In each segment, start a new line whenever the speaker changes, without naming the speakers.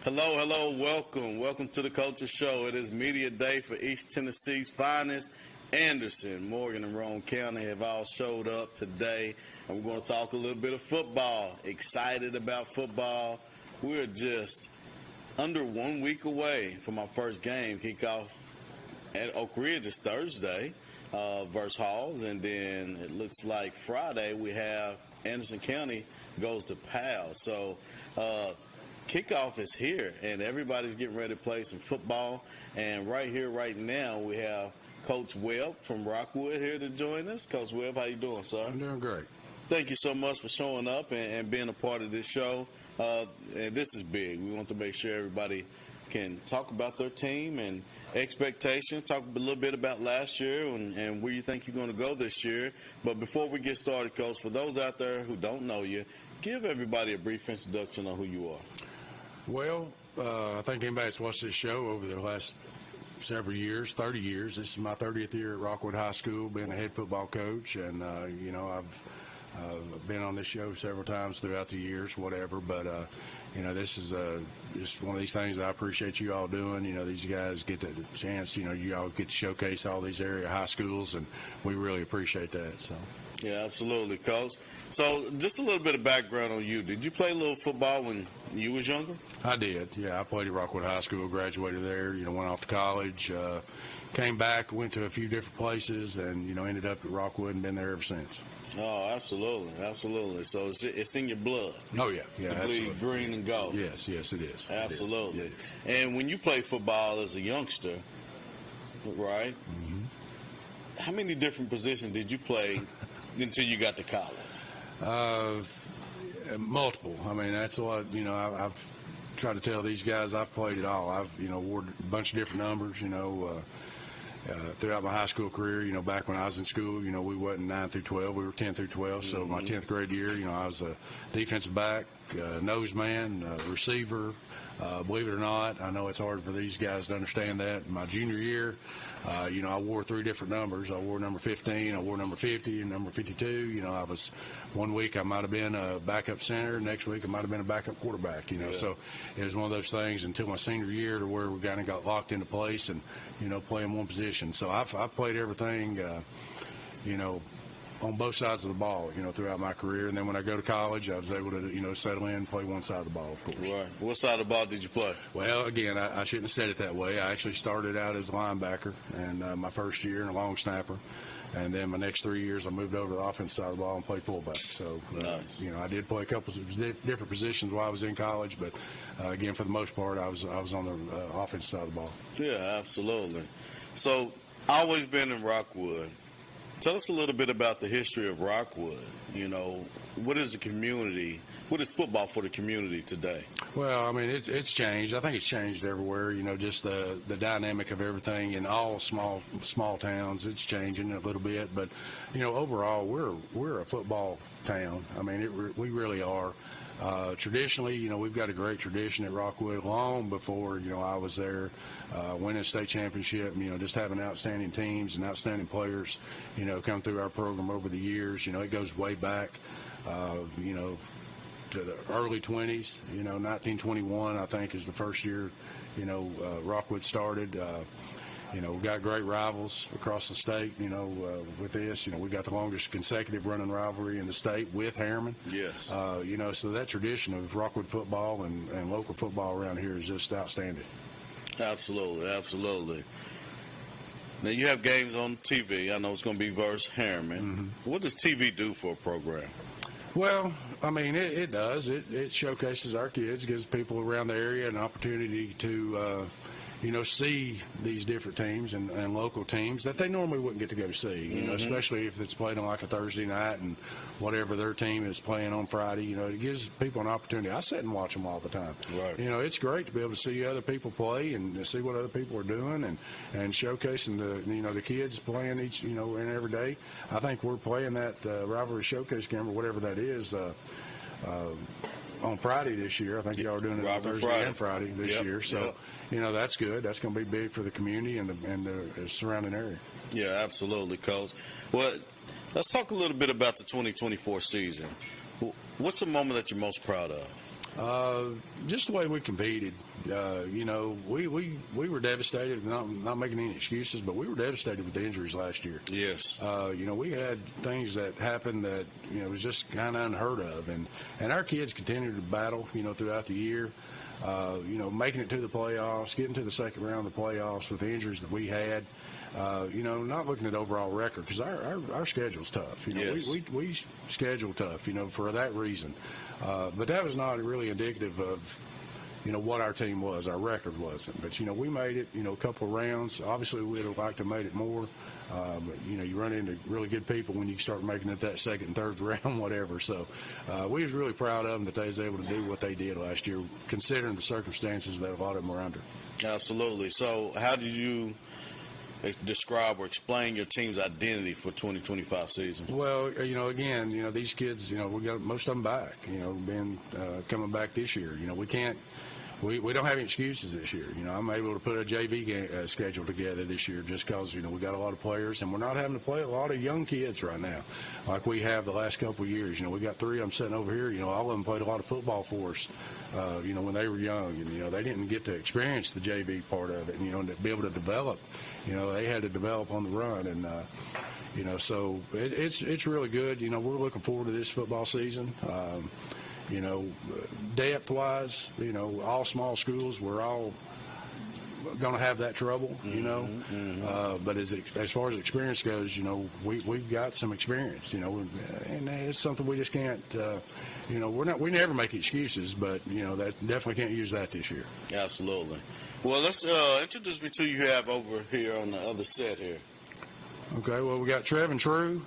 Hello, welcome to the Culture Show. It is media day for East Tennessee's finest. Anderson, Morgan, and Roane County have all showed up today, and we're going to talk a little bit of football. Excited about football. We're just under 1 week away from our first game. Kickoff at Oak Ridge is Thursday versus Halls, and then it looks like Friday we have Anderson County goes to Powell. So Kickoff is here, and everybody's getting ready to play some football. And right here, right now, we have Coach Webb from Rockwood here to join us. Coach Webb, how you doing, sir?
I'm doing great.
Thank you so much for showing up and being a part of this show. And this is big. We want to make sure everybody can talk about their team and expectations, talk a little bit about last year and where you think you're going to go this year. But before we get started, Coach, for those out there who don't know you, give everybody a brief introduction on who you are.
Well, I think anybody that's watched this show over the last several years, 30 years, this is my 30th year at Rockwood High School, being the head football coach, and, I've been on this show several times throughout the years, whatever, but, this is just one of these things that I appreciate you all doing. These guys get the chance, you all get to showcase all these area high schools, and we really appreciate that, so.
Yeah, absolutely, Coach. So just a little bit of background on you. Did you play a little football when you was younger?
I did, yeah. I played at Rockwood High School, graduated there, went off to college, came back, went to a few different places, and, ended up at Rockwood and been there ever since.
Oh, absolutely. So it's in your blood.
Oh, yeah, absolutely.
Green and gold.
Yes, it is.
Absolutely.
It is.
And when you play football as a youngster, right, how many different positions did you play until you got to college?
Multiple. I mean, that's what, I've tried to tell these guys I've played it all. I've, wore a bunch of different numbers, throughout my high school career. Back when I was in school, we wasn't 9 through 12. We were 10 through 12. So my 10th grade year, I was a defensive back, nose man, receiver. Believe it or not, I know it's hard for these guys to understand that. In my junior year, I wore 3 different numbers. I wore number 15, I wore number 50, and number 52. I was one week I might have been a backup center, next week I might have been a backup quarterback. So it was one of those things until my senior year to where we kind of got locked into place and playing one position. So I've played everything, on both sides of the ball, throughout my career. And then when I go to college, I was able to, settle in and play one side of the ball, of course.
Right. What side of the ball did you play?
Well, again, I shouldn't have said it that way. I actually started out as a linebacker, and my first year and a long snapper. And then my next 3 years, I moved over to the offensive side of the ball and played fullback. So,
nice.
I did play a couple of different positions while I was in college, but again, for the most part, I was on the offensive side of the ball.
Yeah, absolutely. So, always been in Rockwood. Tell us a little bit about the history of Rockwood. What is the community? What is football for the community today? Well,
I mean, it's changed. I think it's changed everywhere. Just the dynamic of everything in all small towns. It's changing a little bit, but overall, we're a football town. I mean, we really are. Traditionally, we've got a great tradition at Rockwood. Long before I was there, winning a state championship. Just having outstanding teams and outstanding players. Come through our program over the years. It goes way back. To the early 20s. 1921, I think, is the first year. Rockwood started. We've got great rivals across the state, with this. We got the longest consecutive running rivalry in the state with Harriman.
Yes.
So that tradition of Rockwood football and local football around here is just outstanding.
Absolutely. Now, you have games on TV. I know it's going to be versus Harriman. What does TV do for a program?
Well, I mean, it does. It showcases our kids, gives people around the area an opportunity to see these different teams and local teams that they normally wouldn't get to go see, especially if it's played on like a Thursday night and whatever their team is playing on Friday. It gives people an opportunity. I sit and watch them all the time.
Right.
It's great to be able to see other people play and see what other people are doing and showcasing the kids playing each, and every day. I think we're playing that rivalry showcase game or whatever that is on Friday this year. I think y'all are doing it on Thursday and Friday this year. So, that's good. That's going to be big for the community and the surrounding area.
Yeah, absolutely, Coach. Well, let's talk a little bit about the 2024 season. What's the moment that you're most proud of?
Just the way we competed. You know, we were devastated, not making any excuses, but we were devastated with the injuries last year.
Yes.
You know, we had things that happened that, you know, was just kind of unheard of. And our kids continued to battle, you know, throughout the year. You know, making it to the playoffs, getting to the second round of the playoffs with the injuries that we had. You know, not looking at overall record, because our schedule's tough. You know,
yes.
we schedule tough, you know, for that reason. But that was not really indicative of, you know, what our team was. Our record wasn't. But, you know, we made it, you know, a couple of rounds. Obviously, we would have liked to have made it more. But, you know, you run into really good people when you start making it that second and third round, whatever. So we was really proud of them that they was able to do what they did last year, considering the circumstances that a lot of them were under.
Absolutely. So how did you describe or explain your team's identity for 2025 season?
Well, you know, again, you know, these kids, you know, we got most of them back, you know, coming back this year. You know, we don't have any excuses this year. You know, I'm able to put a JV schedule together this year just because, you know, we got a lot of players, and we're not having to play a lot of young kids right now like we have the last couple of years. You know, we got three of them sitting over here. You know, all of them played a lot of football for us, you know, when they were young. And, you know, they didn't get to experience the JV part of it, and, you know, to be able to develop. You know, they had to develop on the run, and, you know, so it's really good. You know, we're looking forward to this football season. You know, depth-wise, you know, all small schools, we're all going to have that trouble, you know. But as far as experience goes, you know, we've got some experience, you know, and it's something we just can't, you know, we never make excuses, but, you know, that definitely can't use that this year.
Absolutely. Well, let's introduce me to you have over here on the other set here.
Okay, well, we got Trevin True.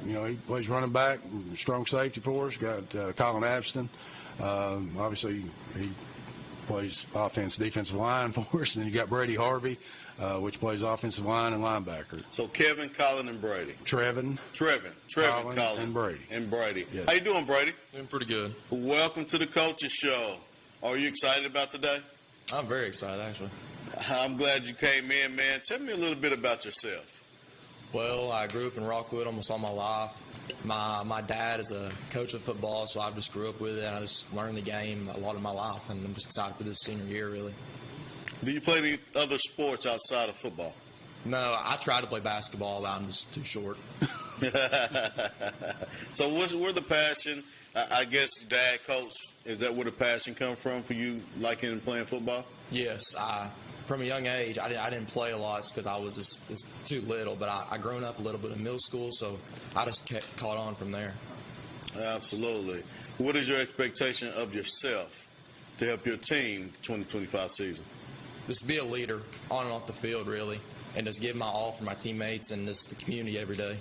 You know, he plays running back, strong safety for us. Got Colin Abston. Obviously, he plays offense, defensive line for us. And then you got Brady Harvey, which plays offensive line and linebacker.
So Kevin, Colin, and Brady.
Trevin,
Colin,
and Brady.
Yes. How you doing, Brady?
Doing pretty good.
Welcome to the Culture Show. Are you excited about today?
I'm very excited, actually.
I'm glad you came in, man. Tell me a little bit about yourself.
Well, I grew up in Rockwood almost all my life. My dad is a coach of football, so I just grew up with it, and I just learned the game a lot of my life, and I'm just excited for this senior year, really.
Do you play any other sports outside of football?
No, I tried to play basketball, but I'm just too short.
So where the passion, I guess dad coach, is that where the passion come from for you, liking and playing football?
Yes, from a young age, I didn't play a lot because I was just too little, but I grown up a little bit in middle school, so I just caught on from there.
Absolutely. What is your expectation of yourself to help your team 2025 season?
Just be a leader on and off the field, really, and just give my all for my teammates and just the community every day.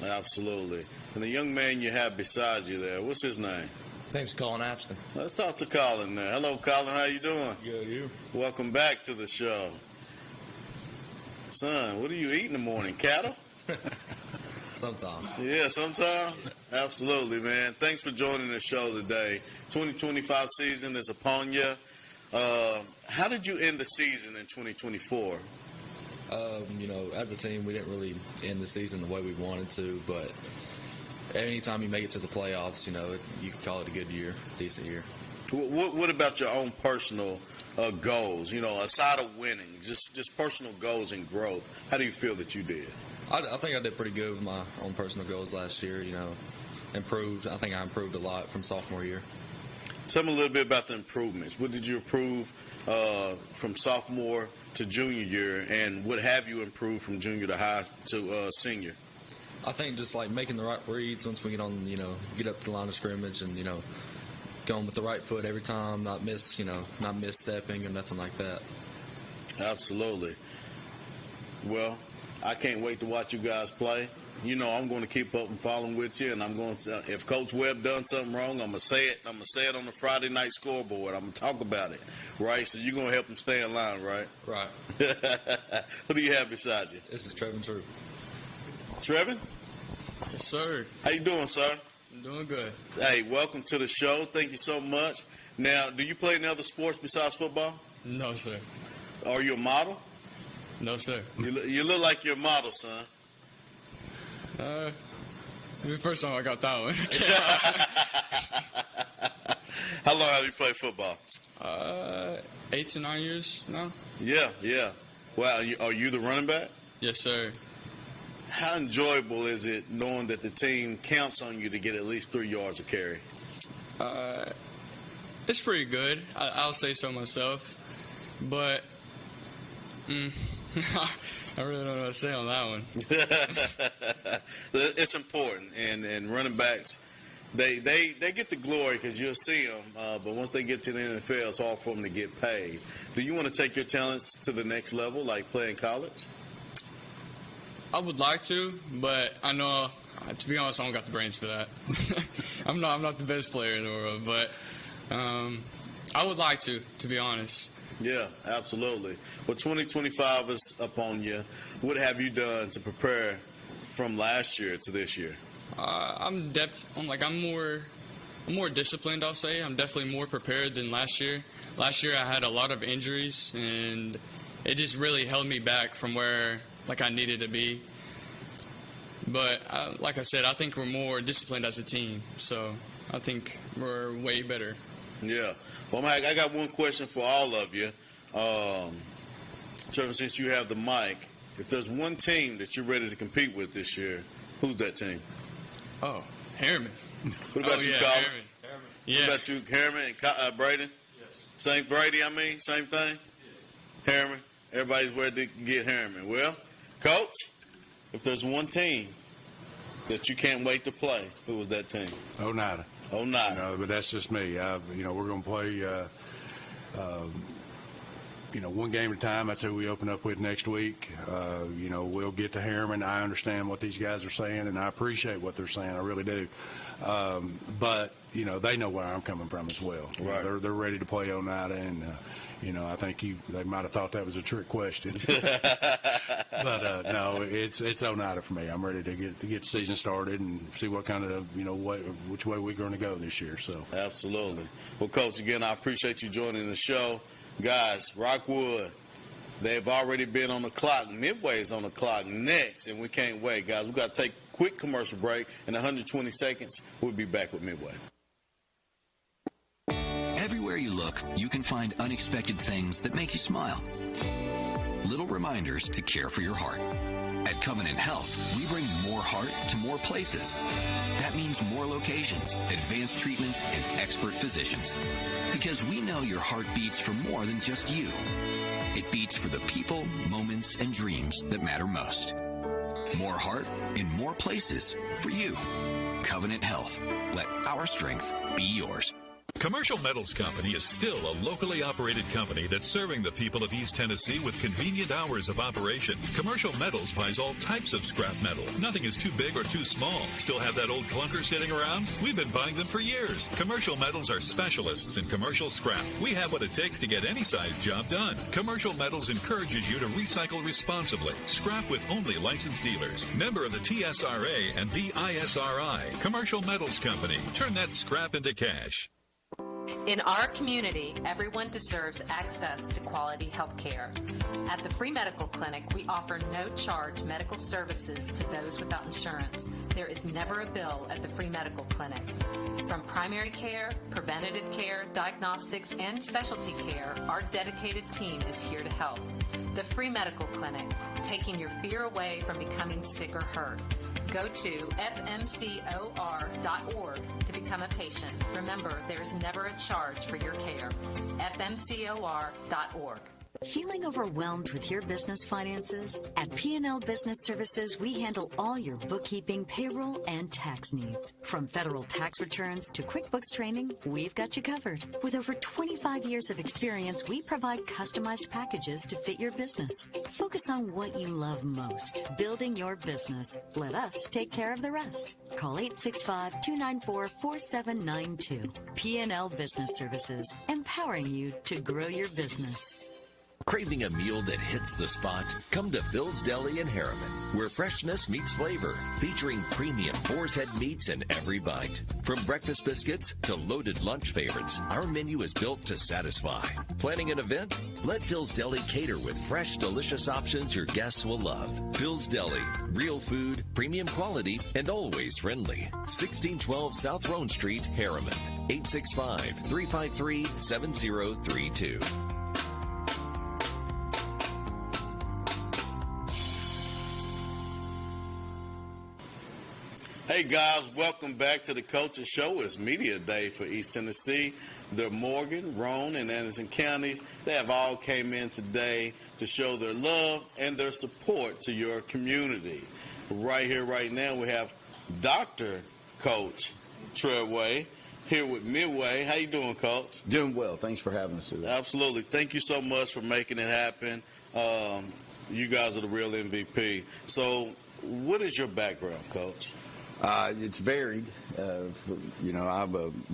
Absolutely. And the young man you have beside you there, what's his name?
His name's Colin Abston.
Let's talk to Colin now. Hello, Colin. How you doing?
Good, you?
Welcome back to the show. Son, what do you eat in the morning? Cattle?
Sometimes.
Yeah, sometimes. Absolutely, man. Thanks for joining the show today. 2025 season is upon you. How did you end the season in 2024?
You know, as a team, we didn't really end the season the way we wanted to, but anytime you make it to the playoffs, you know, you can call it a good year, decent year.
What about your own personal goals? You know, aside of winning, just personal goals and growth. How do you feel that you did?
I think I did pretty good with my own personal goals last year. You know, improved. I think I improved a lot from sophomore year.
Tell me a little bit about the improvements. What did you improve from sophomore to junior year, and what have you improved from junior to senior?
I think just like making the right reads once we get on, you know, get up to the line of scrimmage, and, you know, going with the right foot every time, not misstepping or nothing like that.
Absolutely. Well, I can't wait to watch you guys play. You know, I'm going to keep up and following with you, and I'm going to, if Coach Webb done something wrong, I'm going to say it. I'm going to say it on the Friday night scoreboard. I'm going to talk about it, right? So you're going to help him stay in line, right?
Right.
Who do you have beside you?
This is Trevin True.
Trevin?
Yes, sir.
How you doing, sir?
I'm doing good.
Hey, welcome to the show. Thank you so much. Now, do you play any other sports besides football?
No, sir.
Are you a model?
No, sir.
You look like you're a model, son.
The first time I got that one.
How long have you played football?
8 to 9 years now.
Yeah. Wow, are you the running back?
Yes, sir.
How enjoyable is it knowing that the team counts on you to get at least 3 yards of carry?
It's pretty good. I'll say so myself. But I really don't know what to say on that one.
It's important, and running backs, they get the glory because you'll see them, but once they get to the NFL, it's hard for them to get paid. Do you want to take your talents to the next level, like play in college?
I would like to, but I know, to be honest, I don't got the brains for that. I'm not the best player in the world, but I would like to be honest.
Yeah, absolutely. Well, 2025 is upon you. What have you done to prepare from last year to this year?
I'm more disciplined, I'll say. I'm definitely more prepared than last year. Last year I had a lot of injuries, and it just really held me back from where I needed to be. But like I said, I think we're more disciplined as a team, so I think we're way better.
Yeah. Well, Mike, I got one question for all of you. Trevor, since you have the mic, if there's one team that you're ready to compete with this year, who's that team?
Oh, Harriman.
What about you, Colin?
Harriman. Yeah.
What about you, Harriman and Braden?
Yes.
Same thing?
Yes.
Harriman? Everybody's ready to get Harriman. Well, Coach, if there's one team that you can't wait to play, who was that team?
Oneida.
Oneida.
But that's just me. We're going to play, one game at a time. That's who we open up with next week. We'll get to Harriman. I understand what these guys are saying, and I appreciate what they're saying. I really do. But they know where I'm coming from as well.
Right.
They're ready to play Oneida, and I think they might have thought that was a trick question. But no, it's Oneida for me. I'm ready to get the season started and see what kind of which way we're going to go this year. So
Absolutely. Well, Coach, again, I appreciate you joining the show. Guys, Rockwood, they've already been on the clock. Midway is on the clock next, and we can't wait. Guys, we've got to take a quick commercial break. In 120 seconds, we'll be back with Midway.
Everywhere you look, you can find unexpected things that make you smile. Little reminders to care for your heart. At Covenant Health, we bring more heart to more places. That means more locations, advanced treatments, and expert physicians. Because we know your heart beats for more than just you. It beats for the people, moments, and dreams that matter most. More heart in more places for you. Covenant Health. Let our strength be yours.
Commercial Metals Company is still a locally operated company that's serving the people of East Tennessee with convenient hours of operation. Commercial Metals buys all types of scrap metal. Nothing is too big or too small. Still have that old clunker sitting around? We've been buying them for years. Commercial Metals are specialists in commercial scrap. We have what it takes to get any size job done. Commercial Metals encourages you to recycle responsibly. Scrap with only licensed dealers. Member of the TSRA and the ISRI. Commercial Metals Company. Turn that scrap into cash.
In our community, everyone deserves access to quality health care. At the Free Medical Clinic, we offer no-charge medical services to those without insurance. There is never a bill at the Free Medical Clinic. From primary care, preventative care, diagnostics, and specialty care, our dedicated team is here to help. The Free Medical Clinic, taking your fear away from becoming sick or hurt. Go to fmcor.org to become a patient. Remember, there's never a charge for your care. fmcor.org.
Feeling overwhelmed with your business finances? At P&L Business Services, we handle all your bookkeeping, payroll, and tax needs. From federal tax returns to QuickBooks training, we've got you covered. With over 25 years of experience, we provide customized packages to fit your business. Focus on what you love most, building your business. Let us take care of the rest. Call 865-294-4792. P&L Business Services, empowering you to grow your business.
Craving a meal that hits the spot? Come to Phil's Deli in Harriman, where freshness meets flavor, featuring premium boar's head meats in every bite. From breakfast biscuits to loaded lunch favorites, our menu is built to satisfy. Planning an event? Let Phil's Deli cater with fresh, delicious options your guests will love. Phil's Deli, real food, premium quality, and always friendly. 1612 South Roan Street, Harriman. 865-353-7032.
Hey guys, welcome back to the Culture Show. It's Media Day for East Tennessee. The Morgan, Roane, and Anderson counties, they have all came in today to show their love and their support to your community. Right here, right now, we have Dr. Coach Treadway here with Midway. How you doing, Coach?
Doing well. Thanks for having us today.
Absolutely. Thank you so much for making it happen. You guys are the real MVP. So what is your background, Coach?
It's varied. I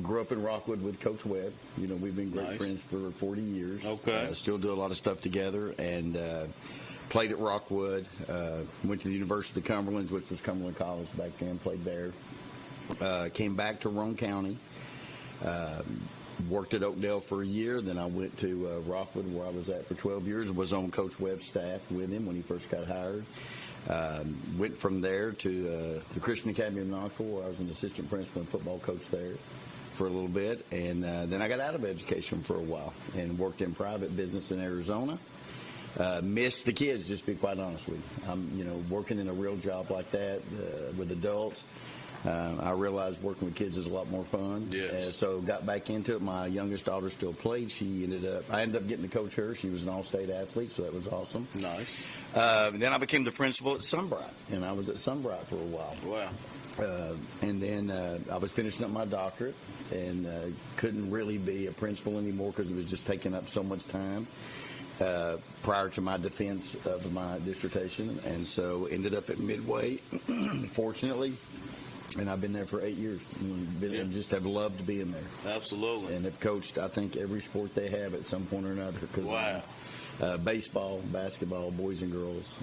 grew up in Rockwood with Coach Webb. We've been great friends for 40 years.
Okay.
Still do a lot of stuff together, and played at Rockwood. Went to the University of Cumberland, which was Cumberland College back then. Played there. Came back to Roane County. Worked at Oakdale for a year. Then I went to Rockwood, where I was at for 12 years. Was on Coach Webb's staff with him when he first got hired. Went from there to the Christian Academy of Knoxville, where I was an assistant principal and football coach there for a little bit. And then I got out of education for a while and worked in private business in Arizona. Missed the kids, just to be quite honest with you. I'm, working in a real job like that with adults. I realized working with kids is a lot more fun.
Yes.
So got back into it. My youngest daughter still played. I ended up getting to coach her. She was an all-state athlete, so that was awesome.
Nice.
Then I became the principal at Sunbright, and I was at Sunbright for a while.
Wow.
And then I was finishing up my doctorate and couldn't really be a principal anymore because it was just taking up so much time prior to my defense of my dissertation. And so ended up at Midway, fortunately. And I've been there for 8 years. And just have loved being there.
Absolutely.
And have coached, I think, every sport they have at some point or another.
Wow.
Baseball, basketball, boys and girls.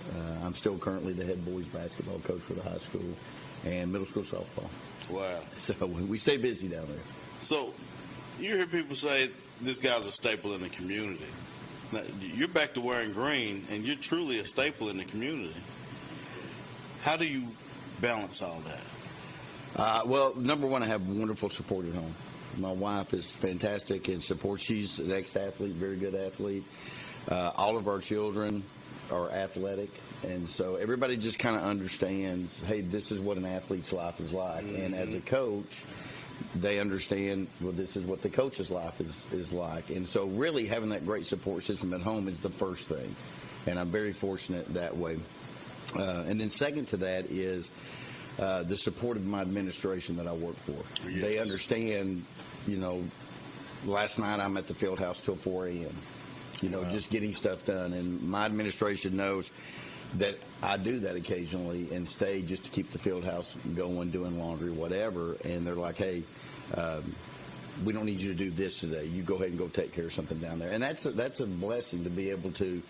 I'm still currently the head boys basketball coach for the high school and middle school softball.
Wow.
So we stay busy down there.
So you hear people say this guy's a staple in the community. Now, you're back to wearing green, and you're truly a staple in the community. How do you balance all that?
Well, number one, I have wonderful support at home. My wife is fantastic and supports. She's an ex-athlete, very good athlete. All of our children are athletic, and so everybody just kind of understands, hey, this is what an athlete's life is like. Mm-hmm. And as a coach, they understand, well, this is what the coach's life is like. And so really having that great support system at home is the first thing, and I'm very fortunate that way. And then second to that is the support of my administration that I work for. Yes. They understand, last night I'm at the field house till 4 a.m., wow. Just getting stuff done. And my administration knows that I do that occasionally and stay just to keep the field house going, doing laundry, whatever. And they're like, hey, we don't need you to do this today. You go ahead and go take care of something down there. And that's a blessing to be able to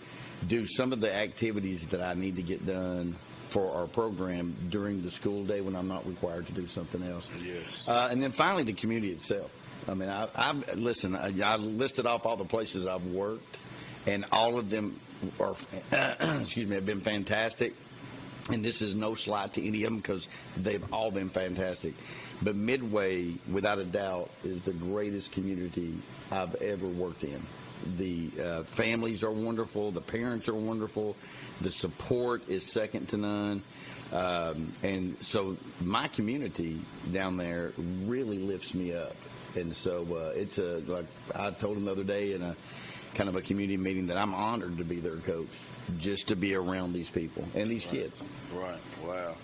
do some of the activities that I need to get done for our program during the school day when I'm not required to do something else.
Yes.
And then finally, the community itself. I mean, I listed off all the places I've worked, and all of them are, have been fantastic. And this is no slight to any of them because they've all been fantastic. But Midway, without a doubt, is the greatest community I've ever worked in. The families are wonderful. The parents are wonderful. The support is second to none. And so my community down there really lifts me up. And so it's like I told them the other day in a kind of a community meeting that I'm honored to be their coach, just to be around these people and these kids.
Right. Wow.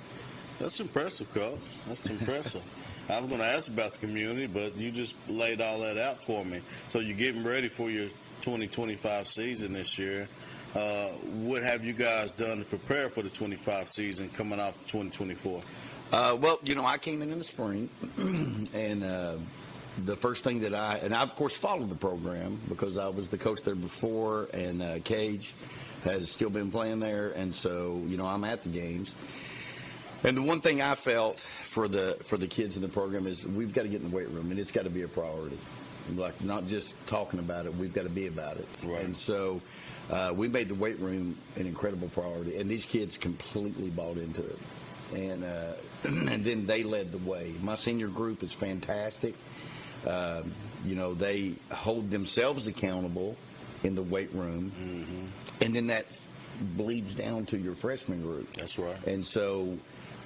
That's impressive, Coach. That's impressive. I was going to ask about the community, but you just laid all that out for me. So you're getting ready for your 2025 season this year. What have you guys done to prepare for the 25 season coming off 2024?
Well, I came in the spring, and the first thing that I of course followed the program because I was the coach there before, and Cage has still been playing there, and so I'm at the games. And the one thing I felt for the kids in the program is we've got to get in the weight room, and it's got to be a priority. Like, not just talking about it, we've got to be about it.
Right.
And so we made the weight room an incredible priority, and these kids completely bought into it. And and then they led the way. My senior group is fantastic. They hold themselves accountable in the weight room, and then that bleeds down to your freshman group.
That's right.
And so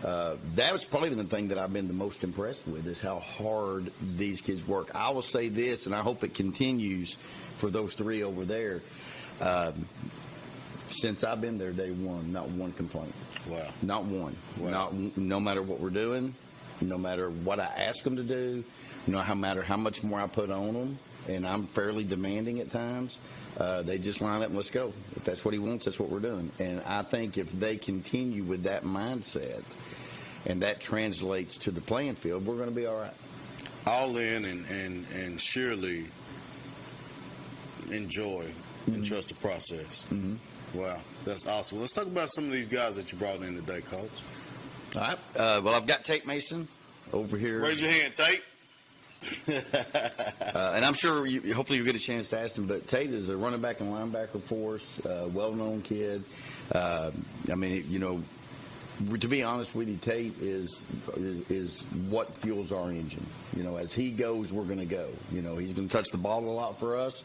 that was probably the thing that I've been the most impressed with is how hard these kids work. I will say this, and I hope it continues for those three over there. Since I've been there day one, not one complaint.
Wow.
Not one.
Wow.
No matter what we're doing, no matter what I ask them to do, no matter how much more I put on them, and I'm fairly demanding at times, they just line up and let's go. If that's what he wants, that's what we're doing. And I think if they continue with that mindset and that translates to the playing field, we're going to be all right.
All in and surely enjoy and trust the process. Wow, that's awesome. Let's talk about some of these guys that you brought in today, Coach.
All right. Well, I've got Tate Mason over here.
Raise your hand, Tate.
And I'm sure, hopefully you'll get a chance to ask him, but Tate is a running back and linebacker for us, well-known kid. To be honest with you, Tate is what fuels our engine. As he goes, we're going to go. He's going to touch the ball a lot for us.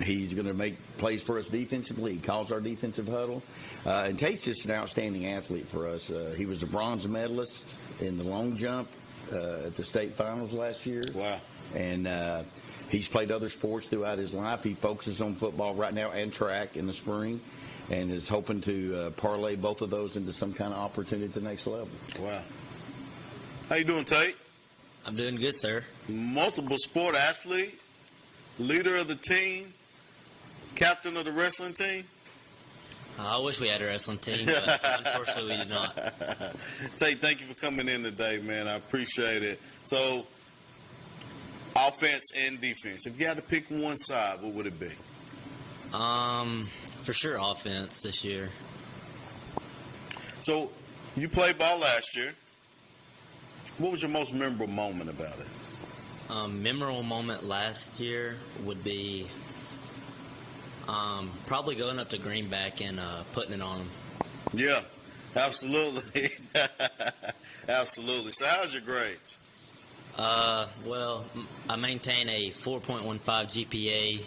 He's going to make plays for us defensively. He calls our defensive huddle. And Tate's just an outstanding athlete for us. He was a bronze medalist in the long jump at the state finals last year.
Wow.
And he's played other sports throughout his life. He focuses on football right now and track in the spring and is hoping to parlay both of those into some kind of opportunity at the next level.
Wow. How you doing, Tate?
I'm doing good, sir.
Multiple sport athlete, leader of the team, captain of the wrestling team.
I wish we had a wrestling team, but unfortunately we do not.
Tate, thank you for coming in today, man. I appreciate it. So, offense and defense. If you had to pick one side, what would it be?
For sure offense this year.
So, you played ball last year. What was your most memorable moment about it?
Memorable moment last year would be probably going up to Greenback and putting it on them.
Yeah, absolutely. Absolutely. So how's your grades?
Well, I maintain a 4.15 GPA.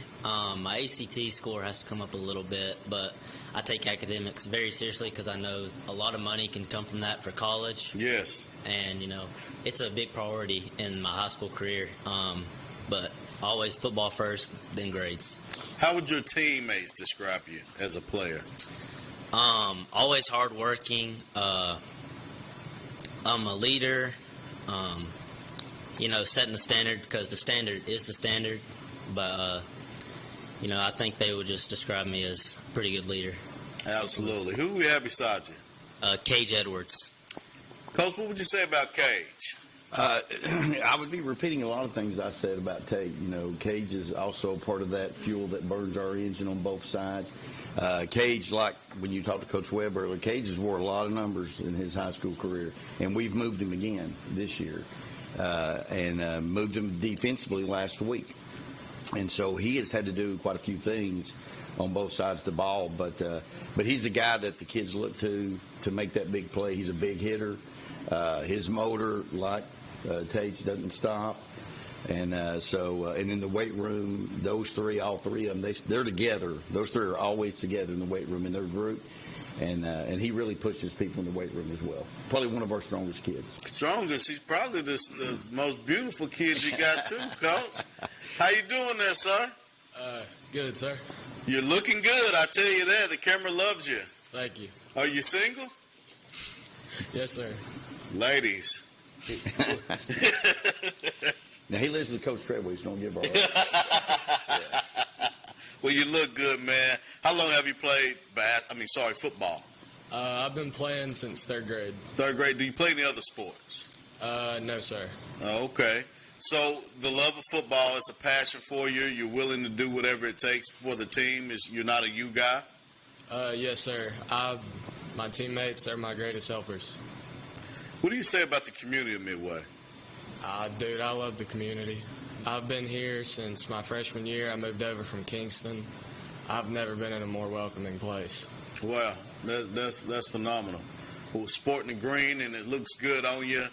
My ACT score has to come up a little bit, but I take academics very seriously because I know a lot of money can come from that for college.
Yes.
And, it's a big priority in my high school career. But always football first, then grades.
How would your teammates describe you as a player?
Always hardworking. I'm a leader. Setting the standard because the standard is the standard. But, I think they would just describe me as a pretty good leader.
Absolutely. Who we have beside you?
Cage Edwards.
Coach, what would you say about Cage?
I would be repeating a lot of things I said about Tate. Cage is also part of that fuel that burns our engine on both sides. Cage, like when you talked to Coach Webb earlier, Cage has wore a lot of numbers in his high school career, and we've moved him again this year, and moved him defensively last week. And so he has had to do quite a few things on both sides of the ball, but he's a guy that the kids look to make that big play. He's a big hitter. His motor, like Tate's, doesn't stop. And and in the weight room, all three of them, they're together. Those three are always together in the weight room in their group. And he really pushes people in the weight room as well. Probably one of our strongest kids.
Strongest? He's probably the most beautiful kid you got too, Coach. How you doing there, sir?
Good, sir.
You're looking good, I tell you that. The camera loves you.
Thank you.
Are you single?
Yes, sir.
Ladies.
Now, he lives with Coach Treadway, so don't give her all
Well, you look good, man. How long have you played football?
I've been playing since third grade.
Third grade. Do you play any other sports?
No, sir.
Oh, okay. So the love of football is a passion for you. You're willing to do whatever it takes for the team. You're not a you guy?
Yes, sir. My teammates are my greatest helpers.
What do you say about the community of Midway?
Dude, I love the community. I've been here since my freshman year. I moved over from Kingston. I've never been in a more welcoming place.
Wow, that's phenomenal. Well, sporting the green, and it looks good on you.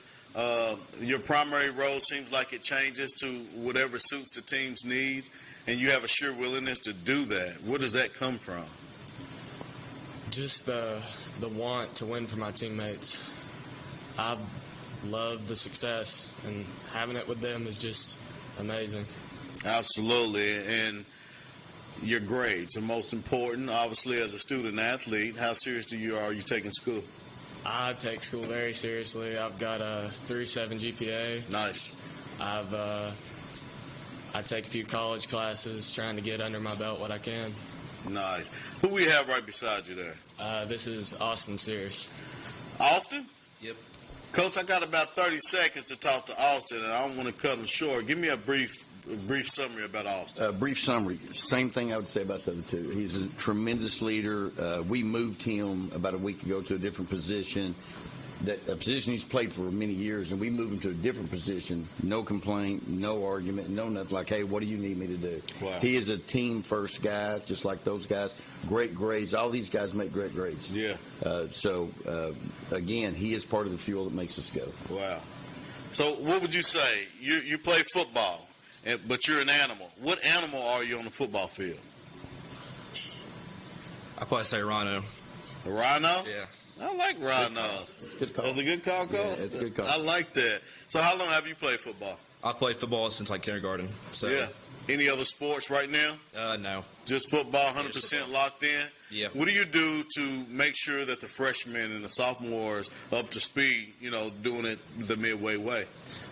Your primary role seems like it changes to whatever suits the team's needs, and you have a sure willingness to do that. Where does that come from?
Just the want to win for my teammates. I love the success, and having it with them is just amazing.
Absolutely, and your grades are most important. Obviously, as a student athlete, how serious are you taking school?
I take school very seriously. I've got a 3.7 GPA.
Nice.
I take a few college classes, trying to get under my belt what I can.
Nice. Who we have right beside you there?
This is Austin Sears.
Austin?
Yep.
Coach, I got about 30 seconds to talk to Austin, and I don't want to cut him short. Give me a brief summary about Austin.
Brief summary. Same thing I would say about the other two. He's a tremendous leader. We moved him about a week ago to a different position, a position he's played for many years, and we moved him to a different position. No complaint, no argument, no nothing like, hey, what do you need me to do?
Wow.
He is a team-first guy, just like those guys. Great grades. All these guys make great grades.
Yeah.
Again, he is part of the fuel that makes us go.
Wow. So what would you say? You play football, but you're an animal. What animal are you on the football field?
I'd probably say rhino.
A rhino?
Yeah.
I like rhinos.
That's a good call.
That's a good call, Coach?
Yeah, it's a good call.
I like that. So how long have you played football?
I played football since like kindergarten. So
Yeah. Any other sports right now?
No.
Just football, 100% locked in?
Yeah.
What do you do to make sure that the freshmen and the sophomores up to speed, doing it the Midway way?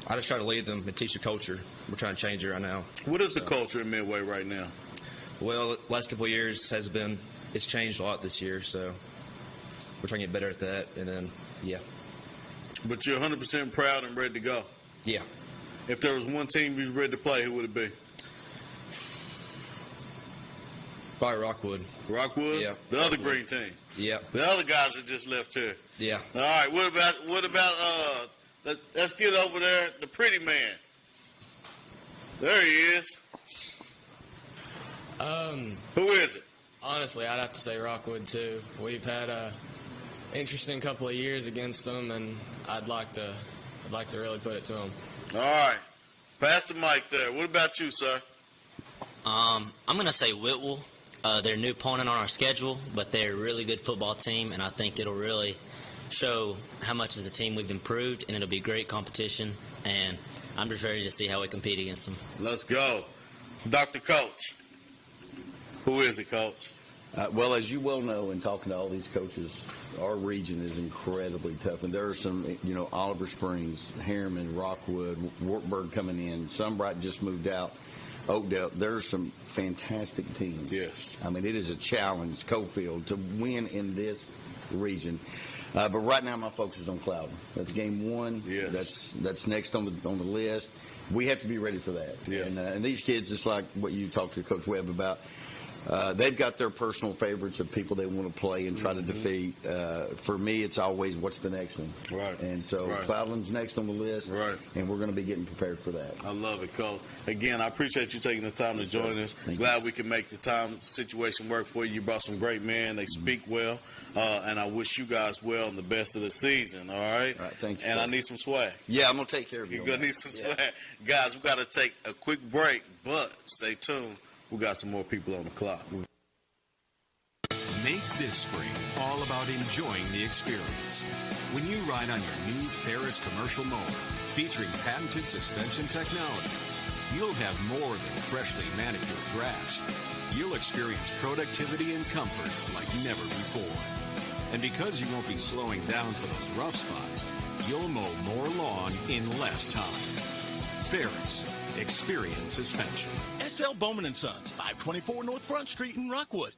I just try to lead them and teach the culture. We're trying to change it right now.
What is the culture in Midway right now?
Well, the last couple of years it's changed a lot this year, so we're trying to get better at that, and then, yeah.
But you're 100% proud and ready to go?
Yeah.
If there was one team you were ready to play, who would it be?
Probably Rockwood.
Rockwood?
Yeah.
The other green team?
Yeah.
The other guys that just left here?
Yeah.
All right, what about let's get over there, the pretty man. There he is. Who is it?
Honestly, I'd have to say Rockwood, too. We've had a interesting couple of years against them, and I'd like to really put it to them.
All right. Pass the mic there. What about you, sir?
I'm going to say Whitwell. They're a new opponent on our schedule, but they're a really good football team, and I think it'll really show how much as a team we've improved, and it'll be great competition, and I'm just ready to see how we compete against them.
Let's go. Dr. Coach. Who is it, Coach?
Well, as you well know, in talking to all these coaches, our region is incredibly tough. And there are some, Oliver Springs, Harriman, Rockwood, Wartburg coming in. Sunbright just moved out. Oakdale. There are some fantastic teams.
Yes.
I mean, it is a challenge, Coalfield, to win in this region. But right now, my focus is on Cloudon. That's game one.
Yes.
That's next on the list. We have to be ready for that.
Yeah.
And these kids, just like what you talked to Coach Webb about, they've got their personal favorites of people they want to play and try to defeat. For me, it's always what's the next one.
Right.
And so Cloudland's next on the list.
Right.
And we're going to be getting prepared for that.
I love it, Coach. Again, I appreciate you taking the time to join us. Glad we can make the situation work for you. You brought some great men. They speak well. And I wish you guys well in the best of the season, all right?
All right, thank you.
And
sir.
I need some swag.
Yeah, I'm going to take care of you.
You're going to need some swag. Guys, we got to take a quick break, but stay tuned. We got some more people on the clock.
Make this spring all about enjoying the experience. When you ride on your new Ferris commercial mower featuring patented suspension technology, you'll have more than freshly manicured grass. You'll experience productivity and comfort like never before. And because you won't be slowing down for those rough spots, you'll mow more lawn in less time. Ferris, experience suspension.
S.L. Bowman & Sons, 524 North Front Street in Rockwood.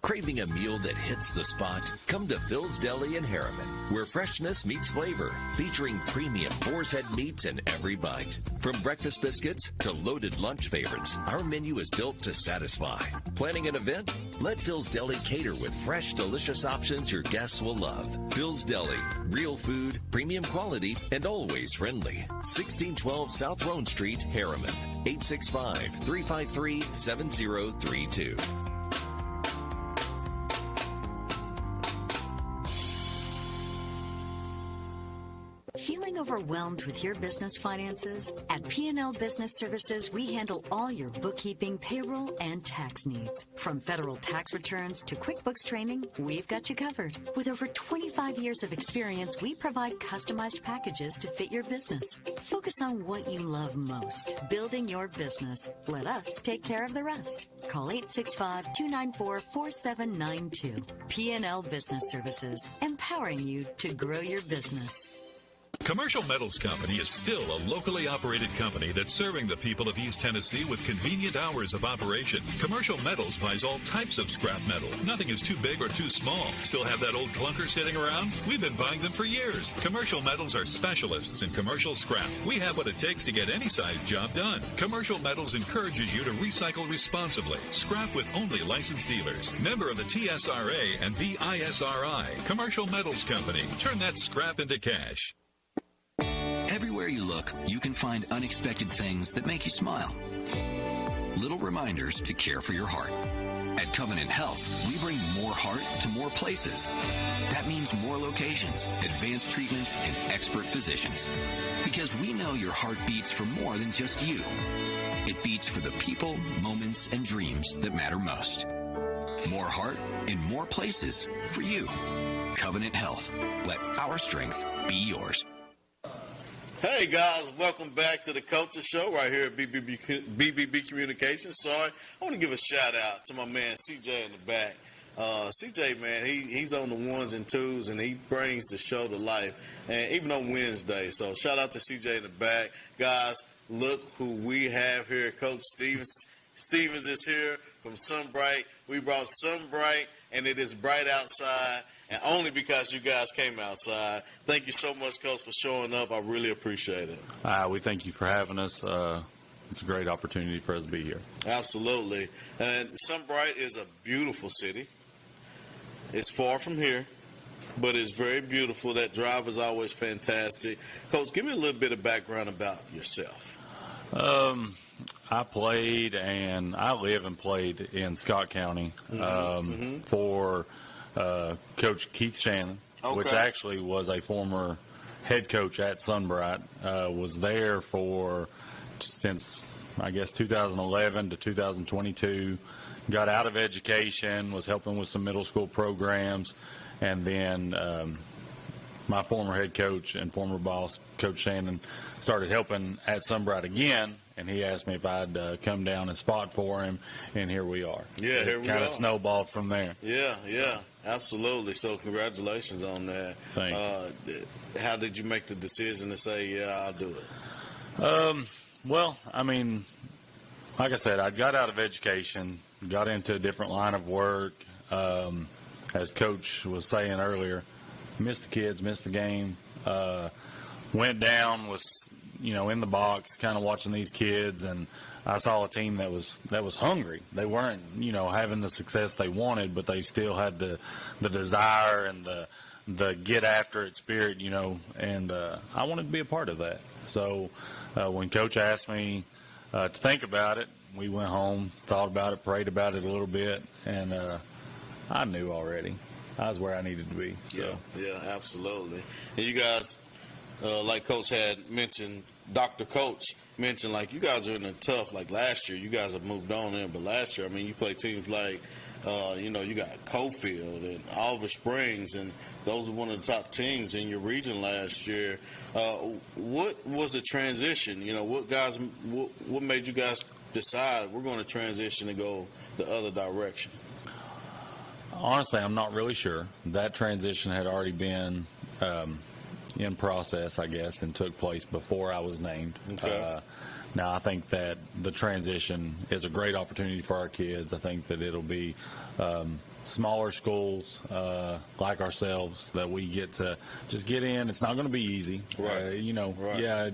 Craving a meal that hits the spot? Come to Phil's Deli in Harriman, where freshness meets flavor, featuring premium boar's head meats in every bite. From breakfast biscuits to loaded lunch favorites, our menu is built to satisfy. Planning an event? Let Phil's Deli cater with fresh, delicious options your guests will love. Phil's Deli, real food, premium quality, and always friendly. 1612 South Roan Street, Harriman. 865-353-7032.
Feeling overwhelmed with your business finances? At P&L Business Services, we handle all your bookkeeping, payroll, and tax needs. From federal tax returns to QuickBooks training, we've got you covered. With over 25 years of experience, we provide customized packages to fit your business. Focus on what you love most, building your business. Let us take care of the rest. Call 865-294-4792. P&L Business Services, empowering you to grow your business.
Commercial Metals Company is still a locally operated company that's serving the people of East Tennessee with convenient hours of operation. Commercial Metals buys all types of scrap metal. Nothing is too big or too small. Still have that old clunker sitting around? We've been buying them for years. Commercial Metals are specialists in commercial scrap. We have what it takes to get any size job done. Commercial Metals encourages you to recycle responsibly. Scrap with only licensed dealers. Member of the TSRA and the ISRI. Commercial Metals Company. Turn that scrap into cash.
Everywhere you look, you can find unexpected things that make you smile. Little reminders to care for your heart. At Covenant Health, we bring more heart to more places. That means more locations, advanced treatments, and expert physicians. Because we know your heart beats for more than just you. It beats for the people, moments, and dreams that matter most. More heart in more places for you. Covenant Health. Let our strength be yours.
Hey guys, welcome back to the Culture Show right here at BBB Communications. Sorry, I want to give a shout out to my man CJ in the back. CJ, man, he's on the ones and twos, and he brings the show to life, and even on Wednesday. So shout out to CJ in the back. Guys, look who we have here. Coach Stevens is here from Sunbright. We brought Sunbright, and it is bright outside. And only because you guys came outside. Thank you so much, Coach, for showing up. I really appreciate it.
We thank you for having us. It's a great opportunity for us to be here.
Absolutely. And Sunbright is a beautiful city. It's far from here, but it's very beautiful. That drive is always fantastic. Coach, give me a little bit of background about yourself.
I played and I live and played in Scott County for Coach Keith Shannon, which actually was a former head coach at Sunbright. Was there since, I guess, 2011 to 2022. Got out of education, was helping with some middle school programs, and then my former head coach and former boss, Coach Shannon, started helping at Sunbright again, and he asked me if I'd come down and spot for him, and here we are.
Yeah, here we are.
Kind of snowballed from there.
Yeah, absolutely. So congratulations on that.
Thanks.
How did you make the decision to say, yeah, I'll do it?
Well, I mean, like I said, I got out of education, got into a different line of work. As Coach was saying earlier, missed the kids, missed the game. Went down, was in the box, kind of watching these kids, and I saw a team that was hungry. They weren't having the success they wanted, but they still had the desire and the get after it spirit, and I wanted to be a part of that. So when Coach asked me to think about it, we went home, thought about it, prayed about it a little bit, and I knew already I was where I needed to be. So.
Yeah, absolutely. And you guys, like Coach had mentioned, Dr. Coach mentioned, like, you guys are in a tough, like last year, you guys have moved on in, but last year, I mean, you play teams like, you got Coalfield and Oliver Springs, and those are one of the top teams in your region last year. What was the transition? What made you guys decide we're going to transition and go the other direction?
Honestly, I'm not really sure. That transition had already been in process, I guess, and took place before I was named.
Okay.
Now, I think that the transition is a great opportunity for our kids. I think that it'll be smaller schools like ourselves that we get to just get in. It's not going to be easy,
right?
Yeah,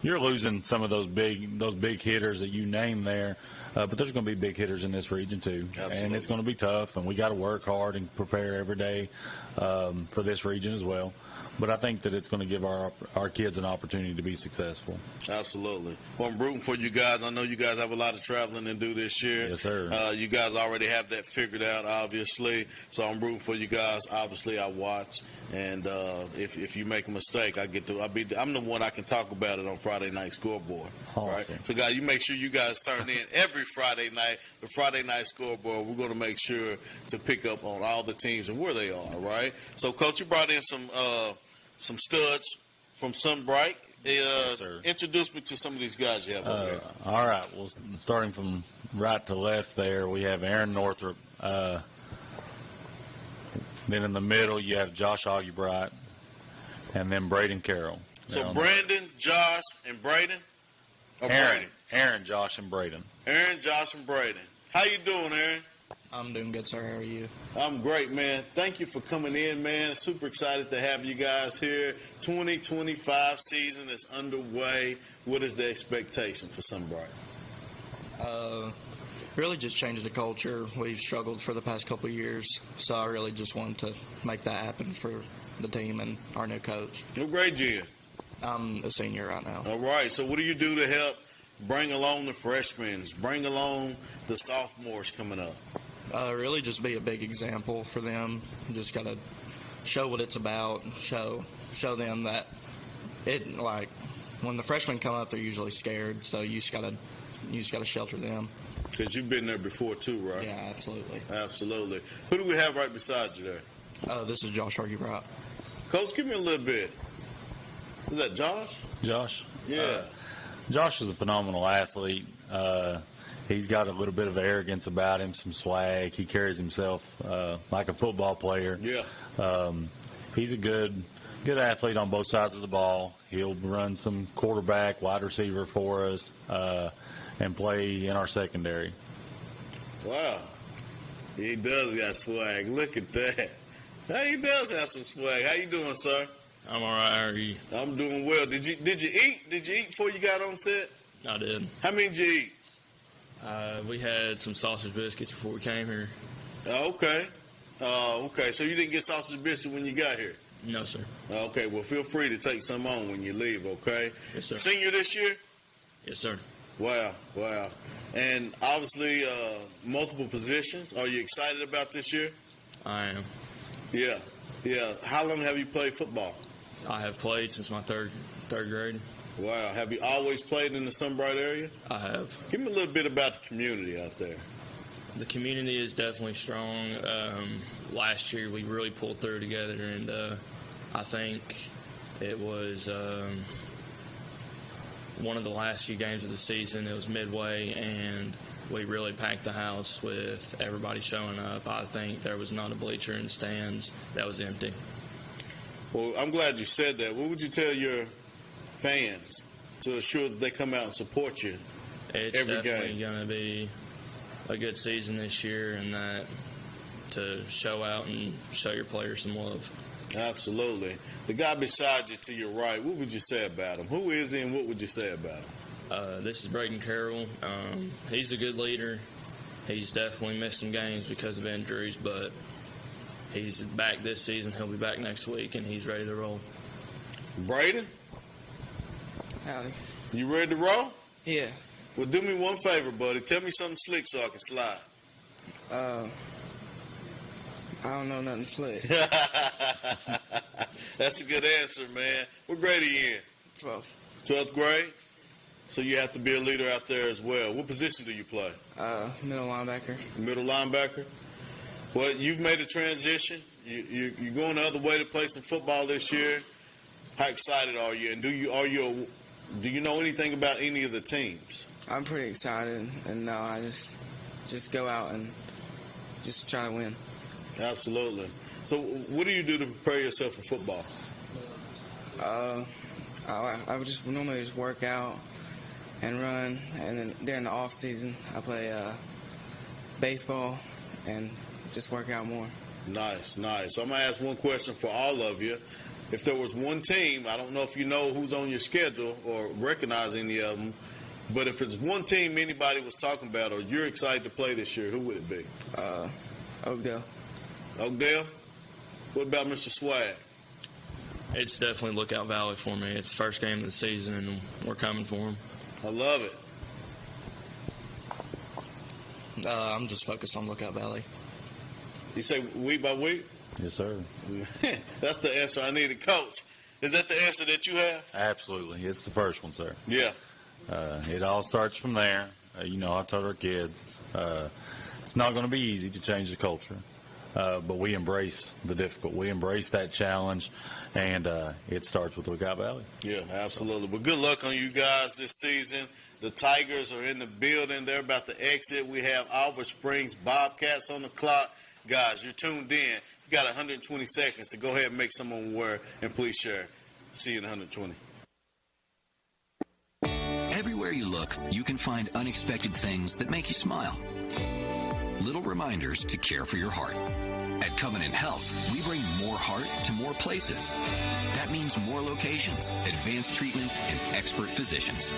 you're losing some of those big hitters that you name there, but there's going to be big hitters in this region too.
Absolutely.
And it's going to be tough, and we got to work hard and prepare every day for this region as well. But I think that it's going to give our kids an opportunity to be successful.
Absolutely. Well, I'm rooting for you guys. I know you guys have a lot of traveling to do this year.
Yes, sir.
You guys already have that figured out, obviously. So I'm rooting for you guys. Obviously, I watch. And if you make a mistake, I'm the one I can talk about it on Friday Night Scoreboard.
Awesome.
Right? So, guys, you make sure you guys turn in every Friday night. The Friday Night Scoreboard, we're going to make sure to pick up on all the teams and where they are, right? So, Coach, you brought in some studs from Sunbright.
Yes, sir.
Introduce me to some of these guys you have over there.
All right. Well, starting from right to left there, we have Aaron Northrup. Then in the middle, you have Josh Augie-Bright, and then Braden Carroll.
So Brandon, Josh, and Braden? Or Braden?
Aaron, Josh, and Braden.
Aaron, Josh, and Braden. How you doing, Aaron?
I'm doing good, sir. How are you?
I'm great, man. Thank you for coming in, man. Super excited to have you guys here. 2025 season is underway. What is the expectation for Sunbright?
Really just changing the culture. We've struggled for the past couple of years, so I really just wanted to make that happen for the team and our new coach.
What grade you in?
I'm a senior right now.
All right. So what do you do to help bring along the freshmen, bring along the sophomores coming up?
Really just be a big example for them. Just got to show what it's about, show them that it, like, when the freshmen come up, they're usually scared, so you just got to shelter them.
Because you've been there before too, right?
Yeah, absolutely.
Absolutely. Who do we have right beside you there?
This is Josh Augie-Bright.
Coach, give me a little bit. Is that Josh?
Josh?
Yeah.
Josh is a phenomenal athlete. He's got a little bit of arrogance about him, some swag. He carries himself like a football player.
Yeah.
He's a good athlete on both sides of the ball. He'll run some quarterback, wide receiver for us, and play in our secondary.
Wow. He does got swag. Look at that. He does have some swag. How you doing, sir?
I'm all right. How are you?
I'm doing well. Did you eat? Did you eat before you got on set?
I did.
How many did you eat?
We had some sausage biscuits before we came here.
Okay. Okay. So you didn't get sausage biscuits when you got here?
No, sir.
Okay. Well, feel free to take some on when you leave, okay?
Yes, sir.
Senior this year?
Yes, sir.
Wow. And obviously, multiple positions. Are you excited about this year?
I am.
Yeah. How long have you played football?
I have played since my third grade.
Wow. Have you always played in the Sunbright area?
I have.
Give me a little bit about the community out there.
The community is definitely strong. Last year we really pulled through together, and I think it was one of the last few games of the season. It was Midway, and we really packed the house with everybody showing up. I think there was not a bleacher in the stands that was empty.
Well, I'm glad you said that. What would you tell your fans to assure that they come out and support you
it's
every game?
It's definitely going to be a good season this year, and that to show out and show your players some love.
Absolutely. The guy beside you to your right, what would you say about him? Who is he and what would you say about him?
This is Braden Carroll. He's a good leader. He's definitely missed some games because of injuries, but he's back this season. He'll be back next week, and he's ready to roll.
Braden?
Howdy.
You ready to roll?
Yeah.
Well, do me one favor, buddy. Tell me something slick so I can slide.
I don't know nothing slick.
That's a good answer, man. What grade are you in?
12th.
12th grade? So you have to be a leader out there as well. What position do you play?
Middle linebacker.
Middle linebacker? Well, you've made a transition. You're going the other way to play some football this year. How excited are you? And do you know anything about any of the teams?
I'm pretty excited, and no, I just go out and just try to win.
Absolutely. So what do you do to prepare yourself for football?
I would just normally just work out and run, and then during the off season I play baseball and just work out more.
Nice, nice. So I'm going to ask one question for all of you. If there was one team, I don't know if you know who's on your schedule or recognize any of them, but if it's one team anybody was talking about or you're excited to play this year, who would it be?
Oakdale.
Oakdale? What about Mr. Swag?
It's definitely Lookout Valley for me. It's the first game of the season, and we're coming for them.
I love it.
I'm just focused on Lookout Valley.
You say week by week?
Yes, sir.
That's the answer I needed. Coach, is that the answer that you have?
Absolutely. It's the first one, sir.
Yeah.
It all starts from there. I told our kids it's not going to be easy to change the culture, but we embrace the difficult. We embrace that challenge, and it starts with Lookout Valley.
Yeah, absolutely. But good luck on you guys this season. The Tigers are in the building. They're about to exit. We have Alva Springs Bobcats on the clock. Guys, you're tuned in. You got 120 seconds to go ahead and make someone aware, and please share. See you in 120.
Everywhere you look, you can find unexpected things that make you smile. Little reminders to care for your heart. At Covenant Health, we bring more heart to more places. That means more locations, advanced treatments, and expert physicians.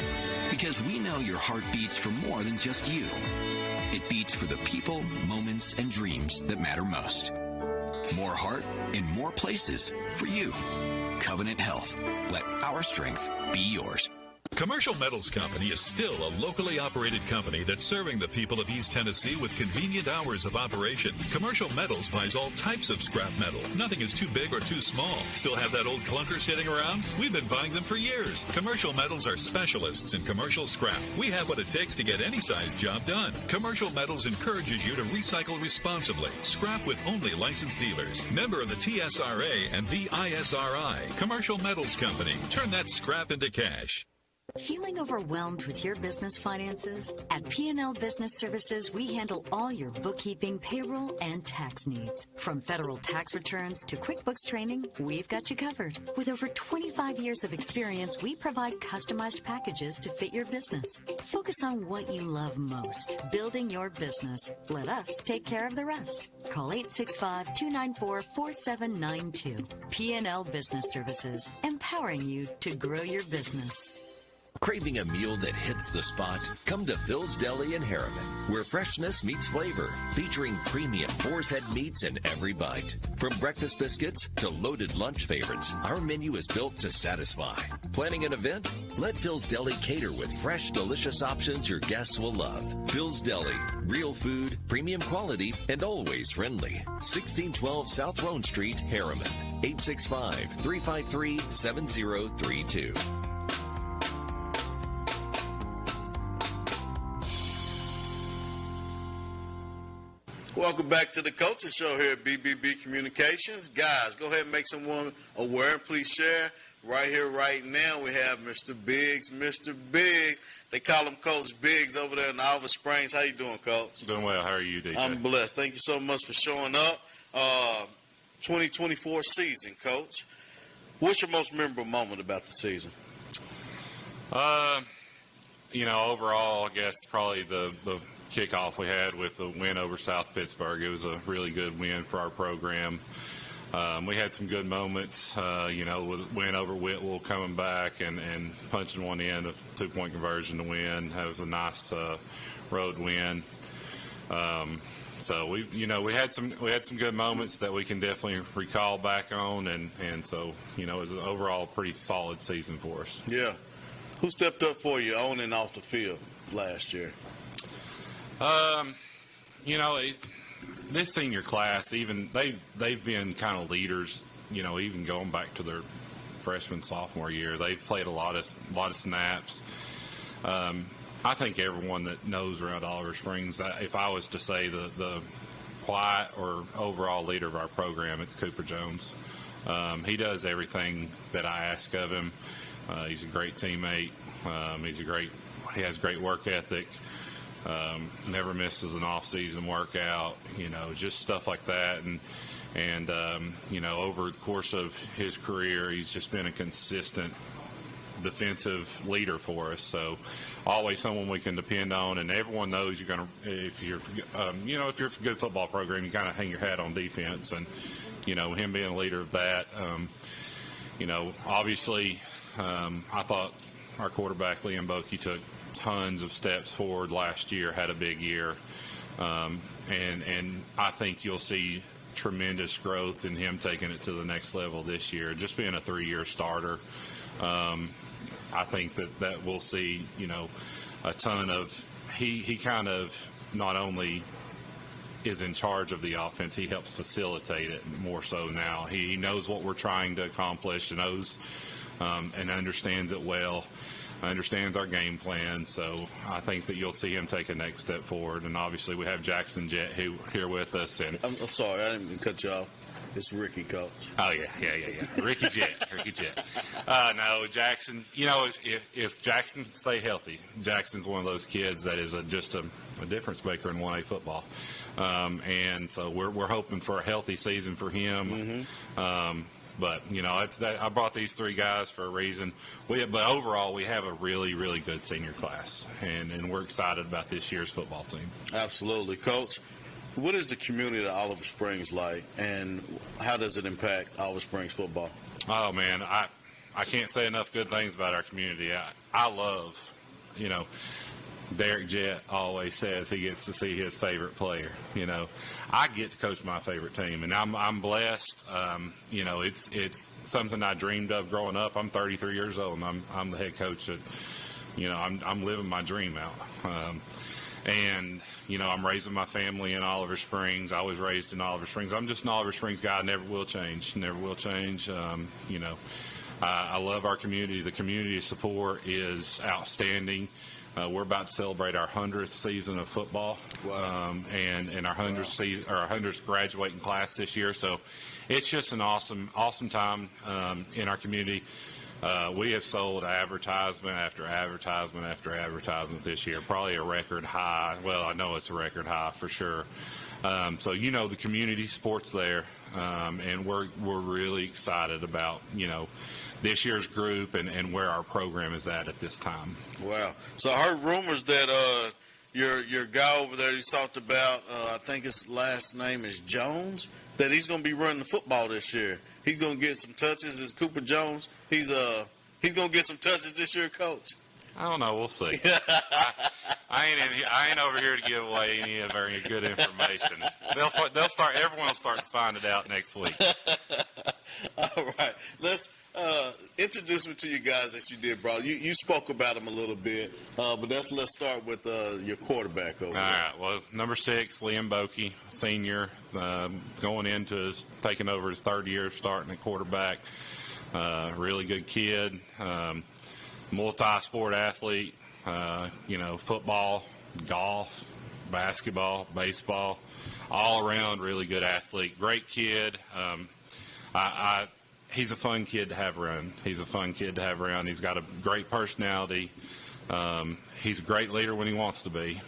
Because we know your heart beats for more than just you. It beats for the people, moments, and dreams that matter most. More heart in more places for you. Covenant Health. Let our strength be yours.
Commercial Metals Company is still a locally operated company that's serving the people of East Tennessee with convenient hours of operation. Commercial Metals buys all types of scrap metal. Nothing is too big or too small. Still have that old clunker sitting around? We've been buying them for years. Commercial Metals are specialists in commercial scrap. We have what it takes to get any size job done. Commercial Metals encourages you to recycle responsibly. Scrap with only licensed dealers. Member of the TSRA and the ISRI. Commercial Metals Company. Turn that scrap into cash.
Feeling overwhelmed with your business finances? At P&L Business Services, we handle all your bookkeeping, payroll, and tax needs. From federal tax returns to QuickBooks training, we've got you covered. With over 25 years of experience, we provide customized packages to fit your business. Focus on what you love most, building your business. Let us take care of the rest. Call 865-294-4792. P&L Business Services, empowering you to grow your business.
Craving a meal that hits the spot? Come to Phil's Deli in Harriman, where freshness meets flavor, featuring premium boar's head meats in every bite. From breakfast biscuits to loaded lunch favorites, our menu is built to satisfy. Planning an event? Let Phil's Deli cater with fresh, delicious options your guests will love. Phil's Deli, real food, premium quality, and always friendly. 1612 South Roan Street, Harriman. 865-353-7032.
Welcome back to the Culture Show here at BBB Communications. Guys, go ahead and make someone aware and please share. Right here, right now, we have Mr. Biggs. Mr. Biggs. They call him Coach Biggs over there in Alva Springs. How you doing, Coach?
Doing well. How are you, DJ?
I'm blessed. Thank you so much for showing up. 2024 season, Coach. What's your most memorable moment about the season?
Overall, I guess probably the kickoff we had with the win over South Pittsburgh. It was a really good win for our program. We had some good moments, with win over Whitwell coming back and punching one in, a 2-point conversion to win. That was a nice road win. So we had some good moments that we can definitely recall back on, and so it was an overall pretty solid season for us.
Yeah. Who stepped up for you on and off the field last year?
This senior class, even they've been kind of leaders. Even going back to their freshman, sophomore year, they've played a lot of snaps. I think everyone that knows around Oliver Springs, if I was to say the quiet or overall leader of our program, it's Cooper Jones. He does everything that I ask of him. He's a great teammate. He has great work ethic. Never misses an off-season workout, just stuff like that. And over the course of his career, he's just been a consistent
defensive leader for us. So always someone we can depend on, and everyone knows you're going to, if you're a good football program, you kind of hang your hat on defense, and him being a leader of that. Obviously, I thought our quarterback Liam Boakey took tons of steps forward last year, had a big year, and I think you'll see tremendous growth in him taking it to the next level this year. Just being a 3-year starter, I think that we'll see, a ton of, he kind of not only is in charge of the offense, he helps facilitate it more so now. He knows what we're trying to accomplish, and knows and understands it well, understands our game plan. So I think that you'll see him take a next step forward. And obviously we have Jackson Jett here with us. And
I'm sorry, I didn't mean to cut you off. It's Ricky, Coach.
Oh, yeah. Ricky Jett. No, Jackson, if Jackson can stay healthy, Jackson's one of those kids that is just a difference maker in 1A football. And so we're hoping for a healthy season for him. But, it's that I brought these 3 guys for a reason. But overall, we have a really, really good senior class, and we're excited about this year's football team.
Absolutely. Coach, what is the community of Oliver Springs like, and how does it impact Oliver Springs football?
Oh, man, I can't say enough good things about our community. I love, Derek Jett always says he gets to see his favorite player. I get to coach my favorite team, and I'm blessed. It's something I dreamed of growing up. I'm 33 years old, and I'm the head coach. I'm living my dream out. I'm raising my family in Oliver Springs. I was raised in Oliver Springs. I'm just an Oliver Springs guy. Never will change. I love our community. The community support is outstanding. We're about to celebrate our 100th season of football. Wow. And our 100th graduating class this year. So it's just an awesome time in our community. We have sold advertisement after advertisement after advertisement this year, probably a record high. Well, I know it's a record high for sure. So the community support's there, and we're really excited about this year's group and where our program is at this time.
Wow! So I heard rumors that your guy over there you talked about, I think his last name is Jones, that he's going to be running the football this year. He's going to get some touches. Is Cooper Jones? He's going to get some touches this year, Coach.
I don't know. We'll see. I ain't over here to give away any of our good information. They'll start. Everyone will start to find it out next week.
All right. Let's introduce me to you guys that you did, bro. You spoke about them a little bit, but let's start with your quarterback over there.
All right. Well, number 6, Liam Boakey, senior, going into taking over his 3rd year starting at quarterback. Really good kid, multi-sport athlete. Football, golf, basketball, baseball, all around really good athlete. Great kid. He's a fun kid to have around. He's got a great personality. He's a great leader when he wants to be.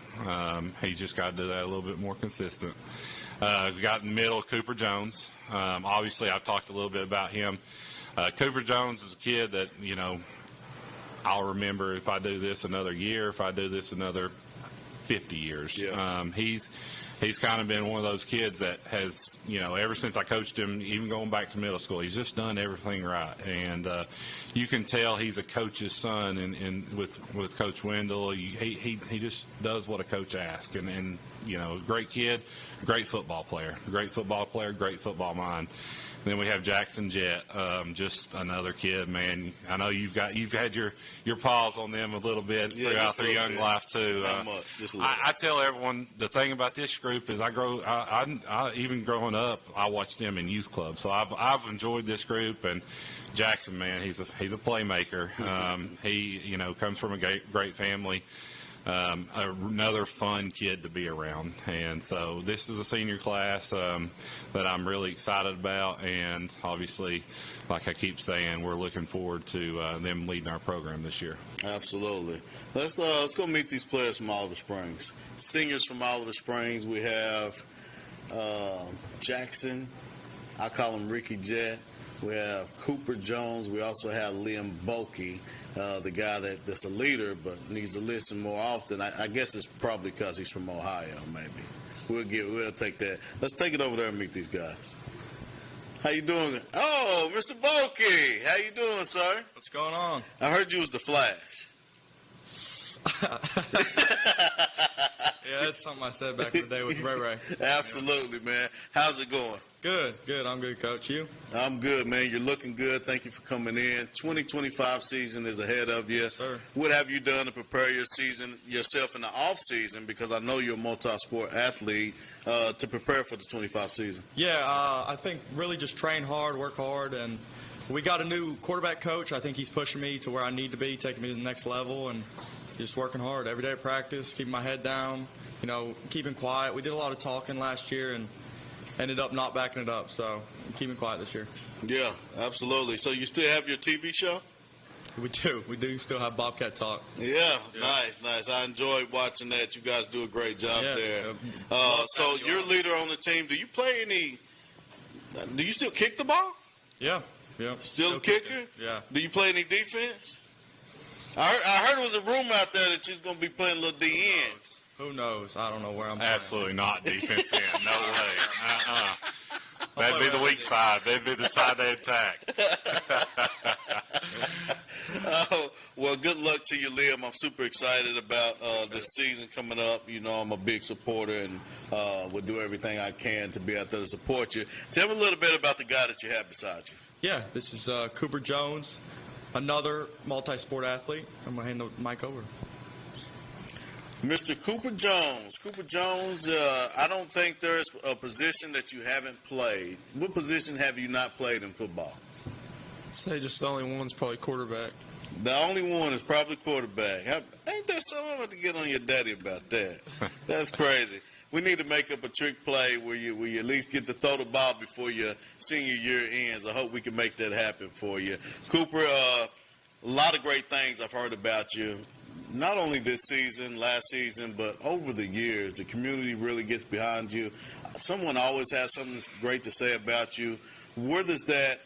He's just got to do that a little bit more consistent. We got in the middle Cooper Jones. Obviously, I've talked a little bit about him. Cooper Jones is a kid that, I'll remember if I do this another year, if I do this another 50 years. Yeah. He's kind of been one of those kids that has, ever since I coached him, even going back to middle school, he's just done everything right. And you can tell he's a coach's son, and with Coach Wendell, he just does what a coach asks. And great kid, great football player, great football mind. And then we have Jackson Jett, just another kid, man. I know you've had your paws on them a little bit throughout their young life too.
Not much, just a little.
I tell everyone the thing about this group is I even growing up, I watched them in youth club, so I've enjoyed this group. And Jackson, man, he's a playmaker. He comes from a great family. Another fun kid to be around. And so this is a senior class that I'm really excited about, and obviously, like I keep saying, we're looking forward to them leading our program this year.
Absolutely. Let's go meet these players from Oliver Springs. Seniors from Oliver Springs, we have Jackson. I call him Ricky Jett. We have Cooper Jones. We also have Liam Bulkey, the guy that's a leader but needs to listen more often. I guess it's probably because he's from Ohio, maybe. We'll take that. Let's take it over there and meet these guys. How you doing? Oh, Mr. Bulkey. How you doing, sir?
What's going on?
I heard you was the Flash.
Yeah, that's something I said back in the day with Ray Ray.
Absolutely, man. How's it going?
Good. I'm good, Coach. You?
I'm good, man. You're looking good. Thank you for coming in. 2025 season is ahead of you.
Yes, sir.
What have you done to prepare yourself in the off season? Because I know you're a multi-sport athlete, to prepare for the 25 season.
Yeah, I think really just train hard, work hard, and we got a new quarterback coach. I think he's pushing me to where I need to be, taking me to the next level, and just working hard every day at practice, keeping my head down, keeping quiet. We did a lot of talking last year and ended up not backing it up, so I'm keeping quiet this year.
Yeah, absolutely. So you still have your TV show?
We do. We do still have Bobcat Talk.
Yeah. Nice. I enjoyed watching that. You guys do a great job there. So you're leader on the team. Do you play do you still kick the ball?
Yeah.
Still a kicker?
Yeah.
Do you play any defense? I heard there was a rumor out there that you're going to be playing a little DN.
Who knows? I don't know where I'm playing.
Absolutely not defense end. No way. That'd be the weak side. They'd be the side they attack.
Well, good luck to you, Liam. I'm super excited about this season coming up. I'm a big supporter and will do everything I can to be out there to support you. Tell me a little bit about the guy that you have beside you.
Yeah, this is Cooper Jones, another multi-sport athlete. I'm going to hand the mic over.
Mr. Cooper Jones. Cooper Jones, I don't think there's a position that you haven't played. What position have you not played in football?
I'd say just the only one's probably quarterback.
The only one is probably quarterback. Ain't that something? I'm going to get on your daddy about that. That's crazy. We need to make up a trick play where you at least get to throw the ball before your senior year ends. I hope we can make that happen for you. Cooper, a lot of great things I've heard about you. Not only this season, last season, but over the years, the community really gets behind you. Someone always has something great to say about you. Where does that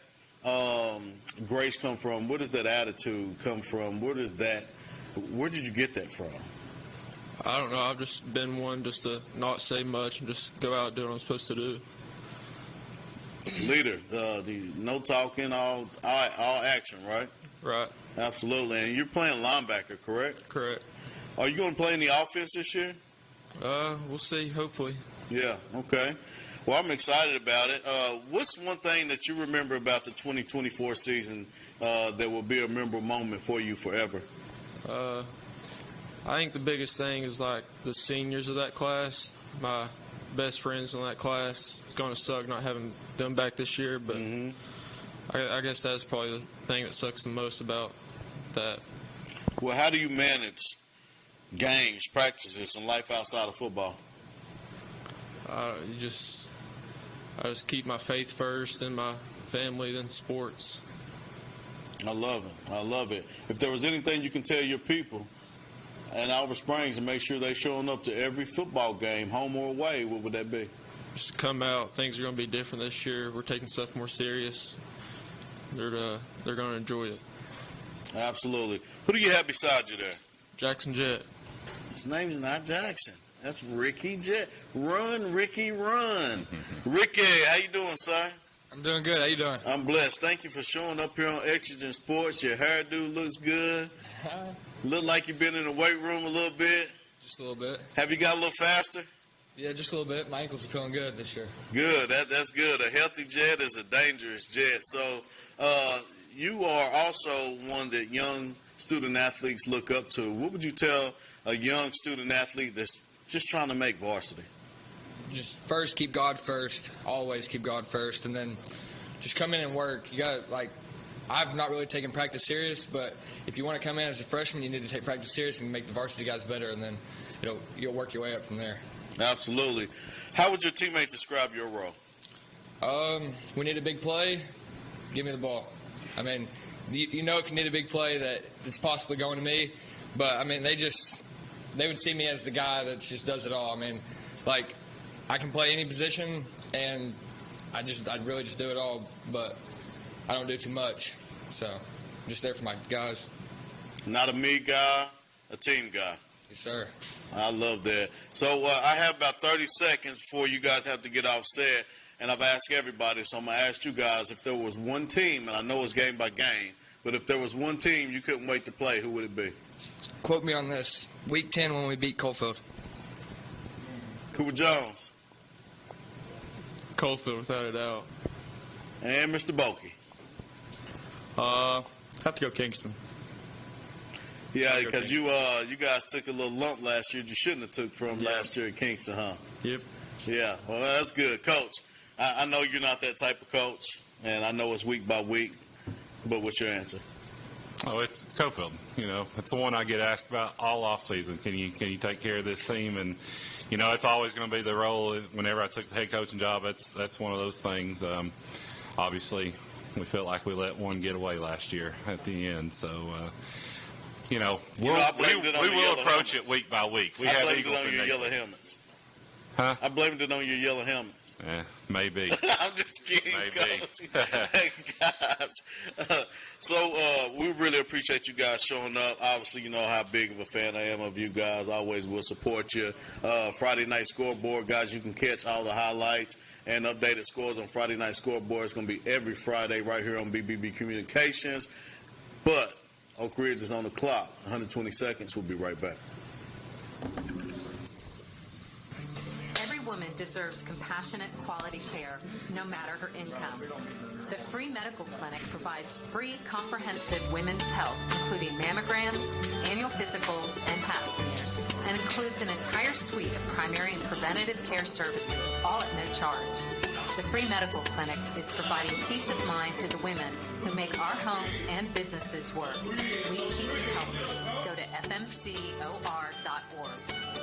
grace come from? Where does that attitude come from? Where did you get that from?
I don't know. I've just been one just to not say much and just go out and do what I'm supposed to do.
Leader, no talking, all action, right?
Right.
Absolutely. And you're playing linebacker, correct?
Correct.
Are you going to play any offense this year?
We'll see, hopefully.
Yeah, okay. Well, I'm excited about it. What's one thing that you remember about the 2024 season that will be a memorable moment for you forever?
I think the biggest thing is like the seniors of that class, my best friends in that class. It's going to suck not having them back this year, but I guess that's probably the thing that sucks the most about that.
Well, how do you manage games, practices, and life outside of football?
I just keep my faith first, then my family, then sports.
I love it. If there was anything you can tell your people in Alva Springs to make sure they're showing up to every football game, home or away, what would that be?
Just come out. Things are going to be different this year. We're taking stuff more serious. They're going to enjoy it.
Absolutely. Who do you have beside you there?
Jackson Jett.
His name's not Jackson. That's Ricky Jett. Run, Ricky, run. Ricky, how you doing, sir?
I'm doing good. How you doing?
I'm blessed. Thank you for showing up here on Exogen Sports. Your hairdo looks good. Look like you've been in the weight room a little bit.
Just a little bit.
Have you got a little faster?
Yeah, just a little bit. My ankles are feeling good this year.
Good. That's good. A healthy jet is a dangerous jet. So you are also one that young student athletes look up to. What would you tell a young student athlete that's just trying to make varsity?
Just first, keep God first. Always keep God first. And then just come in and work. You got to, I've not really taken practice serious, but if you want to come in as a freshman, you need to take practice serious and make the varsity guys better, and then you'll work your way up from there.
Absolutely. How would your teammates describe your role?
We need a big play. Give me the ball. I mean, if you need a big play that it's possibly going to me, but I mean, they would see me as the guy that just does it all. I mean, I can play any position, and I'd really just do it all. But I don't do too much. So I'm just there for my guys.
Not a me guy, a team guy.
Yes, sir.
I love that. So I have about 30 seconds before you guys have to get off set, and I've asked everybody, so I'm going to ask you guys if there was one team, and I know it's game by game, but if there was one team you couldn't wait to play, who would it be?
Quote me on this. Week 10 when we beat Coalfield.
Cooper Jones.
Coalfield, without a doubt.
And Mr. Bokey.
Have to go Kingston.
Yeah, because you guys took a little lump last year you shouldn't have took from last year at Kingston, huh?
Yep.
Yeah, well, that's good. Coach, I know you're not that type of coach, and I know it's week by week, but what's your answer?
Oh, it's Coalfield. You know, it's the one I get asked about all off season. Can you take care of this team? And you know, it's always going to be the role. Whenever I took the head coaching job, that's one of those things. Obviously, we felt like we let one get away last year at the end. So, you know, we will approach it week by week. We have Eagles
on your yellow helmets.
Huh?
I blamed it on your yellow helmets.
Maybe.
I'm just kidding, Coach. Hey, guys. So we really appreciate you guys showing up. Obviously, you know how big of a fan I am of you guys. I always will support you. Friday Night Scoreboard, guys, you can catch all the highlights and updated scores on Friday Night Scoreboard. It's going to be every Friday right here on BBB Communications. But Oak Ridge is on the clock. 120 seconds. We'll be right back.
Woman deserves compassionate, quality care, no matter her income. The free medical clinic provides free, comprehensive women's health, including mammograms, annual physicals, and pap smears, and includes an entire suite of primary and preventative care services, all at no charge. The free medical clinic is providing peace of mind to the women who make our homes and businesses work. We keep you healthy. Go to fmcor.org.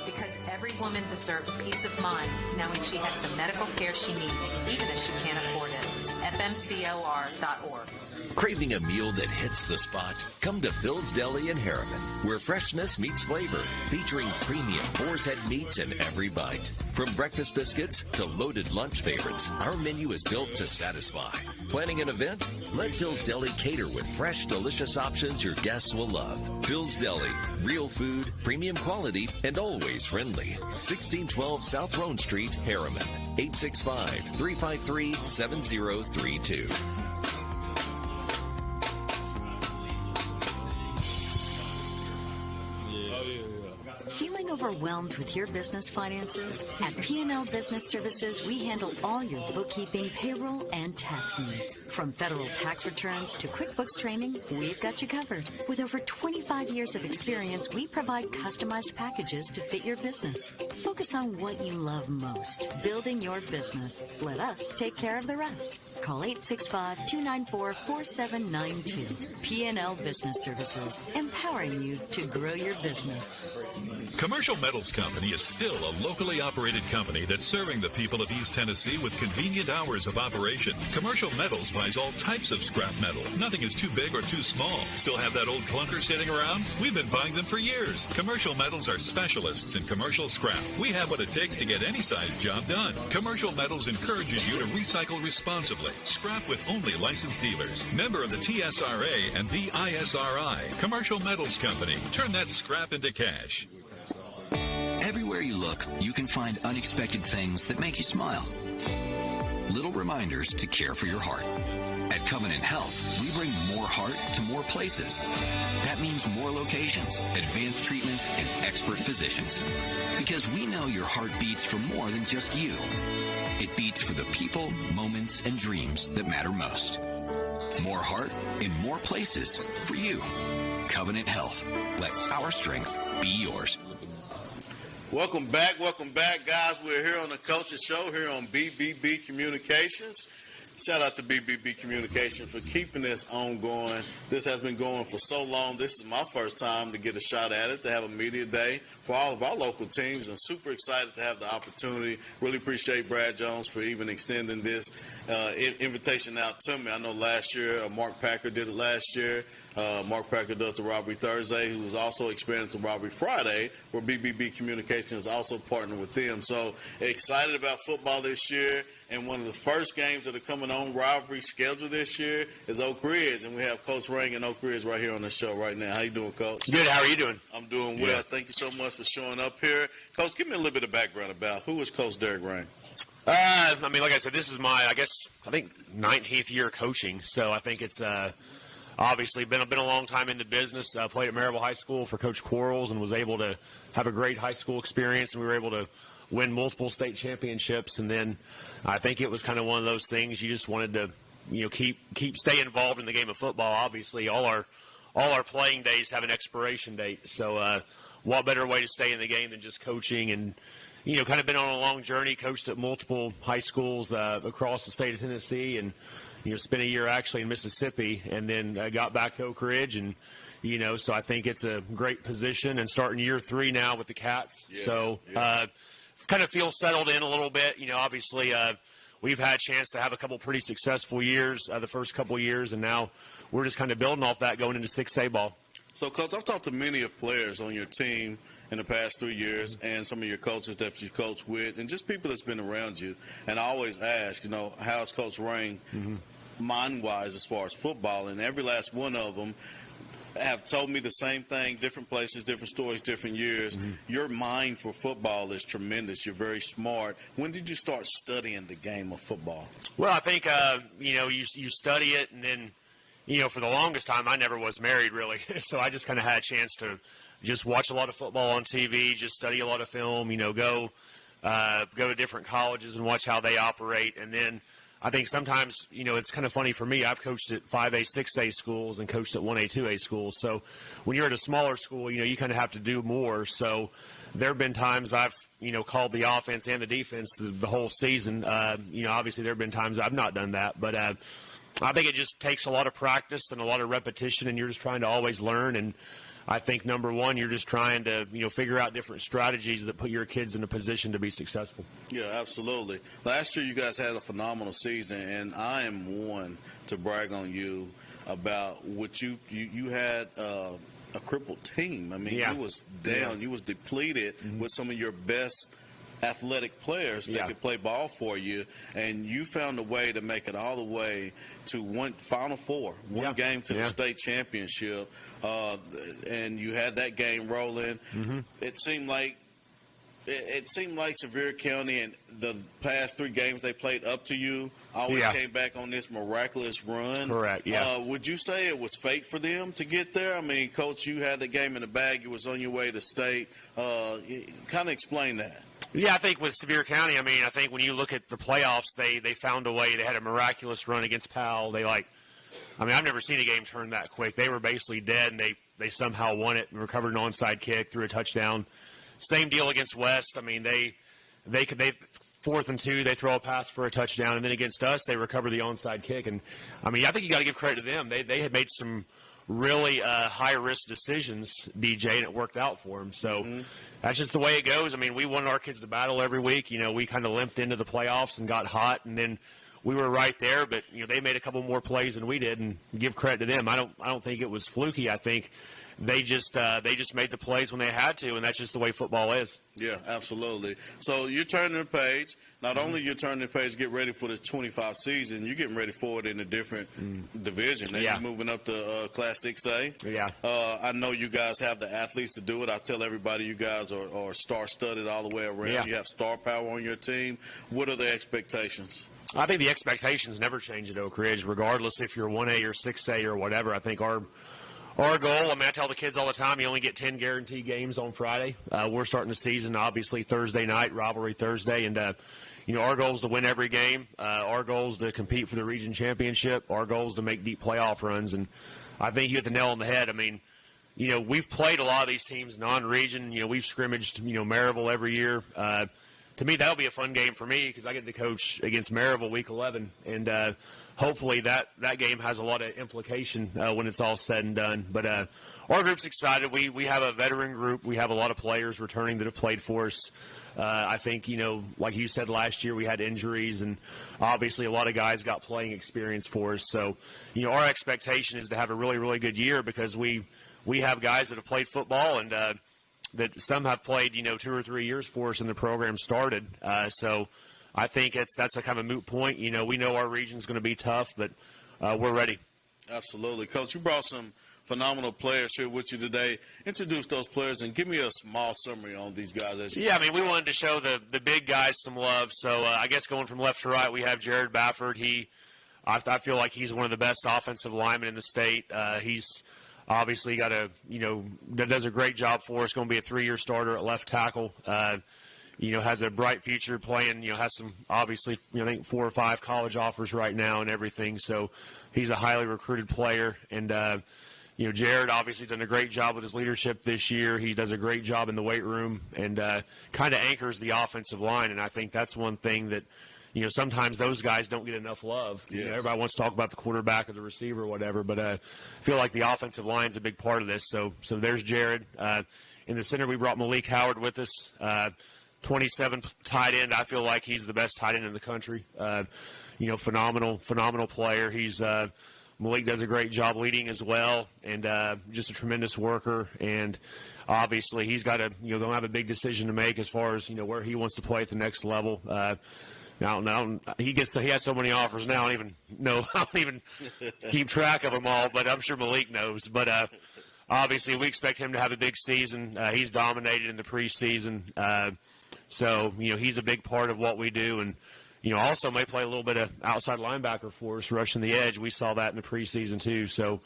Because every woman deserves peace of mind knowing she has the medical care she needs, even if she can't afford it. fmcor.org.
Craving a meal that hits the spot? Come to Phil's Deli in Harriman, where freshness meets flavor, featuring premium boar's head meats in every bite. From breakfast biscuits to loaded lunch favorites, our menu is built to satisfy. Planning an event? Let Phil's Deli cater with fresh, delicious options your guests will love. Phil's Deli, real food, premium quality, and always friendly. 1612 South Roan Street, Harriman. 865-353-7032.
Feeling overwhelmed with your business finances? At P&L Business Services, we handle all your bookkeeping, payroll, and tax needs. From federal tax returns to QuickBooks training, we've got you covered. With over 25 years of experience, we provide customized packages to fit your business. Focus on what you love most, building your business. Let us take care of the rest. Call 865-294-4792. P&L Business Services, empowering you to grow your business.
Commercial Metals Company is still a locally operated company that's serving the people of East Tennessee with convenient hours of operation. Commercial Metals buys all types of scrap metal. Nothing is too big or too small. Still have that old clunker sitting around? We've been buying them for years. Commercial Metals are specialists in commercial scrap. We have what it takes to get any size job done. Commercial Metals encourages you to recycle responsibly. Scrap with only licensed dealers. Member of the TSRA and the ISRI. Commercial Metals Company. Turn that scrap into cash.
Everywhere you look, you can find unexpected things that make you smile. Little reminders to care for your heart. At Covenant Health, we bring more heart to more places. That means more locations, advanced treatments, and expert physicians. Because we know your heart beats for more than just you. It beats for the people, moments, and dreams that matter most. More heart in more places for you. Covenant Health. Let our strength be yours.
Welcome back, guys. We're here on the Culture Show here on BBB Communications. Shout out to BBB Communications for keeping this ongoing. This has been going for so long. This is my first time to get a shot at it, to have a media day for all of our local teams. I'm super excited to have the opportunity. Really appreciate Brad Jones for even extending this invitation out to me. I know last year, Mark Packer did it last year. Mark Packer does the Robbery Thursday, who was also experiencing the Robbery Friday, where BBB Communications also partnered with them. So excited about football this year, And one of the first games that are coming on rivalry scheduled this year is Oak Ridge, and we have Coach Ring and Oak Ridge right here on the show right now. How you doing, Coach?
Good. How are you doing?
I'm doing well.
Yeah.
Thank you so much for showing up here. Coach, give me a little bit of background about who is Coach Derek Ring?
I mean, like I said, this is my, I think 19th year coaching. So I think it's obviously been a long time in the business. I played at Maryville High School for Coach Quarles and was able to have a great high school experience, and we were able to win multiple state championships. And then I think it was kind of one of those things you just wanted to, keep stay involved in the game of football. Obviously, all our playing days have an expiration date. So what better way to stay in the game than just coaching? And kind of been on a long journey, coached at multiple high schools across the state of Tennessee, and spent a year actually in Mississippi, and then got back to Oak Ridge, and so I think it's a great position, and starting year 3 now with the Cats.
Yes,
so
yeah.
Kind of feel settled in a little bit. Obviously we've had a chance to have a couple pretty successful years the first couple years, and now we're just kind of building off that going into 6A ball.
So, Coach, I've talked to many of players on your team in the past 3 years, and some of your coaches that you coach with, and just people that's been around you. And I always ask, how's Coach Ring mind-wise as far as football? And every last one of them have told me the same thing, different places, different stories, different years. Your mind for football is tremendous. You're very smart. When did you start studying the game of football?
Well, I think, you study it, and then, for the longest time, I never was married, really. So I just kind of had a chance to just watch a lot of football on TV, just study a lot of film, go to different colleges and watch how they operate. And then I think sometimes, it's kind of funny for me. I've coached at 5A, 6A schools and coached at 1A, 2A schools. So when you're at a smaller school, you kind of have to do more. So there have been times I've, called the offense and the defense the whole season. Obviously there have been times I've not done that. But I think it just takes a lot of practice and a lot of repetition, and you're just trying to always learn. And I think, number one, you're just trying to, figure out different strategies that put your kids in a position to be successful.
Yeah, absolutely. Last year you guys had a phenomenal season, and I am one to brag on you about what you had a crippled team. I mean, you was down. You was depleted with some of your best athletic players that could play ball for you, and you found a way to make it all the way to one Final Four, one game to the state championship, and you had that game rolling. It seemed like Sevier County and the past 3 games they played up to you always came back on this miraculous run.
Correct, yeah.
Would you say it was fate for them to get there? I mean, Coach, you had the game in the bag. You was on your way to state. Kind of explain that.
Yeah, I think with Sevier County, I think when you look at the playoffs, they found a way. They had a miraculous run against Powell. I've never seen a game turn that quick. They were basically dead, and they somehow won it and recovered an onside kick, threw a touchdown. Same deal against West. They 4th and 2, they throw a pass for a touchdown, and then against us, they recover the onside kick. And I think you got to give credit to them. They had made some really high-risk decisions, DJ, and it worked out for them. So that's just the way it goes. We wanted our kids to battle every week. We kind of limped into the playoffs and got hot, and then we were right there. But they made a couple more plays than we did, and give credit to them. I don't think it was fluky. I think they just made the plays when they had to, and that's just the way football is.
Yeah, absolutely. So you're turning the page. Not only you're turning the page, get ready for the 25 season, you're getting ready for it in a different division. Now you're moving up to Class 6A.
Yeah.
I know you guys have the athletes to do it. I tell everybody you guys are star-studded all the way around.
Yeah.
You have star power on your team. What are the expectations?
I think the expectations never change at Oak Ridge, regardless if you're 1A or 6A or whatever. I think our goal, I tell the kids all the time, you only get 10 guaranteed games on Friday. We're starting the season, obviously, Thursday night, rivalry Thursday, and, our goal is to win every game. Our goal is to compete for the region championship. Our goal is to make deep playoff runs, and I think you hit the nail on the head. We've played a lot of these teams non-region. We've scrimmaged, Maryville every year. To me, that'll be a fun game for me because I get to coach against Maryville week 11, and hopefully that game has a lot of implication when it's all said and done. But our group's excited. We have a veteran group. We have a lot of players returning that have played for us. I think, like you said, last year we had injuries, and obviously a lot of guys got playing experience for us. So, our expectation is to have a really, really good year because we have guys that have played football and that some have played, 2 or 3 years for us and the program started. So I think that's a kind of a moot point. You know, we know our region's going to be tough, but we're ready.
Absolutely. Coach, you brought some phenomenal players here with you today. Introduce those players and give me a small summary on these guys.
Yeah, I mean, we wanted to show the big guys some love. So I guess going from left to right, we have Jared Bafford. I feel like he's one of the best offensive linemen in the state. He's obviously does a great job for us. Going to be a 3-year starter at left tackle. Has a bright future playing. Has some obviously I think 4 or 5 college offers right now and everything. So he's a highly recruited player. And Jared obviously done a great job with his leadership this year. He does a great job in the weight room and kind of anchors the offensive line. And I think that's one thing that, sometimes those guys don't get enough love.
Yes.
Everybody wants to talk about the quarterback or the receiver or whatever, but I feel like the offensive line is a big part of this. So there's Jared. In the center, we brought Malik Howard with us, 27 tight end. I feel like he's the best tight end in the country. Phenomenal player. Malik does a great job leading as well, and just a tremendous worker. And obviously, he's got to going to have a big decision to make as far as where he wants to play at the next level. Now he has so many offers now. I don't even keep track of them all, but I'm sure Malik knows. But obviously, we expect him to have a big season. He's dominated in the preseason, so he's a big part of what we do, and also may play a little bit of outside linebacker for us, rushing the edge. We saw that in the preseason too. So,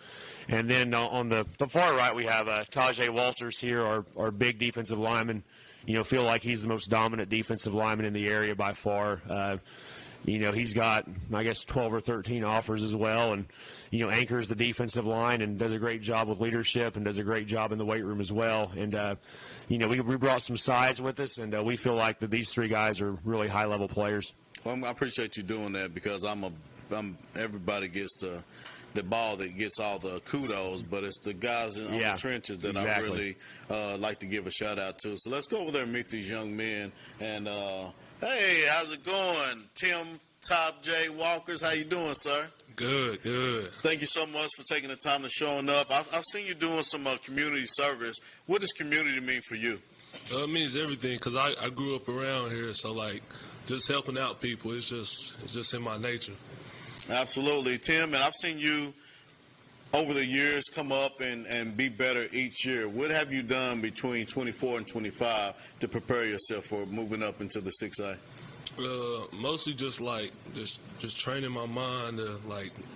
and then on the far right, we have Tajay Walters here, our big defensive lineman. Feel like he's the most dominant defensive lineman in the area by far. He's got, I guess, 12 or 13 offers as well, and anchors the defensive line and does a great job with leadership and does a great job in the weight room as well. And we brought some size with us, and we feel like that these 3 guys are really high-level players.
Well, I appreciate you doing that because everybody gets the ball that gets all the kudos, but it's the guys on the trenches that I really like to give a shout out to. So let's go over there and meet these young men. And hey, how's it going, Tim Top J Walkers? How you doing, sir?
Good.
Thank you so much for taking the time to showing up. I've seen you doing some community service. What does community mean for you?
It means everything because I grew up around here, so just helping out people, it's just in my nature.
Absolutely, Tim, and I've seen you over the years come up and be better each year. What have you done between 24 and 25 to prepare yourself for moving up into the 6A?
Mostly just training my mind to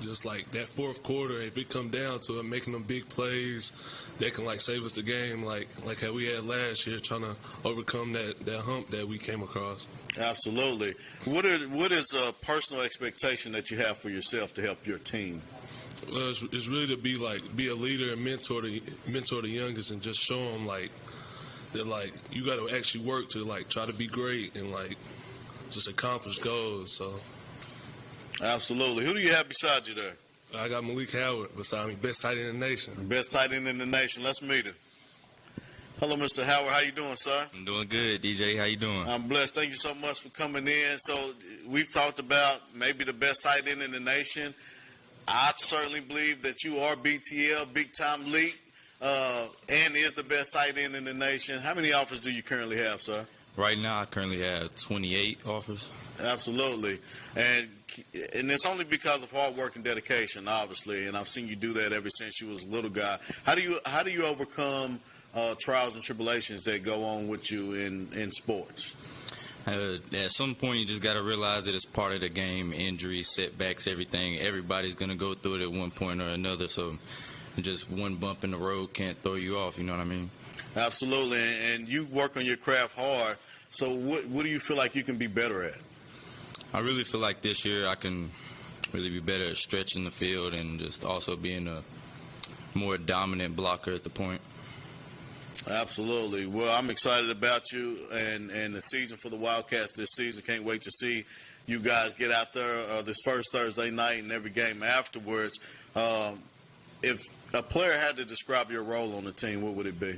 just that fourth quarter. If it come down to it, making them big plays, they can save us the game, like how we had last year, trying to overcome that hump that we came across.
Absolutely. What is a personal expectation that you have for yourself to help your team?
It's really to be a leader and mentor the youngest and just show them that you got to actually work to try to be great and just accomplish goals. So
absolutely. Who do you have beside you there?
I got Malik Howard beside me, best tight end in the nation.
Best tight end in the nation. Let's meet him. Hello, Mr. Howard. How you doing, sir?
I'm doing good, DJ. How you doing?
I'm blessed. Thank you so much for coming in. So we've talked about maybe the best tight end in the nation. I certainly believe that you are BTL, big-time league, and is the best tight end in the nation. How many offers do you currently have, sir?
Right now, I currently have 28 offers.
Absolutely. And it's only because of hard work and dedication, obviously, and I've seen you do that ever since you was a little guy. How do you overcome trials and tribulations that go on with you in sports?
At some point, you just got to realize that it's part of the game, injuries, setbacks, everything. Everybody's going to go through it at one point or another, so just one bump in the road can't throw you off, you know what I mean?
Absolutely, and you work on your craft hard, so what do you feel like you can be better at?
I really feel like this year I can really be better at stretching the field and just also being a more dominant blocker at the point.
Absolutely. Well, I'm excited about you and the season for the Wildcats this season. Can't wait to see you guys get out there this first Thursday night and every game afterwards. If a player had to describe your role on the team, what would it be?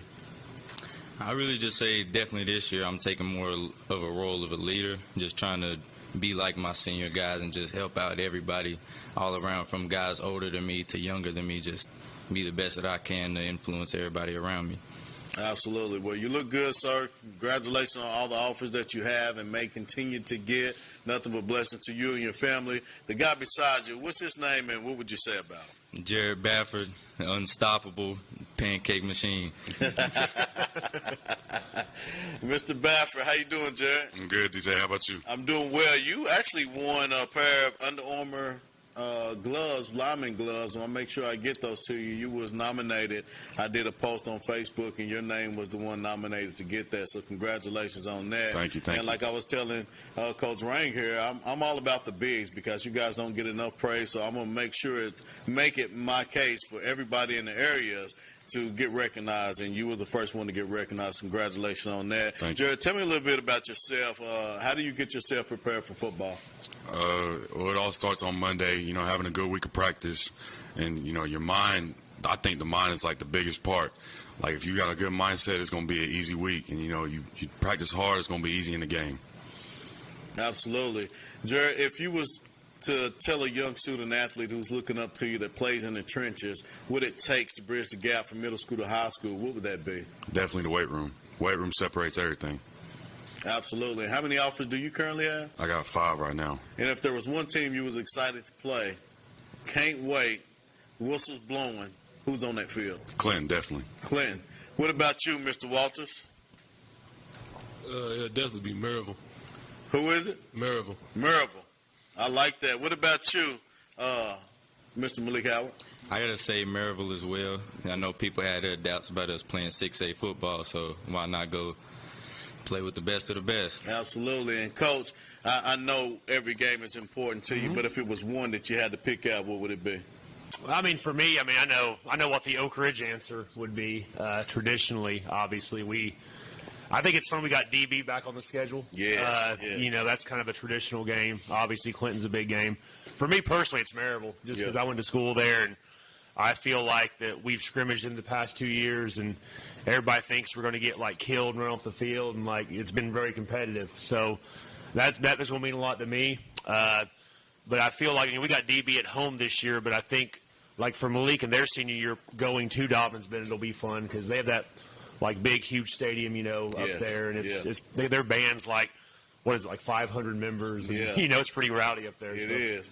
I really just say definitely this year I'm taking more of a role of a leader, just trying to be like my senior guys and just help out everybody all around, from guys older than me to younger than me, just be the best that I can to influence everybody around me.
Absolutely. Well, you look good, sir. Congratulations on all the offers that you have and may continue to get. Nothing but blessings to you and your family. The guy beside you, what's his name and what would you say about him?
Jared Bafford, unstoppable pancake machine.
Mr. Bafford, how you doing, Jared?
I'm good, DJ. How about you?
I'm doing well. You actually won a pair of Under Armour gloves, lineman gloves. I'll make sure I get those to you. You was nominated. I did a post on Facebook, and your name was the one nominated to get that. So congratulations on that.
Thank you.
And like I was telling Coach Rang here, I'm all about the bigs because you guys don't get enough praise. So I'm gonna make it my case for everybody in the areas to get recognized, and you were the first one to get recognized. Congratulations on that.
Thank you.
Jared, tell me a little bit about yourself. How do you get yourself prepared for football?
Well, it all starts on Monday, having a good week of practice. And, your mind, I think the mind is like the biggest part. Like, if you got a good mindset, it's going to be an easy week. And, you practice hard, it's going to be easy in the game.
Absolutely. Jared, if you was to tell a young student athlete who's looking up to you that plays in the trenches what it takes to bridge the gap from middle school to high school, what would that be?
Definitely the weight room. Weight room separates everything.
Absolutely. How many offers do you currently have?
I got 5 right now.
And if there was one team you was excited to play, can't wait, whistles blowing, who's on that field?
Clinton, definitely.
Clinton. What about you, Mr. Walters?
It'll definitely be Maryville.
Who is it?
Maryville.
Maryville. I like that. What about you, Mr. Malik Howard?
I got to say Maryville as well. I know people had their doubts about us playing 6A football, so why not go play with the best of the best?
Absolutely. And, Coach, I know every game is important to you, but if it was one that you had to pick out, what would it be?
I mean, for me, I know what the Oak Ridge answer would be. Traditionally, obviously, I think it's fun we got DB back on the schedule.
Yes.
That's kind of a traditional game. Obviously, Clinton's a big game. For me personally, it's Maryville, just because I went to school there, and I feel like that we've scrimmaged in the past 2 years, and everybody thinks we're going to get killed and run off the field, and it's been very competitive. So that is going to mean a lot to me. But I feel like we got DB at home this year, but I think for Malik and their senior year going to Dobbins-Bennett, it'll be fun because they have that big, huge stadium, up there, and their band's 500 members, and it's pretty rowdy up there. It
is.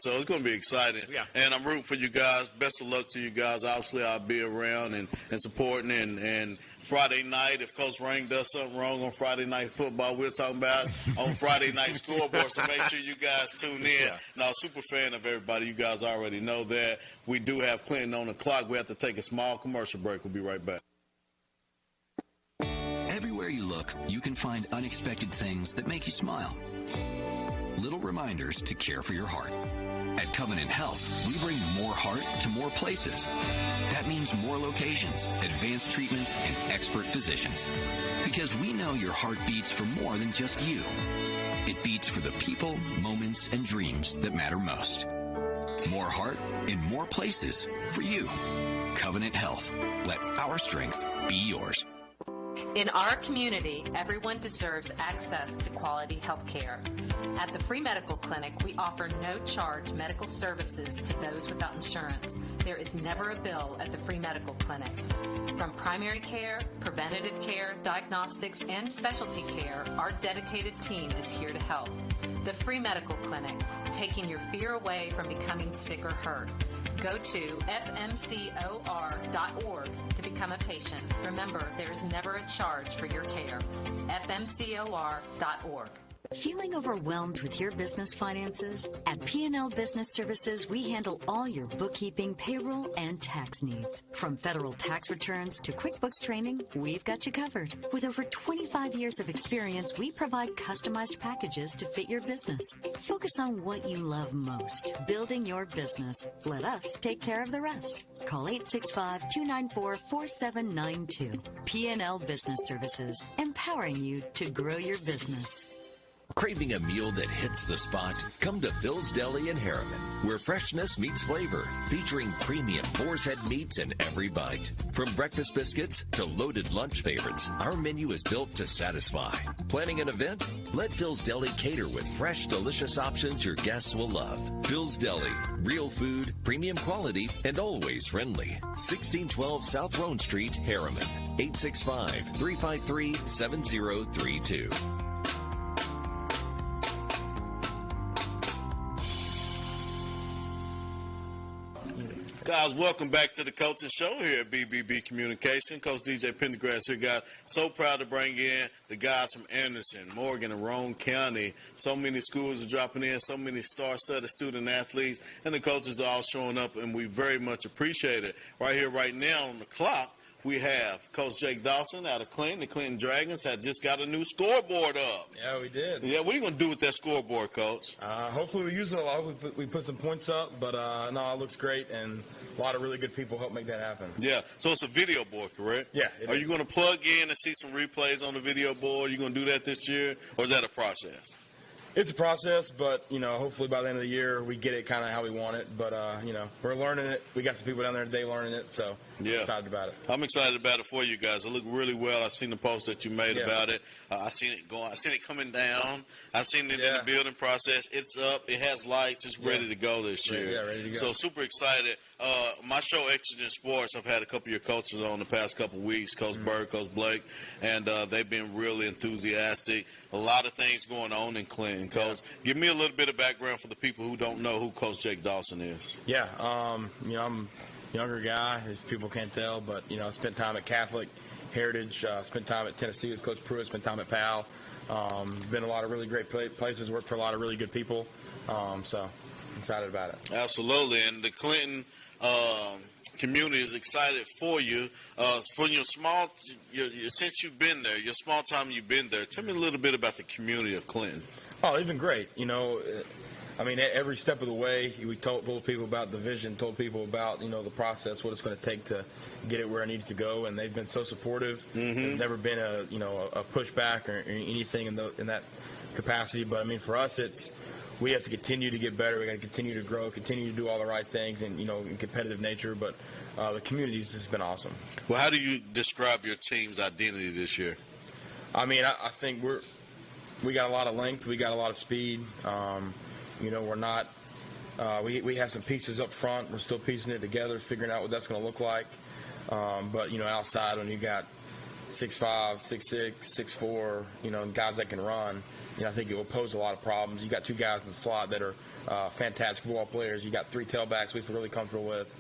So it's going to be exciting. Yeah. And I'm rooting for you guys. Best of luck to you guys. Obviously, I'll be around and supporting. And Friday night, if Coach Rang does something wrong on Friday Night Football, we're talking about on Friday Night Scoreboard. So make sure you guys tune in. Yeah. Now, super fan of everybody. You guys already know that. We do have Clinton on the clock. We have to take a small commercial break. We'll be right back.
Everywhere you look, you can find unexpected things that make you smile. Little reminders to care for your heart. At Covenant Health, we bring more heart to more places. That means more locations, advanced treatments, and expert physicians. Because we know your heart beats for more than just you. It beats for the people, moments, and dreams that matter most. More heart in more places for you. Covenant Health. Let our strength be yours.
In our community, everyone deserves access to quality health care. At the Free Medical Clinic, we offer no-charge medical services to those without insurance. There is never a bill at the Free Medical Clinic. From primary care, preventative care, diagnostics, and specialty care, our dedicated team is here to help. The Free Medical Clinic, taking your fear away from becoming sick or hurt. Go to fmcor.org to become a patient. Remember, there's never a charge for your care. fmcor.org.
Feeling overwhelmed with your business finances? At P&L Business Services, we handle all your bookkeeping, payroll, and tax needs. From federal tax returns to QuickBooks training, we've got you covered. With over 25 years of experience, we provide customized packages to fit your business. Focus on what you love most, building your business. Let us take care of the rest. Call 865-294-4792. P&L Business Services, empowering you to grow your business.
Craving a meal that hits the spot? Come to Phil's Deli in Harriman, where freshness meets flavor, featuring premium boar's head meats in every bite. From breakfast biscuits to loaded lunch favorites, our menu is built to satisfy. Planning an event? Let Phil's Deli cater with fresh, delicious options your guests will love. Phil's Deli, real food, premium quality, and always friendly. 1612 South Roan Street, Harriman. 865-353-7032.
Guys, welcome back to the Coaching Show here at BBB Communication. Coach DJ Pendergrass here, guys. So proud to bring in the guys from Anderson, Morgan, and Roane County. So many schools are dropping in, so many star-studded student athletes, and the coaches are all showing up, and we very much appreciate it. Right here, right now on the clock, we have Coach Jake Dawson out of Clinton. The Clinton Dragons had just got a new scoreboard up.
Yeah, we did.
Yeah, what are you going to do with that scoreboard, Coach?
Hopefully we use it a lot. We put some points up, but no, it looks great, and a lot of really good people help make that happen.
Yeah, so it's a video board, correct?
Yeah.
Are you going to plug in and see some replays on the video board? Are you going to do that this year, or is that a process?
It's a process, but, hopefully by the end of the year we get it kind of how we want it. But, we're learning it. We got some people down there today learning it, so
yeah.
I'm excited about it.
I'm excited about it for you guys. It looked really well. I seen the post that you made about it. I seen it going. I seen it coming down. I seen it in the building process. It's up. It has lights. It's ready to go this year.
Yeah, ready to go.
So super excited. My show, Extra Sports, I've had a couple of your coaches on the past couple of weeks, Coach Bird, Coach Blake, and they've been really enthusiastic. A lot of things going on in Clinton. Coach, give me a little bit of background for the people who don't know who Coach Jake Dawson is.
Yeah, I'm a younger guy, as people can't tell, but, I spent time at Catholic Heritage, spent time at Tennessee with Coach Pruitt, spent time at Powell. Been a lot of really great places, worked for a lot of really good people, so I'm excited about it.
Absolutely, and the Clinton community is excited for you. For your since you've been there, your small time you've been there, tell me a little bit about the community of Clinton.
Oh, they've been great. Every step of the way, we told people about the vision, told people about, the process, what it's going to take to get it where it needs to go, and they've been so supportive. There's never been a pushback or anything in that capacity. But, for us, we have to continue to get better. We got to continue to grow, continue to do all the right things, and in competitive nature. But the community's just been awesome.
Well, how do you describe your team's identity this year?
I think we got a lot of length, we got a lot of speed. We're not. We have some pieces up front. We're still piecing it together, figuring out what that's going to look like. But outside, when you got 6'5", 6'6", 6'4", guys that can run, I think it will pose a lot of problems. You got two guys in the slot that are fantastic football players. You got three tailbacks we feel really comfortable with.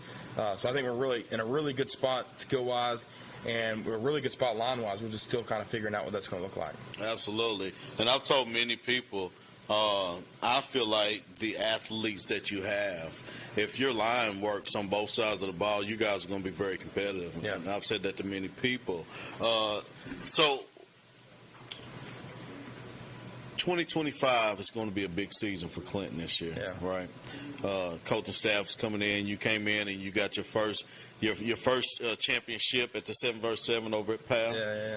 So I think we're really in a really good spot skill-wise, and we're a really good spot line-wise. We're just still kind of figuring out what that's going to look like.
Absolutely. And I've told many people, I feel like the athletes that you have, if your line works on both sides of the ball, you guys are going to be very competitive.
Yeah.
And I've said that to many people. So 2025 is going to be a big season for Clinton this year, right? Coaching staff is coming in. You came in and you got your first championship at the 7vs7 over at Powell,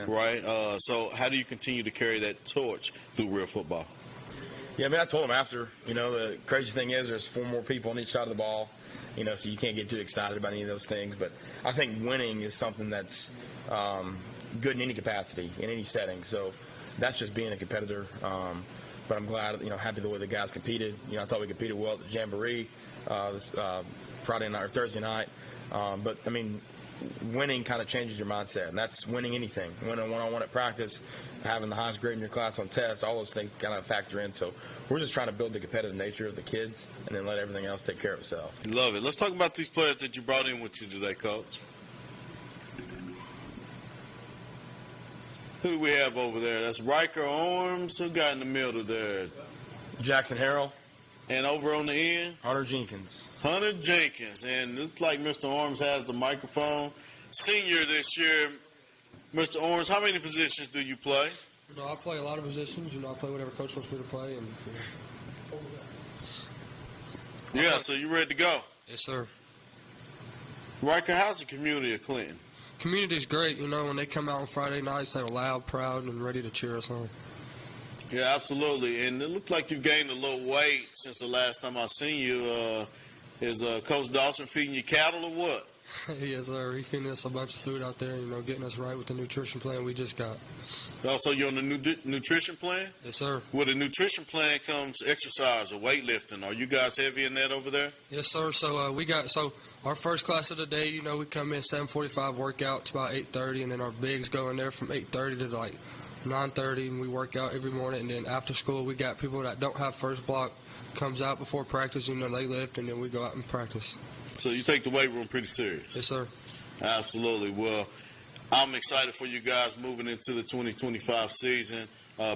right? So how do you continue to carry that torch through real football?
Yeah, I told them after, the crazy thing is there's 4 more people on each side of the ball, so you can't get too excited about any of those things. But I think winning is something that's good in any capacity, in any setting. So that's just being a competitor. But I'm glad, happy the way the guys competed. I thought we competed well at the Jamboree this Friday night or Thursday night. But, winning kind of changes your mindset, and that's winning anything. Winning one-on-one at practice, having the highest grade in your class on tests, all those things kind of factor in. So we're just trying to build the competitive nature of the kids and then let everything else take care of itself.
Love it. Let's talk about these players that you brought in with you today, Coach. Who do we have over there? That's Riker Orms. Who got in the middle there?
Jackson Harrell.
And over on the end?
Hunter Jenkins.
Hunter Jenkins. And it's like Mr. Orms has the microphone. Senior this year, Mr. Orms, how many positions do you play?
I play a lot of positions. I play whatever coach wants me to play. And
yeah, so you ready to go?
Yes, sir.
Riker, how's the community of Clinton?
Community's great. When they come out on Friday nights, they're loud, proud, and ready to cheer us on.
Yeah, absolutely. And it looked like you've gained a little weight since the last time I seen you. Is Coach Dawson feeding you cattle or what?
Yes, sir. He's feeding us a bunch of food out there, getting us right with the nutrition plan we just got.
Also, you're on the nutrition plan?
Yes, sir.
With the nutrition plan comes exercise or weightlifting. Are you guys heavy in that over there?
Yes, sir. So Our first class of the day, you know, we come in 7:45, workout to about 8:30, and then our bigs go in there from 8:30 to like 9:30, and we work out every morning. And then after school, we got people that don't have first block comes out before practice, you know, they lift, and then we go out and practice.
So you take the weight room pretty serious?
Yes, sir.
Absolutely. Well, I'm excited for you guys moving into the 2025 season.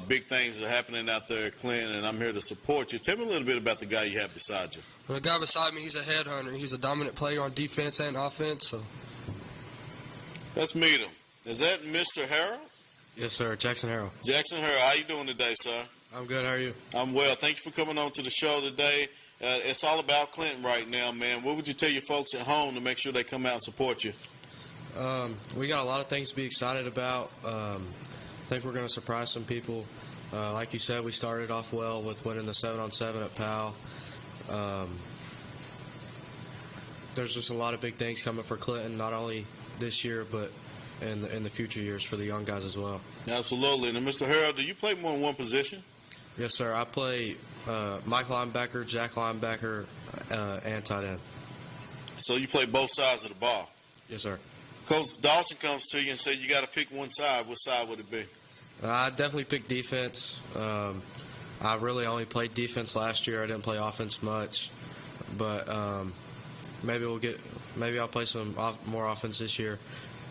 Big things are happening out there at Clinton, and I'm here to support you. Tell me a little bit about the guy you have beside you.
Well, the guy beside me, he's a headhunter. He's a dominant player on defense and offense. So
let's meet him. Is that Mr. Harrell?
Yes, sir. Jackson Harrell.
Jackson Harrell, how you doing today, sir?
I'm good. How are you?
I'm well. Thank you for coming on to the show today. It's all about Clinton right now, man. What would you tell your folks at home to make sure they come out and support you?
We got a lot of things to be excited about. I think we're going to surprise some people. Like you said, we started off well with winning the 7-on-7 at Powell. There's just a lot of big things coming for Clinton, not only this year, but in the future years for the young guys as well.
Absolutely. And Mr. Harrell, do you play more than one position?
Yes, sir. I play Mike linebacker, Jack linebacker, and tight end.
So you play both sides of the ball?
Yes, sir.
Coach Dawson comes to you and says you got to pick one side. What side would it be?
I definitely pick defense. I really only played defense last year. I didn't play offense much, but maybe I'll play some more offense this year.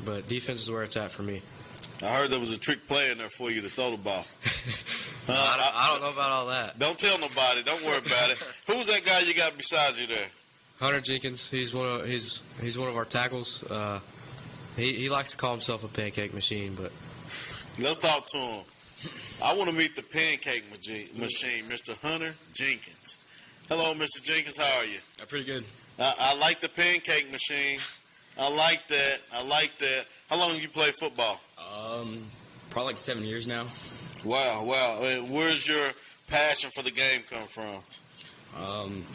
But defense is where it's at for me.
I heard there was a trick play in there for you to throw the ball.
I don't know about all that.
Don't tell nobody. Don't worry about it. Who's that guy you got beside you there?
Hunter Jenkins. He's one of our tackles. He likes to call himself a pancake machine, but
let's talk to him. I want to meet the pancake machine, Mr. Hunter Jenkins. Hello, Mr. Jenkins. How are you?
Pretty good.
I like the pancake machine. I like that. How long have you played football?
Probably like 7 years now.
Wow. Where's your passion for the game come from?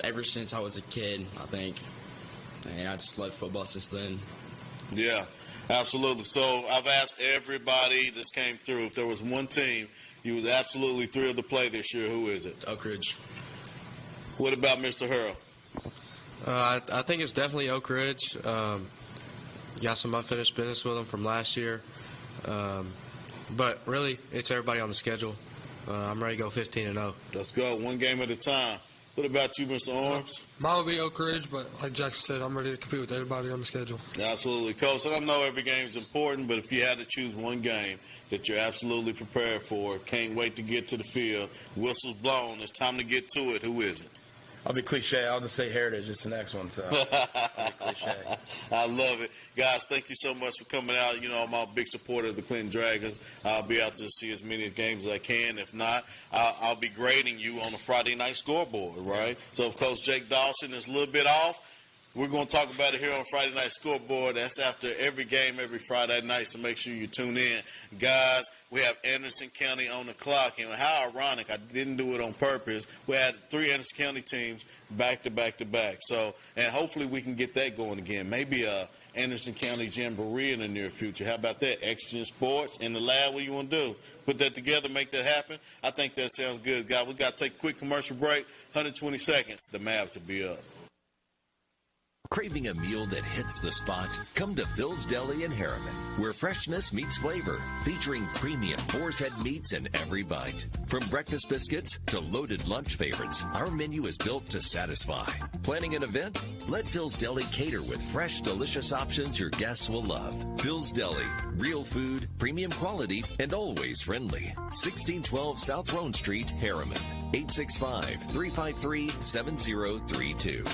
Ever since I was a kid, I think. And I just loved football since then.
Yeah, absolutely. So I've asked everybody this came through, if there was one team you was absolutely thrilled to play this year, who is it?
Oak Ridge.
What about Mr. Harrell?
I think it's definitely Oak Ridge. Got some unfinished business with them from last year. But really, it's everybody on the schedule. I'm ready to go 15-0.
Let's go, one game at a time. What about you, Mr. Arms?
Mine will be Oak Ridge, but like Jackson said, I'm ready to compete with everybody on the schedule.
Absolutely. Coach, and I know every game is important, but if you had to choose one game that you're absolutely prepared for, can't wait to get to the field, whistle's blown, it's time to get to it, who is it?
I'll be cliche. I'll just say Heritage. It's the next one. So I'll be cliche.
I love it. Guys, thank you so much for coming out. You know, I'm a big supporter of the Clinton Dragons. I'll be out to see as many games as I can. If not, I'll be grading you on the Friday night scoreboard, right? So if Coach Jake Dawson is a little bit off, we're going to talk about it here on Friday Night Scoreboard. That's after every game, every Friday night, so make sure you tune in. Guys, we have Anderson County on the clock, and how ironic, I didn't do it on purpose. We had 3 Anderson County teams back to back to back. So, and hopefully we can get that going again. Maybe a Anderson County Jamboree in the near future. How about that? Extra sports in the lab, what do you want to do? Put that together, make that happen? I think that sounds good, guys. We got to take a quick commercial break, 120 seconds. The Mavs will be up.
Craving a meal that hits the spot? Come to Phil's Deli in Harriman, where freshness meets flavor, featuring premium boar's head meats in every bite. From breakfast biscuits to loaded lunch favorites, our menu is built to satisfy. Planning an event? Let Phil's Deli cater with fresh, delicious options your guests will love. Phil's Deli, real food, premium quality, and always friendly. 1612 South Roan Street, Harriman. 865-353-7032.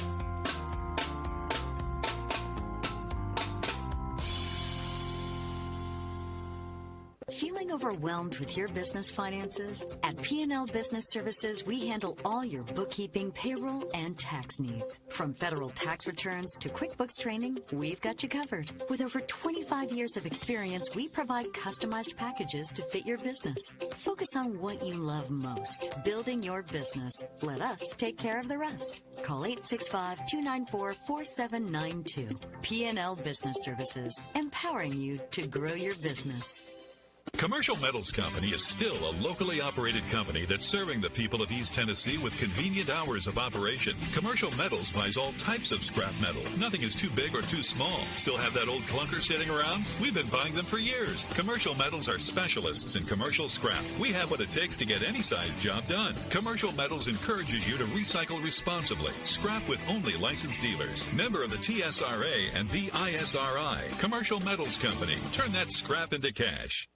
Feeling overwhelmed with your business finances? At P&L Business Services, we handle all your bookkeeping, payroll, and tax needs. From federal tax returns to QuickBooks training, we've got you covered. With over 25 years of experience, we provide customized packages to fit your business. Focus on what you love most, building your business. Let us take care of the rest. Call 865-294-4792. P&L Business Services, empowering you to grow your business.
Commercial Metals Company is still a locally operated company that's serving the people of East Tennessee with convenient hours of operation. Commercial Metals buys all types of scrap metal. Nothing is too big or too small. Still have that old clunker sitting around? We've been buying them for years. Commercial Metals are specialists in commercial scrap. We have what it takes to get any size job done. Commercial Metals encourages you to recycle responsibly. Scrap with only licensed dealers. Member of the TSRA and the ISRI. Commercial Metals Company. Turn that scrap into cash.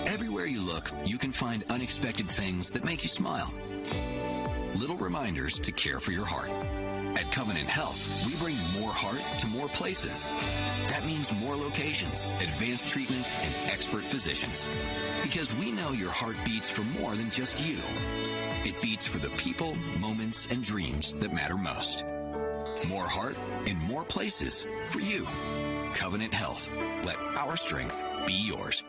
Everywhere you look, you can find unexpected things that make you smile. Little reminders to care for your heart. At Covenant Health, we bring more heart to more places. That means more locations, advanced treatments, and expert physicians. Because we know your heart beats for more than just you. It beats for the people, moments, and dreams that matter most. More heart in more places for you. Covenant Health. Let our strength be yours.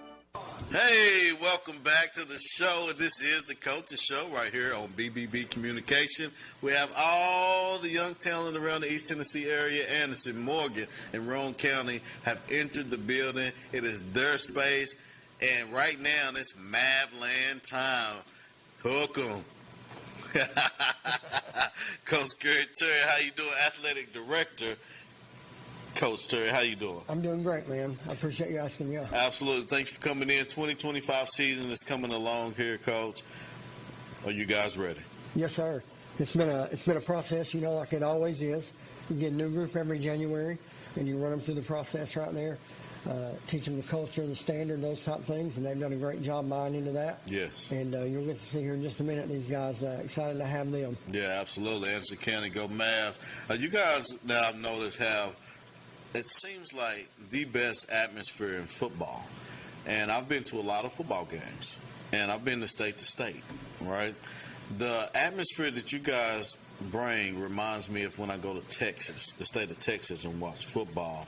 Hey, welcome back to the show. This is the Coaches Show right here on BBB Communication. We have all the young talent around the East Tennessee area. Anderson, Morgan, and Roane County have entered the building. It is their space. And right now, it's Mavland time. Hook 'em. Coach Terry, how you doing? Athletic Director. Coach Terry, how you doing?
I'm doing great, man. I appreciate you asking me.
Absolutely. Thanks for coming in. 2025 season is coming along here, Coach. Are you guys ready?
Yes, sir. It's been a process, like it always is. You get a new group every January, and you run them through the process right there, teach them the culture, the standard, those type of things, and they've done a great job buying into that.
Yes.
And you'll get to see here in just a minute these guys. Excited to have them.
Yeah, absolutely. Anderson County, go Mavs. You guys, that I've noticed, have, it seems like, the best atmosphere in football. And I've been to a lot of football games, and I've been to state, right? The atmosphere that you guys bring reminds me of when I go to Texas, the state of Texas, and watch football.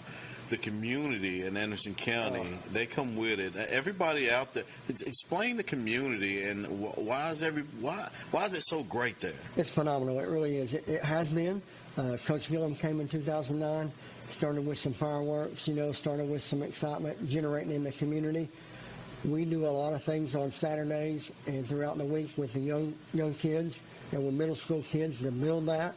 The community in Anderson County, they come with it. Everybody out there, explain the community and why is it so great there?
It's phenomenal. It really is. It has been. Coach Gillum came in 2009. Started with some fireworks, started with some excitement generating in the community. We do a lot of things on Saturdays and throughout the week with the young kids and with middle school kids to build that.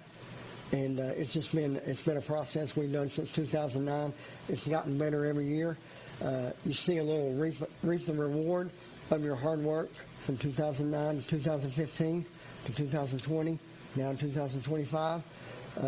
And it's been a process we've done since 2009. It's gotten better every year. You see a little reap the reward of your hard work from 2009 to 2015 to 2020, now 2025.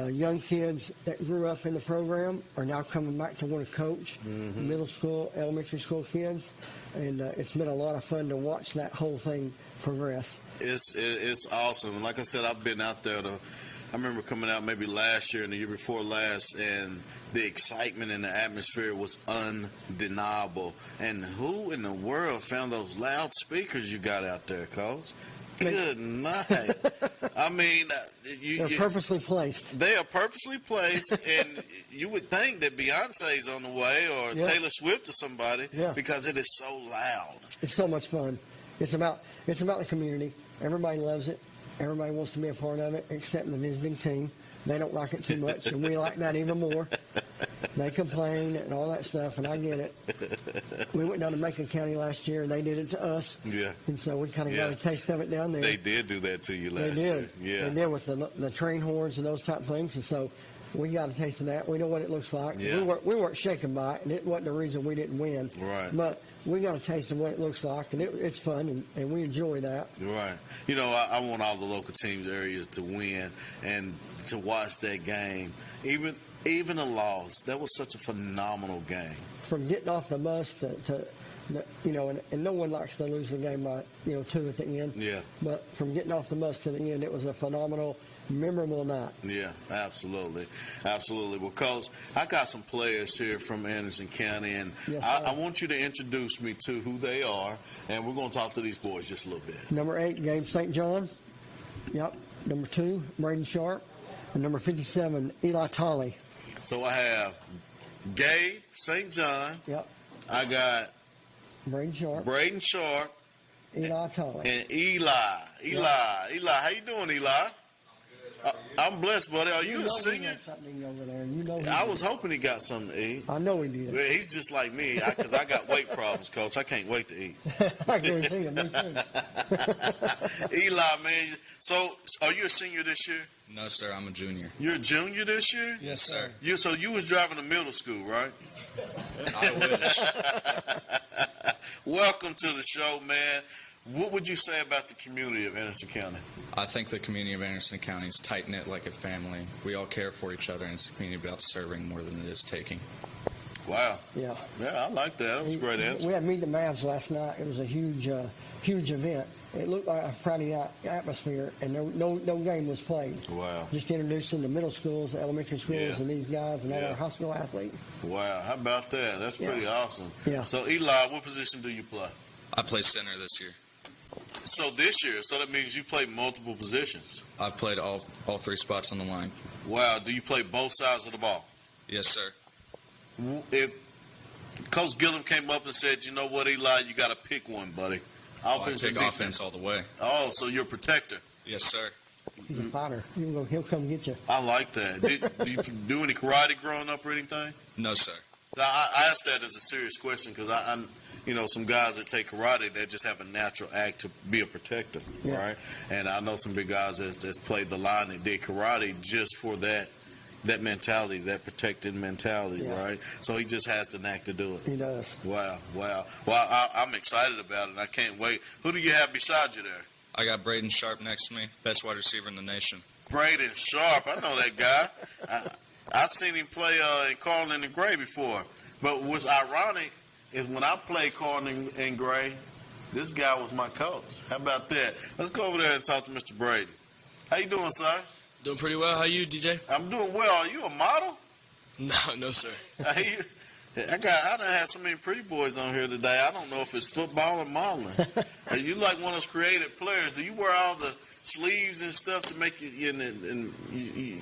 Young kids that grew up in the program are now coming back to want to coach middle school, elementary school kids, and it's been a lot of fun to watch that whole thing progress.
It's awesome. And like I said, I've been out there. I remember coming out maybe last year and the year before last, and the excitement and the atmosphere was undeniable. And who in the world found those loudspeakers you got out there, Coach? Good night. I mean,
they're purposely placed.
They are purposely placed, and you would think that Beyonce's on the way or Taylor Swift or somebody because it is so loud.
It's so much fun. It's about the community. Everybody loves it. Everybody wants to be a part of it, except the visiting team. They don't like it too much, and we like that even more. They complain and all that stuff, and I get it. We went down to Macon County last year, and they did it to us.
Yeah.
And so we kind of got a taste of it down there.
They did do that to you last year. Yeah.
They did with the train horns and those type of things, and so we got a taste of that. We know what it looks like.
Yeah.
We weren't shaken by it, and it wasn't the reason we didn't win.
Right.
But we got a taste of what it looks like, and it's fun, and we enjoy that.
Right. I want all the local teams areas to win and to watch that game. Even a loss, that was such a phenomenal game.
From getting off the bus to and no one likes to lose the game by 2 at the end.
Yeah.
But from getting off the bus to the end, it was a phenomenal, memorable night.
Yeah, absolutely. Well, Coach, I got some players here from Anderson County, and
yes,
I want you to introduce me to who they are, and we're going to talk to these boys just a little bit.
Number 8, Gabe St. John. Yep. Number 2, Braden Sharp. And number 57, Eli Tolley.
So I have Gabe St. John.
Yep.
I got
Braden
Sharp.
Eli Tolley.
And Eli. How you doing, Eli? I'm blessed, buddy. Are you a senior?
He got something over there, and you know.
I was hoping he got something to eat.
I know he did.
Well, he's just like me, because I got weight problems, Coach. I can't wait to eat.
I guarantee you, me too.
Eli, man. So, are you a senior this year?
No, sir. I'm a junior.
You're a junior this year?
Yes, sir.
So you was driving to middle school, right?
I wish.
Welcome to the show, man. What would you say about the community of Anderson County?
I think the community of Anderson County is tight-knit like a family. We all care for each other, and it's a community about serving more than it is taking.
Wow.
Yeah.
Yeah, I like that. That was a great answer.
We had Meet the Mavs last night. It was a huge event. It looked like a Friday night atmosphere, and no game was played.
Wow.
Just introducing the middle schools, the elementary schools, and these guys, and all our high school athletes.
Wow. How about that? That's pretty awesome.
Yeah.
So, Eli, what position do you play?
I play center this year.
So this year, that means you play multiple positions.
I've played all three spots on the line.
Wow. Do you play both sides of the ball?
Yes, sir.
If Coach Gillum came up and said, you know what, Eli, you got to pick one, buddy. Offense
I
and
pick
defense.
offense all the way.
Oh, so you're a protector.
Yes, sir.
He's a fighter. He'll come get you.
I like that. Did you do any karate growing up or anything?
No, sir.
I asked that as a serious question because I'm some guys that take karate, they just have a natural act to be a protector, right? And I know some big guys that's played the line that did karate just for that mentality, that protecting mentality, right? So he just has the knack to do it.
He does.
Wow. Well, I'm excited about it. I can't wait. Who do you have beside you there?
I got Braden Sharp next to me, best wide receiver in the nation.
Braden Sharp, I know that guy. I've seen him play in Carlin and Gray before. But what's ironic is when I played Carlin and Gray, this guy was my coach. How about that? Let's go over there and talk to Mr. Braden. How you doing, sir?
Doing pretty well. How you, DJ?
I'm doing well. Are you a model?
No, sir.
I done had so many pretty boys on here today. I don't know if it's football or modeling. You like one of those creative players. Do you wear all the sleeves and stuff to make you, and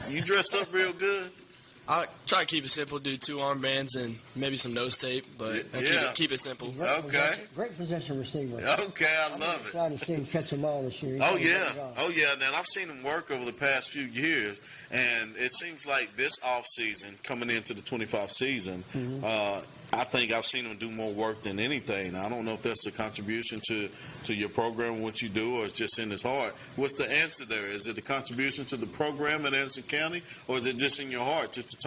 you dress up real good?
I try to keep it simple, do 2 armbands and maybe some nose tape, but keep it simple.
Great possession receiver.
Okay, I love it.
Excited to see him catch them all this year.
Oh yeah. Now I've seen him work over the past few years, and it seems like this off season, coming into the 25 season, I think I've seen him do more work than anything. I don't know if that's a contribution to your program, what you do, or it's just in his heart. What's the answer there? Is it a contribution to the program in Anderson County, or is it just in your heart, just to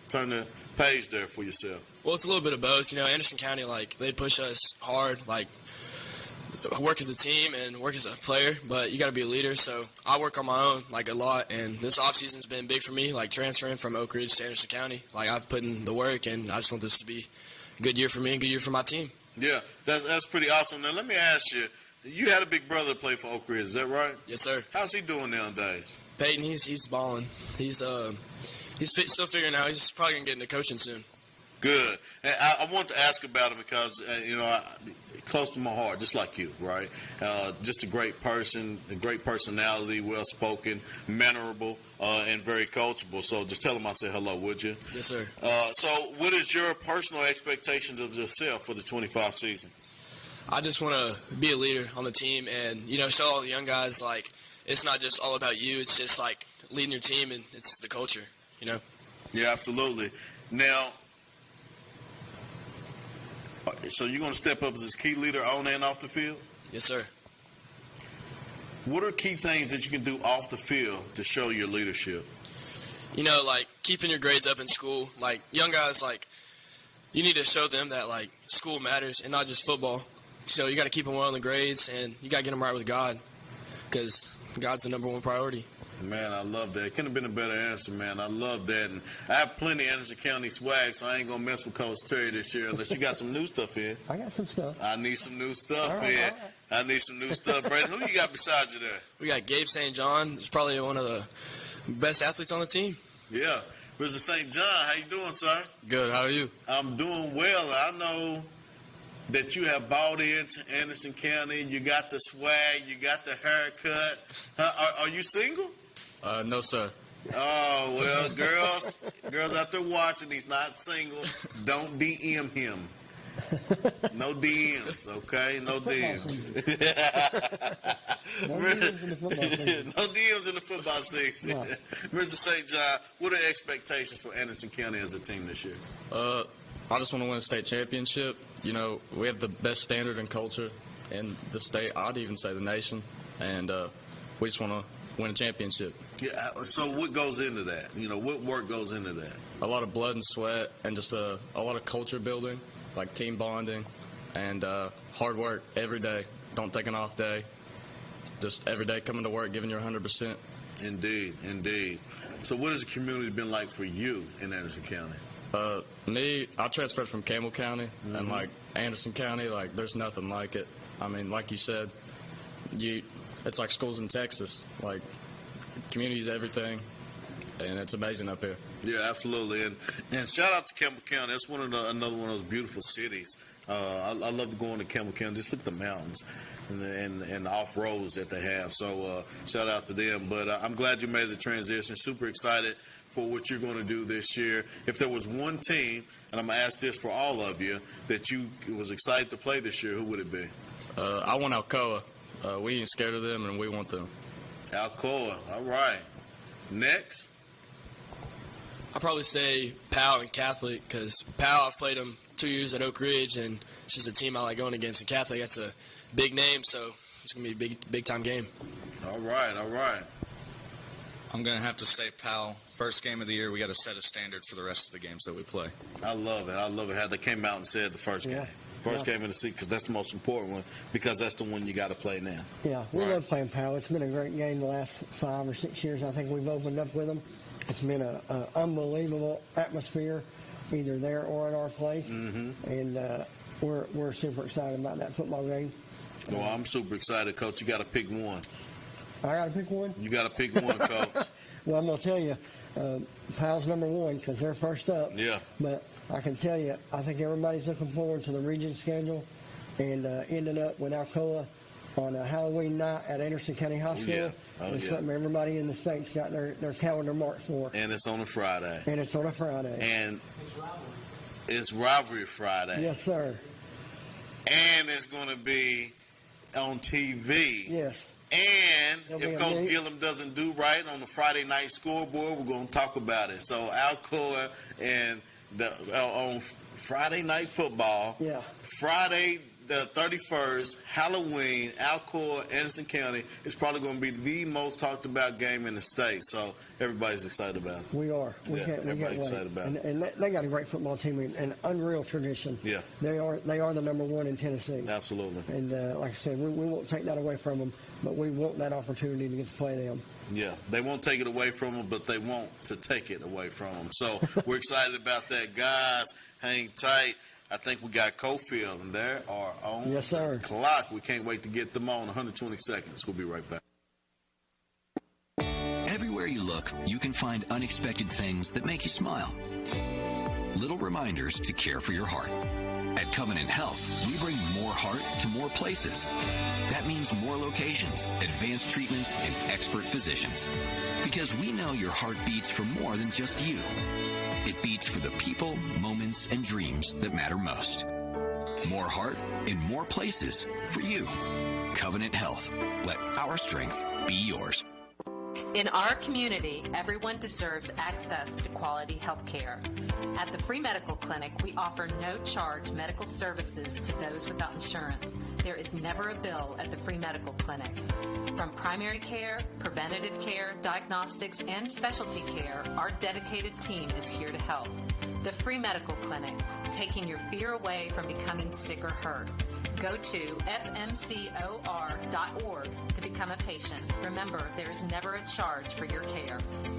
turn the page there for yourself?
Well, it's a little bit of both. Anderson County, they push us hard, work as a team and work as a player, but you got to be a leader. So I work on my own, a lot, and this offseason's been big for me, transferring from Oak Ridge to Anderson County. I've put in the work, and I just want this to be a good year for me and a good year for my team.
Yeah, that's pretty awesome. Now, let me ask you, you had a big brother play for Oak Ridge, is that right?
Yes, sir.
How's he doing nowadays?
Peyton, he's balling. He's still figuring out. He's probably going to get into coaching soon.
Good. And I want to ask about him because, close to my heart, just like you, right? Just a great person, a great personality, well-spoken, mannerable, and very coachable. So just tell him I said hello, would you?
Yes, sir.
So what is your personal expectations of yourself for the 25 season?
I just want to be a leader on the team and, show all the young guys, it's not just all about you. It's just, leading your team, and it's the culture, Yeah,
absolutely. Now, so you're going to step up as this key leader on and off the field?
Yes, sir.
What are key things that you can do off the field to show your leadership?
Keeping your grades up in school. Young guys, you need to show them that, school matters and not just football. So you got to keep them well in the grades, and you got to get them right with God because God's the number one priority.
Man, I love that. Couldn't have been a better answer, man. I love that. And I have plenty of Anderson County swag, so I ain't going to mess with Coach Terry this year unless you got some new stuff in.
I got some stuff.
I need some new stuff in. I need some new stuff. Brandon, who you got beside you there?
We got Gabe St. John. He's probably one of the best athletes on the team.
Yeah. Mr. St. John, how you doing, sir?
Good. How are you?
I'm doing well. I know that you have bought into Anderson County. You got the swag. You got the haircut. Are you single?
No, sir.
Oh, well, girls out there watching, he's not single. Don't DM him. No DMs, okay? No DMs.
No DMs in the football season.
No DMs in the football season.
No.
Mr. St. John, what are expectations for Anderson County as a team this year?
I just want to win a state championship. You know, we have the best standard and culture in the state. I'd even say the nation, and we just want to win a championship.
Yeah. So what goes into that? You know, what work goes into that?
A lot of blood and sweat, and just a lot of culture building, like team bonding, and hard work every day. Don't take an off day. Just every day coming to work, giving your 100%.
Indeed, indeed. So what has the community been like for you in Anderson County?
Me, I transferred from Campbell County, and like Anderson County, like there's nothing like it. I mean, like you said, it's like schools in Texas. Like, community's everything, and it's amazing up here.
Yeah, absolutely. And shout out to Campbell County. That's another one of those beautiful cities. I love going to Campbell County. Just look at the mountains and the off roads that they have. So shout out to them. But I'm glad you made the transition. Super excited for what you're going to do this year. If there was one team, and I'm going to ask this for all of you, that you was excited to play this year, who would it be?
I want Alcoa. We ain't scared of them, and we want them.
Alcoa. All right. Next?
I'd probably say Powell and Catholic, because Powell, I've played them 2 years at Oak Ridge, and it's just a team I like going against. And Catholic, that's a big name, so it's going to be a big time game.
All right, all right.
I'm going to have to say Powell. First game of the year, we got to set a standard for the rest of the games that we play.
I love it. I love it how they came out and said the first game. First game in the season, because that's the most important one, because that's the one you got to play now.
Yeah, we love playing Powell. It's been a great game the last 5 or 6 years. I think we've opened up with them. It's been an unbelievable atmosphere, either there or at our place, and we're super excited about that football game.
Well, I'm super excited, Coach. You got to pick one.
I got to pick one?
You got to pick one, Coach.
Well, I'm going to tell you, Powell's number one because they're first up.
Yeah.
But I can tell you, I think everybody's looking forward to the region schedule and ending up with Alcoa on a Halloween night at Anderson County High School.
Yeah.
It's something everybody in the state's got their calendar marked for.
And it's on a Friday.
And it's on a Friday.
And it's Rivalry Friday.
Yes, sir.
And it's going to be on TV.
Yes.
And if Coach Gillum doesn't do right on the Friday night scoreboard, we're going to talk about it. So Alcoa and on Friday night football, Friday the 31st, Halloween, Alcoa, Anderson County is probably going to be the most talked about game in the state. So everybody's excited about it.
We are.
Everybody's excited about it.
And they got a great football team and an unreal tradition.
Yeah.
They are the number one in Tennessee.
Absolutely.
And like I said, we won't take that away from them, but we want that opportunity to get to play them.
Yeah, they won't take it away from them, but they want to take it away from them. So we're excited about that. Guys, hang tight. I think we got Coalfield, and they are on the clock. We can't wait to get them on 120 seconds. We'll be right back.
Everywhere you look, you can find unexpected things that make you smile. Little reminders to care for your heart. At Covenant Health, we bring more heart to more places. That means more locations, advanced treatments, and expert physicians. Because we know your heart beats for more than just you. It beats for the people, moments, and dreams that matter most. More heart in more places for you. Covenant Health. Let our strength be yours.
In our community, everyone deserves access to quality health care. At the Free Medical Clinic, we offer no-charge medical services to those without insurance. There is never a bill at the Free Medical Clinic. From primary care, preventative care, diagnostics, and specialty care, our dedicated team is here to help. The Free Medical Clinic, taking your fear away from becoming sick or hurt. Go to fmcor.org to become a patient. Remember, there's never a charge for your care.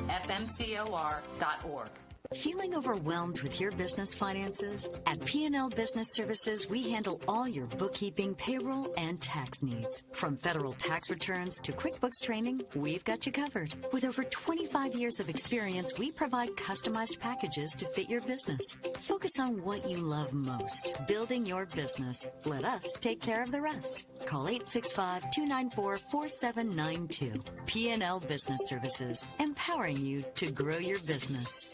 fmcor.org.
Feeling overwhelmed with your business finances? At P&L Business Services, we handle all your bookkeeping, payroll, and tax needs. From federal tax returns to QuickBooks training, we've got you covered. With over 25 years of experience, we provide customized packages to fit your business. Focus on what you love most, building your business. Let us take care of the rest. Call 865-294-4792. P&L Business Services, empowering you to grow your business.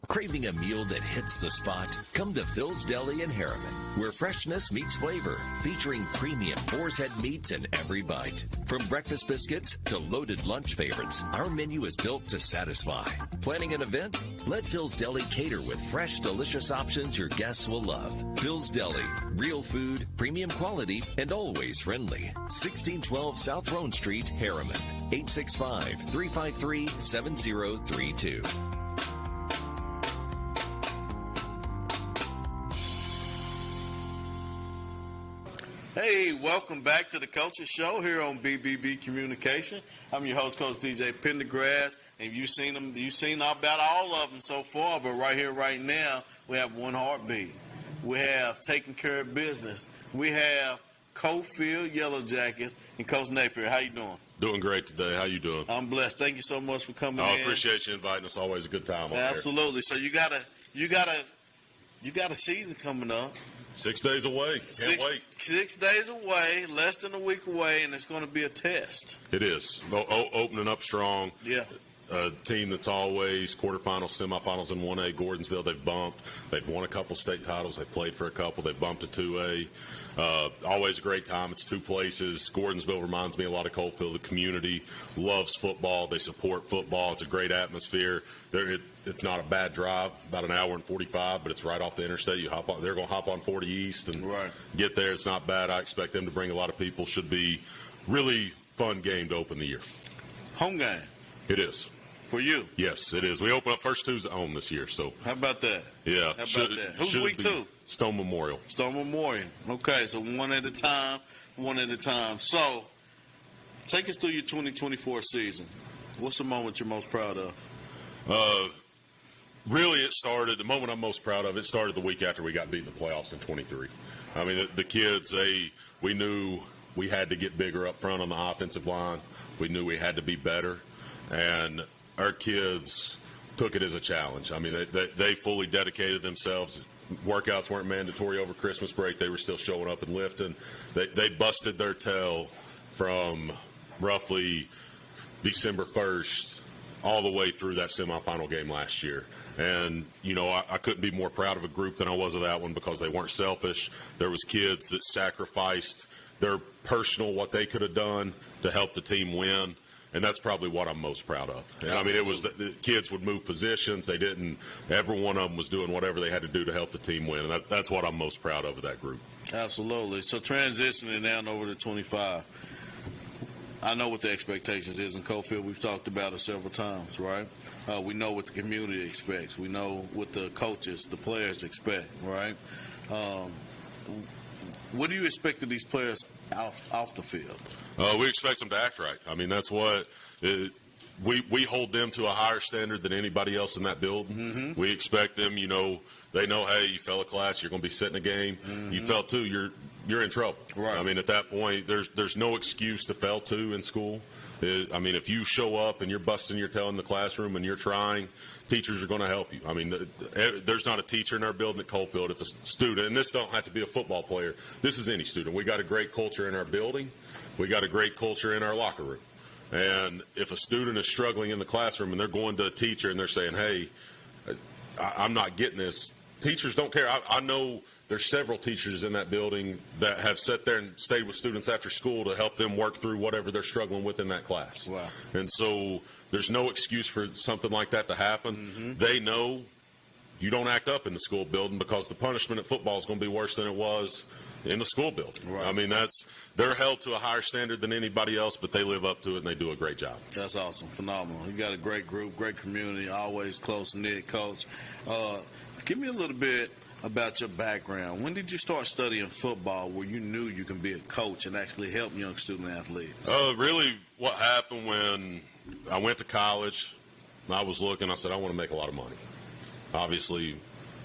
Craving a meal that hits the spot? Come to Phil's Deli in Harriman, where freshness meets flavor, featuring premium boar's head meats in every bite. From breakfast biscuits to loaded lunch favorites, our menu is built to satisfy. Planning an event? Let Phil's Deli cater with fresh, delicious options your guests will love. Phil's Deli, real food, premium quality, and always friendly. 1612 South Roan Street, Harriman. 865-353-7032.
Hey, welcome back to the Culture Show here on BBB Communication. I'm your host, Coach DJ Pendergrass, and you've seen about all of them so far, but right here, right now, we have one heartbeat. We have taking care of business. We have Coalfield Yellow Jackets and Coach Napier. How you doing?
Doing great today. How you doing?
I'm blessed. Thank you so much for coming in.
I appreciate you inviting us. Always a good time over
Absolutely. So you got a season coming up.
6 days away. Can't wait.
6 days away, less than a week away, and it's going to be a test.
It is. Opening up strong.
Yeah.
A team that's always quarterfinals, semifinals in 1A. Gordonsville, they've bumped. They've won a couple state titles. They played for a couple. They bumped to 2A. Always a great time. It's two places. Gordonsville reminds me a lot of Coalfield. The community loves football. They support football. It's a great atmosphere. It's not a bad drive, about an hour and 45, but it's right off the interstate. You hop on. They're going to hop on 40 East and get there. It's not bad. I expect them to bring a lot of people. Should be really fun game to open the year.
Home game.
It is.
For you?
Yes, it is. We open up first Tuesday at home this year. So
how about that?
Yeah.
How about that? Who's week 2?
Stone Memorial.
Stone Memorial. Okay, so one at a time. So take us through your 2024 season. What's the moment you're most proud of?
Really, the moment I'm most proud of, it started the week after we got beat in the playoffs in 23. I mean, the kids, we knew we had to get bigger up front on the offensive line. We knew we had to be better. And our kids took it as a challenge. I mean, they fully dedicated themselves. Workouts weren't mandatory over Christmas break. They were still showing up and lifting. They busted their tail from roughly December 1st all the way through that semifinal game last year. And, I couldn't be more proud of a group than I was of that one because they weren't selfish. There was kids that sacrificed their personal, what they could have done to help the team win. And that's probably what I'm most proud of. And, I mean, it was the kids would move positions. They didn't. Every one of them was doing whatever they had to do to help the team win. And that's what I'm most proud of that group.
Absolutely. So transitioning now over to 25. I know what the expectations is in Coalfield. We've talked about it several times, right? We know what the community expects. We know what the coaches, the players expect, right? What do you expect of these players off the field?
We expect them to act right. I mean, that's what we hold them to a higher standard than anybody else in that building.
Mm-hmm.
We expect them, they know, hey, you fell a class, you're going to be sitting a game.
Mm-hmm.
You fell 2, you're in trouble.
Right.
I mean, at that point, there's no excuse to fail 2 in school. I mean, if you show up and you're busting your tail in the classroom and you're trying, teachers are going to help you. I mean, there's not a teacher in our building at Coalfield. If a student, and this don't have to be a football player, this is any student. We got a great culture in our building. We got a great culture in our locker room. And if a student is struggling in the classroom and they're going to a teacher and they're saying, hey, I'm not getting this, teachers don't care. I know there's several teachers in that building that have sat there and stayed with students after school to help them work through whatever they're struggling with in that class.
Wow.
And so there's no excuse for something like that to happen.
Mm-hmm.
They know you don't act up in the school building because the punishment at football is going to be worse than it was in the school building.
Right.
I mean, they're held to a higher standard than anybody else, but they live up to it and they do a great job.
That's awesome. Phenomenal. You got a great group, great community, always close-knit, Coach. Give me a little bit about your background. When did you start studying football where you knew you can be a coach and actually help young student athletes?
Really what happened when I went to college, I was looking, I said, I want to make a lot of money. Obviously,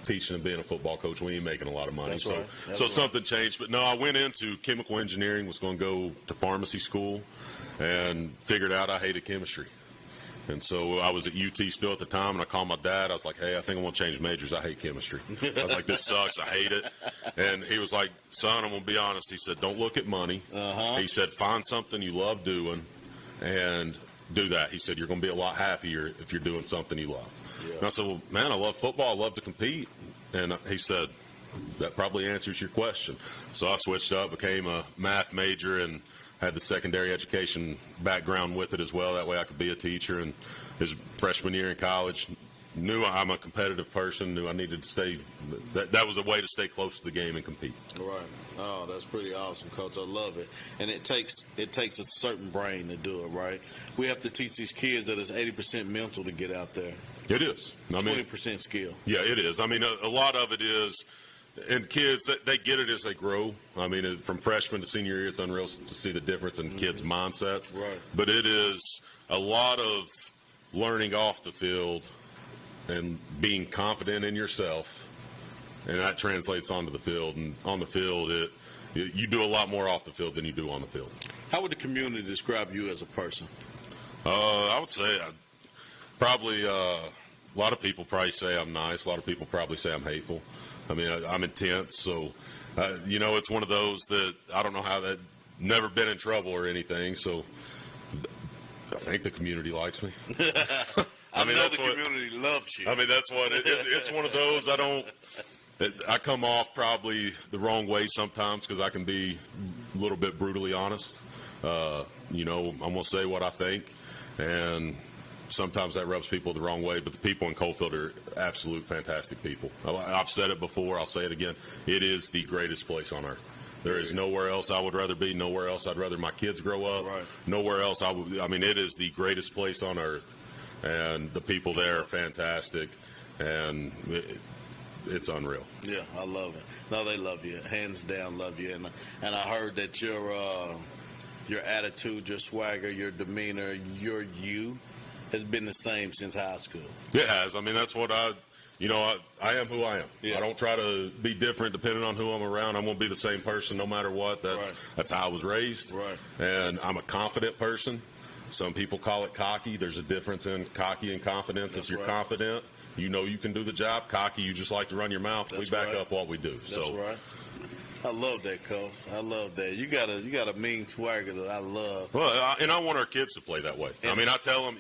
teaching and being a football coach, we ain't making a lot of money.
That's right. That's
so
right.
Something changed. But no, I went into chemical engineering, was going to go to pharmacy school, and figured out I hated chemistry. And so I was at UT still at the time, and I called my dad. I was like, hey, I think I'm going to change majors. I hate chemistry. I was like, this sucks. I hate it. And he was like, son, I'm going to be honest. He said, don't look at money.
Uh-huh.
He said, find something you love doing and do that. He said, you're going to be a lot happier if you're doing something you love. And I said, well, man, I love football. I love to compete. And he said, that probably answers your question. So I switched up, became a math major, and had the secondary education background with it as well. That way I could be a teacher. And his freshman year in college, knew I'm a competitive person, knew I needed to stay. That was a way to stay close to the game and compete.
Right. Oh, that's pretty awesome, Coach. I love it. And it takes a certain brain to do it, right? We have to teach these kids that it's 80% mental to get out there.
It is.
20% skill.
Yeah, it is. I mean, a lot of it is, and kids, they get it as they grow. I mean, from freshman to senior year, it's unreal to see the difference in kids' mindsets.
Right.
But it is a lot of learning off the field and being confident in yourself, and that translates onto the field. And on the field, you do a lot more off the field than you do on the field.
How would the community describe you as a person?
I would say probably a lot of people probably say I'm nice. A lot of people probably say I'm hateful. I mean, I'm intense. So, it's one of those that I don't know how that never been in trouble or anything. So I think the community likes me.
I mean, the community loves you.
I mean, that's what it's one of those. I come off probably the wrong way sometimes because I can be a little bit brutally honest. I'm going to say what I think, and sometimes that rubs people the wrong way. But the people in Coalfield are absolute fantastic people. I've said it before. I'll say it again. It is the greatest place on earth. There is nowhere else I would rather be. Nowhere else I'd rather my kids grow up.
Right.
Nowhere else it is the greatest place on earth. And the people there are fantastic, and it's unreal.
Yeah, I love it. No, they love you, hands down, love you. And I heard that your attitude, your swagger, your demeanor, your you has been the same since high school.
It has. I mean, that's what I am who I am. Yeah. I don't try to be different depending on who I'm around. I'm going to be the same person no matter what. That's how I was raised.
Right.
And I'm a confident person. Some people call it cocky. There's a difference in cocky and confidence. If you're confident, you know you can do the job. Cocky, you just like to run your mouth. We back up what we do.
That's right. I love that, Coach. I love that. You got a mean swagger that I love.
Well, and I want our kids to play that way. I mean, I tell them,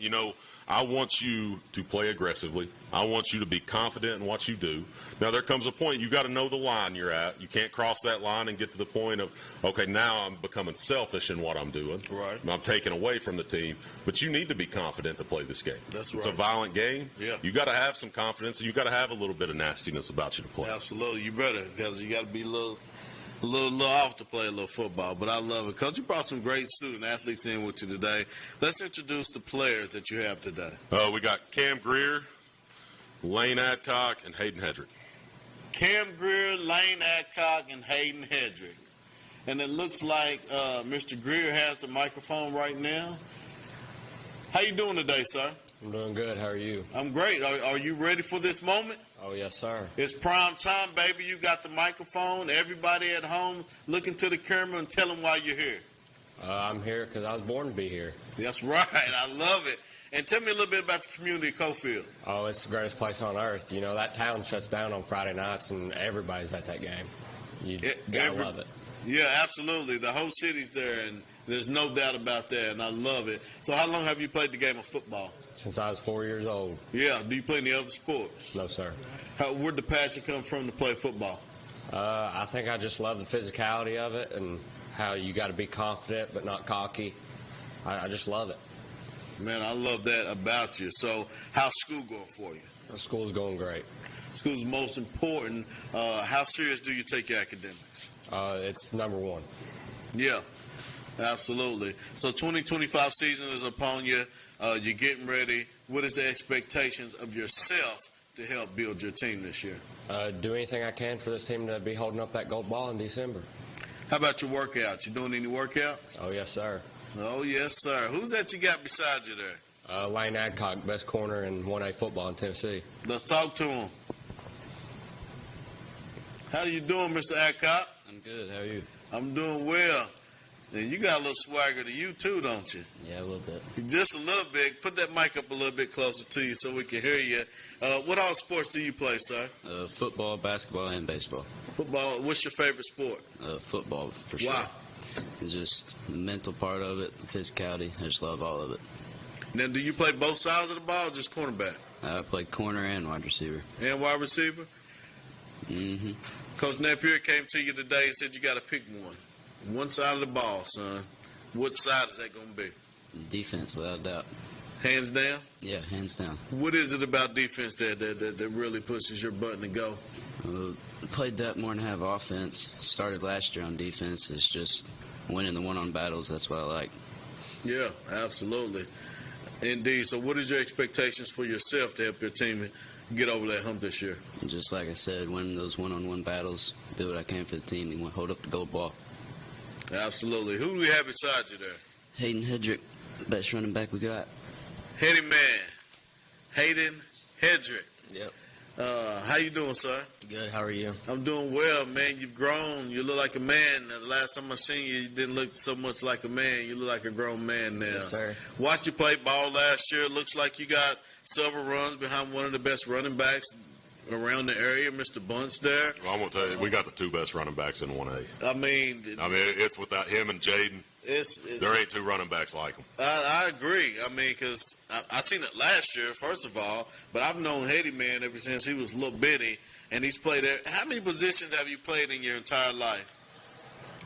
I want you to play aggressively. I want you to be confident in what you do. Now, there comes a point you got to know the line you're at. You can't cross that line and get to the point of, okay, now I'm becoming selfish in what I'm doing.
Right.
I'm taking away from the team. But you need to be confident to play this game.
That's right.
It's a violent game.
Yeah.
You got to have some confidence, and you got to have a little bit of nastiness about you to play.
Absolutely. You better, because you got to be a little off to play a little football, but I love it. Coach, you brought some great student athletes in with you today. Let's introduce the players that you have today.
We got Cam Greer, Lane Adcock, and Hayden Hedrick.
Cam Greer, Lane Adcock, and Hayden Hedrick. And it looks like Mr. Greer has the microphone right now. How you doing today, sir?
I'm doing good. How are you?
I'm great. Are you ready for this moment?
Oh, yes, sir.
It's prime time, baby. You got the microphone. Everybody at home, look into the camera and tell them why you're here.
I'm here because I was born to be here.
That's right. I love it. And tell me a little bit about the community of Coalfield.
Oh, it's the greatest place on earth. That town shuts down on Friday nights, and everybody's at that game. You gotta love it.
Yeah, absolutely. The whole city's there, and there's no doubt about that, and I love it. So how long have you played the game of football?
Since I was 4 years old.
Yeah. Do you play any other sports?
No, sir.
Where'd the passion come from to play football?
I think I just love the physicality of it and how you got to be confident but not cocky. I just love it.
Man, I love that about you. So how's school going for you?
School's going great.
School's most important. How serious do you take your academics?
It's number one.
Yeah, absolutely. So 2025 season is upon you. You're getting ready. What is the expectations of yourself to help build your team this year?
Do anything I can for this team to be holding up that gold ball in December.
How about your workouts? You doing any workouts?
Oh, yes, sir.
Oh, yes, sir. Who's that you got beside you there?
Lane Adcock, best corner in 1A football in Tennessee.
Let's talk to him. How you doing, Mr. Adcock?
I'm good. How are you?
I'm doing well. And you got a little swagger to you, too, don't you?
Yeah, a little bit.
Just a little bit. Put that mic up a little bit closer to you so we can hear you. What all sports do you play, sir?
Football, basketball, and baseball.
Football. What's your favorite sport?
Football, for sure.
Wow.
It's just the mental part of it, the physicality. I just love all of it.
Now, do you play both sides of the ball or just cornerback?
I played corner and wide receiver.
And wide receiver?
Mm-hmm.
Coach Napier came to you today and said you got to pick one. One side of the ball, son. What side is that going to be?
Defense, without doubt.
Hands down?
Yeah, hands down.
What is it about defense that really pushes your button to go?
Played that more than have offense. Started last year on defense. It's just winning the one-on battles. That's what I like.
Yeah, absolutely. Indeed. So what is your expectations for yourself to help your team get over that hump this year?
Just like I said, win those one-on-one battles, do what I can for the team, and hold up the gold ball.
Absolutely. Who do we have beside you there?
Hayden Hedrick, best running back we got.
Heady man, Hayden Hedrick.
Yep.
How you doing, sir?
Good. How are you?
I'm doing well, man. You've grown. You look like a man. The last time I seen you, you didn't look so much like a man. You look like a grown man now.
Yes, sir.
Watched you play ball last year. Looks like you got several runs behind one of the best running backs around the area, Mr. Bunce there.
Well, I'm going to tell you, we got the two best running backs in 1A.
I mean,
it's without him and Jaden. There ain't two running backs like him.
I agree. I mean, because I seen it last year, first of all, but I've known Haiti Man ever since he was little bitty, and he's played there. How many positions have you played in your entire life?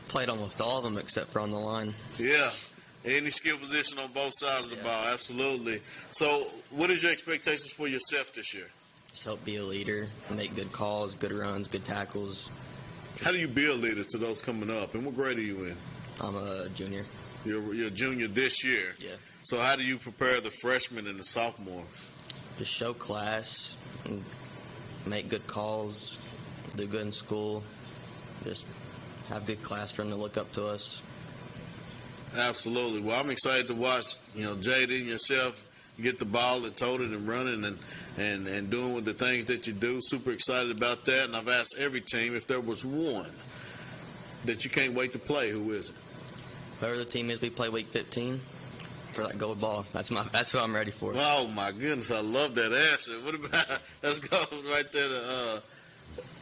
Played almost all of them except for on the line.
Yeah. Any skill position on both sides of the ball, absolutely. So what is your expectations for yourself this year?
Just help be a leader, make good calls, good runs, good tackles.
How do you be a leader to those coming up, and what grade are you in?
I'm a junior.
You're a junior this year?
Yeah.
So how do you prepare the freshmen and the sophomores?
Just show class, and make good calls, do good in school, just have good class for them to look up to us.
Absolutely. Well, I'm excited to watch, Jaden, yourself, get the ball and tote it and running and doing with the things that you do. Super excited about that. And I've asked every team if there was one that you can't wait to play, who is it?
Whoever the team is, we play week 15 for that gold ball. That's who I'm ready for.
Oh my goodness, I love that answer. What about? Let's go right there to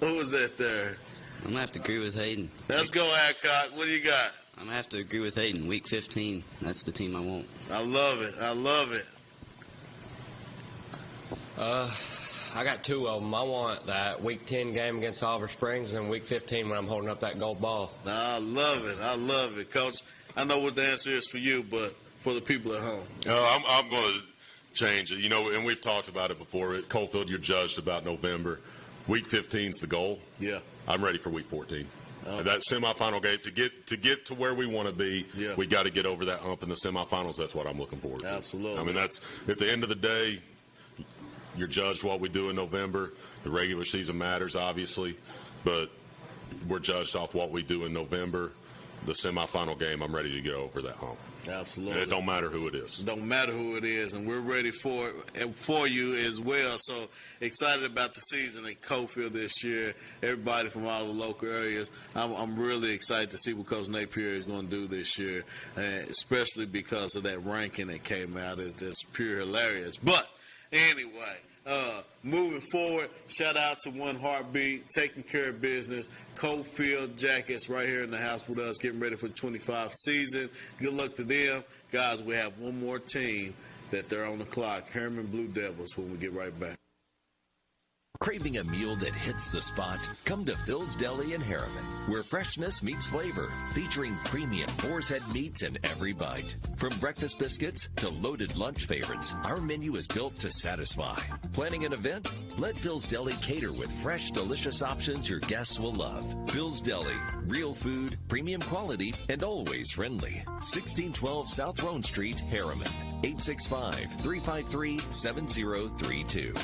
who is that there?
I'm gonna have to agree with Hayden.
Let's go, Adcock. What do you got?
I'm gonna have to agree with Hayden. Week 15. That's the team I want.
I love it. I love it.
I got two of them. I want that Week 10 game against Oliver Springs and Week 15 when I'm holding up that gold ball.
I love it. I love it, Coach. I know what the answer is for you, but for the people at home.
I'm going to change it. And we've talked about it before. At Coalfield, you're judged about November. Week 15 is the goal.
Yeah.
I'm ready for Week 14. That semifinal game, to get to where we want to be, we got to get over that hump in the semifinals. That's what I'm looking forward to.
Absolutely.
I mean, that's at the end of the day, you're judged what we do in November. The regular season matters, obviously, but we're judged off what we do in November. The semifinal game, I'm ready to get over that hump.
Absolutely.
And it don't matter who it is.
It don't matter who it is, and we're ready for it and for you as well. So excited about the season at Coalfield this year. Everybody from all the local areas. I'm really excited to see what Coach Napier is going to do this year, especially because of that ranking that came out. It's pure hilarious. But anyway, moving forward, shout out to One Heartbeat, taking care of business. Coalfield Jackets right here in the house with us, getting ready for the 25 season. Good luck to them. Guys, we have one more team that they're on the clock, Harriman Blue Devils, when we get right back.
Craving a meal that hits the spot? Come to Phil's Deli in Harriman, where freshness meets flavor, featuring premium boar's head meats in every bite. From breakfast biscuits to loaded lunch favorites, our menu is built to satisfy. Planning an event? Let Phil's Deli cater with fresh, delicious options your guests will love. Phil's Deli, real food, premium quality, and always friendly. 1612 South Roan Street, Harriman. 865-353-7032.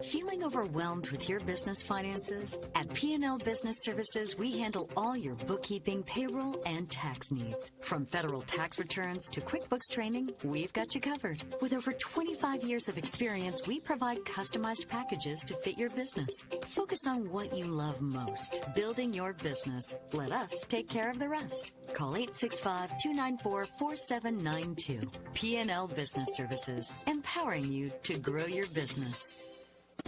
Feeling overwhelmed with your business finances? At P&L Business Services, we handle all your bookkeeping, payroll, and tax needs. From federal tax returns to QuickBooks training, we've got you covered. With over 25 years of experience, we provide customized packages to fit your business. Focus on what you love most, building your business. Let us take care of the rest. Call 865-294-4792. P&L Business Services, empowering you to grow your business.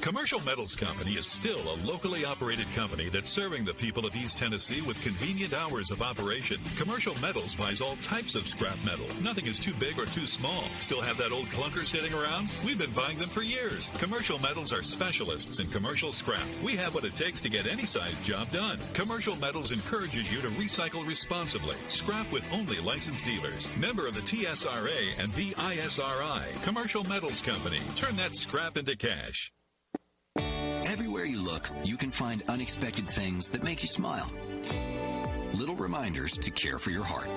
Commercial Metals Company is still a locally operated company that's serving the people of East Tennessee with convenient hours of operation. Commercial Metals buys all types of scrap metal. Nothing is too big or too small. Still have that old clunker sitting around? We've been buying them for years. Commercial Metals are specialists in commercial scrap. We have what it takes to get any size job done. Commercial Metals encourages you to recycle responsibly. Scrap with only licensed dealers. Member of the TSRA and the ISRI. Commercial Metals Company. Turn that scrap into cash.
Everywhere you look, you can find unexpected things that make you smile. Little reminders to care for your heart.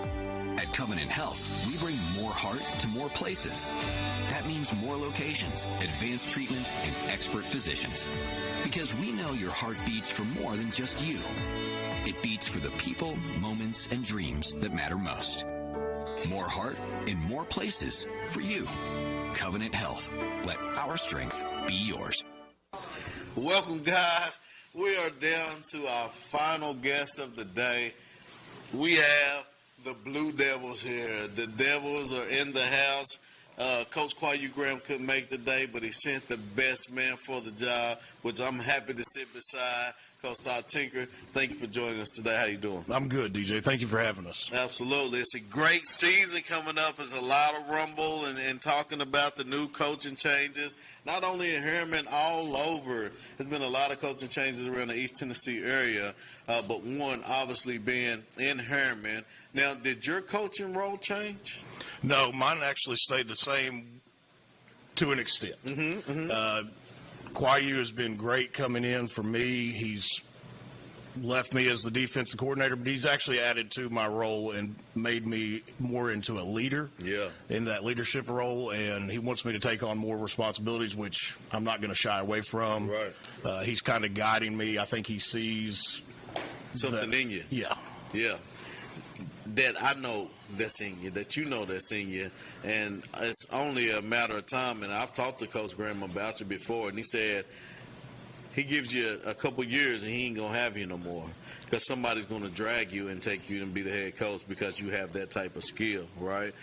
At Covenant Health, we bring more heart to more places. That means more locations, advanced treatments, and expert physicians. Because we know your heart beats for more than just you. It beats for the people, moments, and dreams that matter most. More heart in more places for you. Covenant Health. Let our strength be yours.
Welcome, guys. We are down to our final guest of the day. We have the Blue Devils here. The Devils are in the house. Coach Quayu Graham couldn't make the day, but he sent the best man for the job, which I'm happy to sit beside. Coach Todd Tinker, thank you for joining us today. How you doing?
I'm good, DJ. Thank you for having us.
Absolutely. It's a great season coming up. There's a lot of rumble and talking about the new coaching changes, not only in Harriman, all over. There's been a lot of coaching changes around the East Tennessee area, but one obviously being in Harriman. Now, did your coaching role change?
No, mine actually stayed the same to an extent. Quayu has been great coming in for me. He's left me as the defensive coordinator, but he's actually added to my role and made me more into a leader in that leadership role, and he wants me to take on more responsibilities, which I'm not going to shy away from.
Right.
He's kind of guiding me. I think he sees
something in you.
Yeah.
Yeah. That I know that's in you, that you know that's in you, and it's only a matter of time. And I've talked to Coach Graham about you before, and he said he gives you a couple years and he ain't going to have you no more because somebody's going to drag you and take you and be the head coach because you have that type of skill, right?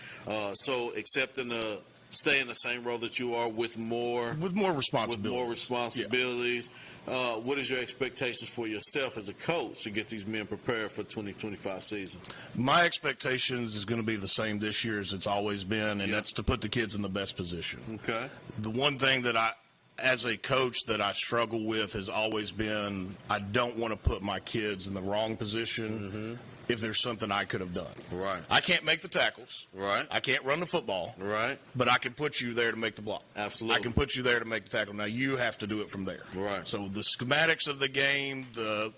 So accepting the stay in the same role that you are with more responsibilities. What is your expectations for yourself as a coach to get these men prepared for 2025 season?
My expectations is going to be the same this year as it's always been, and that's to put the kids in the best position.
Okay.
The one thing that I, as a coach, that I struggle with has always been I don't want to put my kids in the wrong position if there's something I could have done.
Right.
I can't make the tackles.
Right.
I can't run the football.
Right.
But I can put you there to make the block.
Absolutely.
I can put you there to make the tackle. Now you have to do it from there.
Right.
So the schematics of the game, the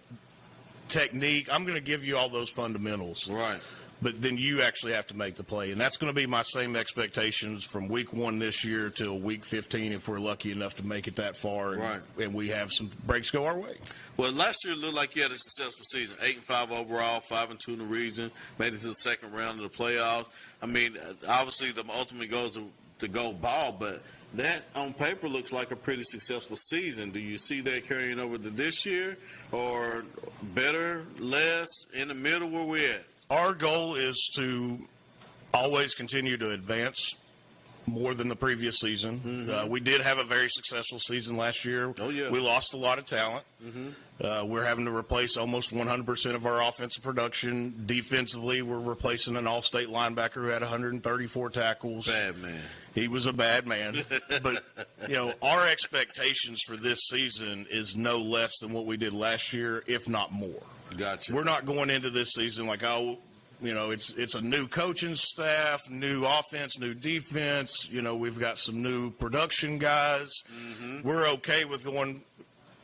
technique, I'm going to give you all those fundamentals.
Right.
But then you actually have to make the play. And that's going to be my same expectations from week 1 this year till week 15 if we're lucky enough to make it that far and we have some breaks go our way.
Well, last year it looked like you had a successful season. 8-5 overall, 5-2 in the region, made it to the second round of the playoffs. I mean, obviously the ultimate goal is to go ball, but that on paper looks like a pretty successful season. Do you see that carrying over to this year or better, less, in the middle where we're at?
Our goal is to always continue to advance more than the previous season. We did have a very successful season last year.
Oh, yeah.
We lost a lot of talent. We're having to replace almost 100% of our offensive production. Defensively, we're replacing an all-state linebacker who had 134 tackles.
Bad man.
He was a bad man. But, you know, our expectations for this season is no less than what we did last year, if not more.
Gotcha.
We're not going into this season like, oh, you know, it's a new coaching staff, new offense, new defense. You know, we've got some new production guys. We're okay with going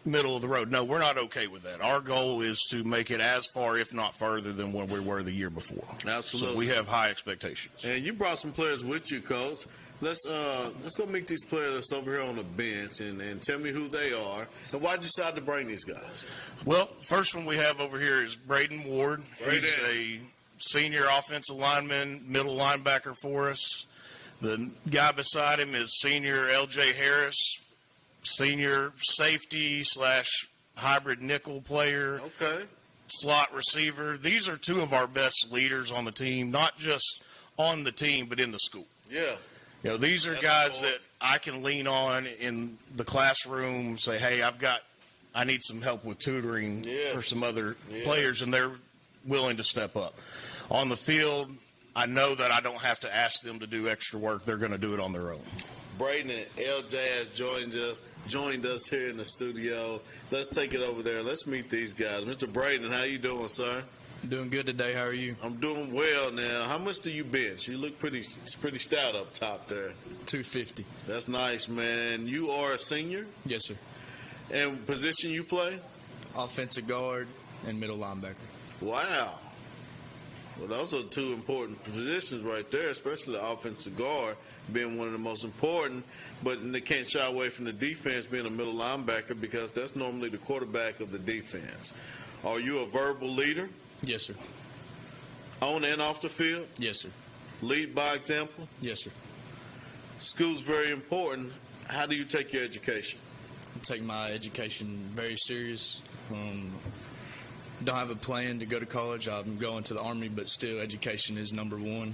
middle of the road. No, we're not okay with that. Our goal is to make it as far, if not further, than when we were the year before.
Absolutely.
So we have high expectations.
And you brought some players with you, Coach. Let's go meet these players that's over here on the bench and tell me who they are and why you decide to bring these guys.
Well, first one we have over here is Braden Ward. He's a senior offensive lineman, middle linebacker for us. The guy beside him is senior L.J. Harris, senior safety / hybrid nickel player.
Okay.
Slot receiver. These are two of our best leaders on the team, not just on the team, but in the school.
Yeah.
You know, these are guys that I can lean on in the classroom, say, hey, I need some help with tutoring for some other players, and they're willing to step up. On the field, I know that I don't have to ask them to do extra work. They're going to do it on their own.
Braden and LJ has joined us here in the studio. Let's take it over there. Let's meet these guys. Mr. Braden, how you doing, sir?
Doing good today. How are you?
I'm doing well now. How much do you bench? You look pretty stout up top there.
250.
That's nice, man. You are a senior?
Yes, sir.
And position you play?
Offensive guard and middle linebacker.
Wow. Well, those are two important positions right there, especially the offensive guard being one of the most important. But they can't shy away from the defense being a middle linebacker because that's normally the quarterback of the defense. Are you a verbal leader?
Yes, sir.
On and off the field?
Yes, sir.
Lead by example?
Yes, sir.
School's very important. How do you take your education?
I take my education very serious. Don't have a plan to go to college. I'm going to the Army, but still education is number one.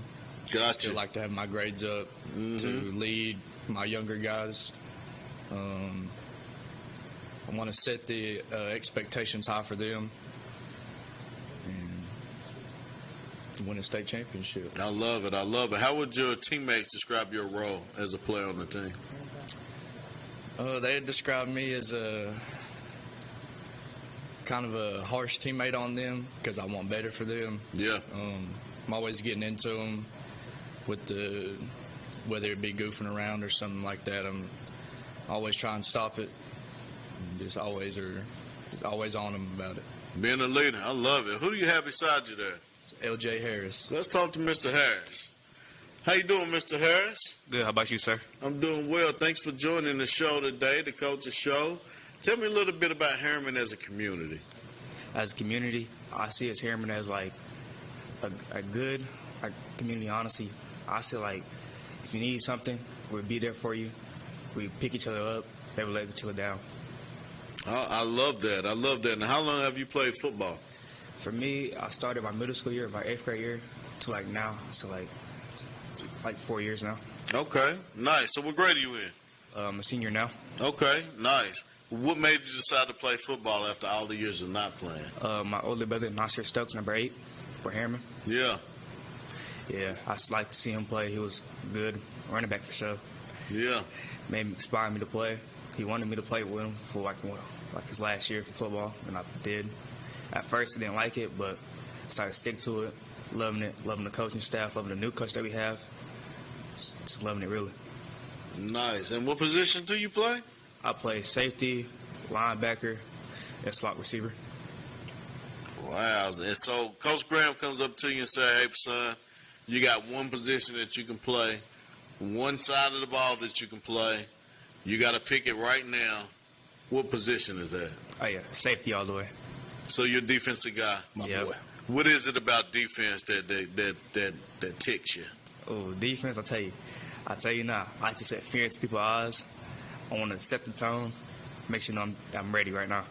Gotcha.
I still like to have my grades up to lead my younger guys. I want to set the expectations high for them and win a state championship.
I love it. I love it. How would your teammates describe your role as a player on the team?
They describe me as a kind of a harsh teammate on them because I want better for them.
Yeah.
I'm always getting into them with whether it be goofing around or something like that. I'm always trying to stop it. Just always on them about it.
Being a leader, I love it. Who do you have beside you there?
It's LJ Harris.
Let's talk to Mr. Harris. How you doing, Mr. Harris?
Good. How about you, sir?
I'm doing well. Thanks for joining the show today, the Coach's Show. Tell me a little bit about Harriman as a community.
As a community, I see as Harriman as like a good community, honestly. I see like if you need something, we'll be there for you. We pick each other up, never let each other down.
I love that. I love that. Now, how long have you played football?
For me, I started my middle school year, my 8th grade year, to like now. So like 4 years now.
Okay, nice. So what grade are you in?
I'm a senior now.
Okay, nice. What made you decide to play football after all the years of not playing?
My older brother, Nasir Stokes, number 8 for Harriman.
Yeah.
Yeah, I just like to see him play. He was good running back for sure.
Yeah.
Made me inspire me to play. He wanted me to play with him for like his last year for football, and I did. At first, I didn't like it, but I started to stick to it, loving the coaching staff, loving the new coach that we have. Just loving it, really.
Nice. And what position do you play?
I play safety, linebacker, and slot receiver.
Wow. And so Coach Graham comes up to you and says, hey, son, you got one position that you can play, one side of the ball that you can play. You got to pick it right now. What position is that?
Oh, yeah, safety all the way.
So you're a defensive guy?
My boy.
What is it about defense that ticks you?
Oh, defense, I'll tell you now. I like to set fear into people's eyes. I want to set the tone, make sure I'm ready right now.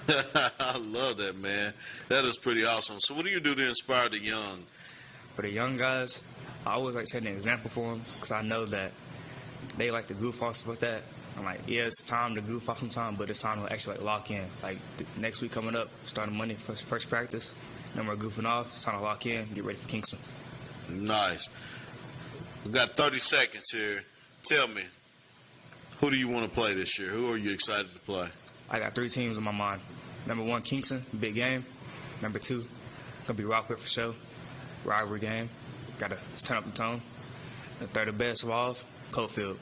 I love that, man. That is pretty awesome. So what do you do to inspire the young?
For the young guys, I always like setting an example for them because I know that they like to goof off stuff like that. I'm like, yeah, it's time to goof off sometime, but it's time to actually lock in. Like next week coming up, starting Monday, first practice, then we're goofing off. It's time to lock in, get ready for Kingston.
Nice. We've got 30 seconds here. Tell me, who do you want to play this year? Who are you excited to play?
I got 3 teams in my mind. Number 1, Kingston, big game. Number 2, gonna be Rockwood for sure. Rivalry game. Gotta turn up the tone. And third, the best of all, Coalfield.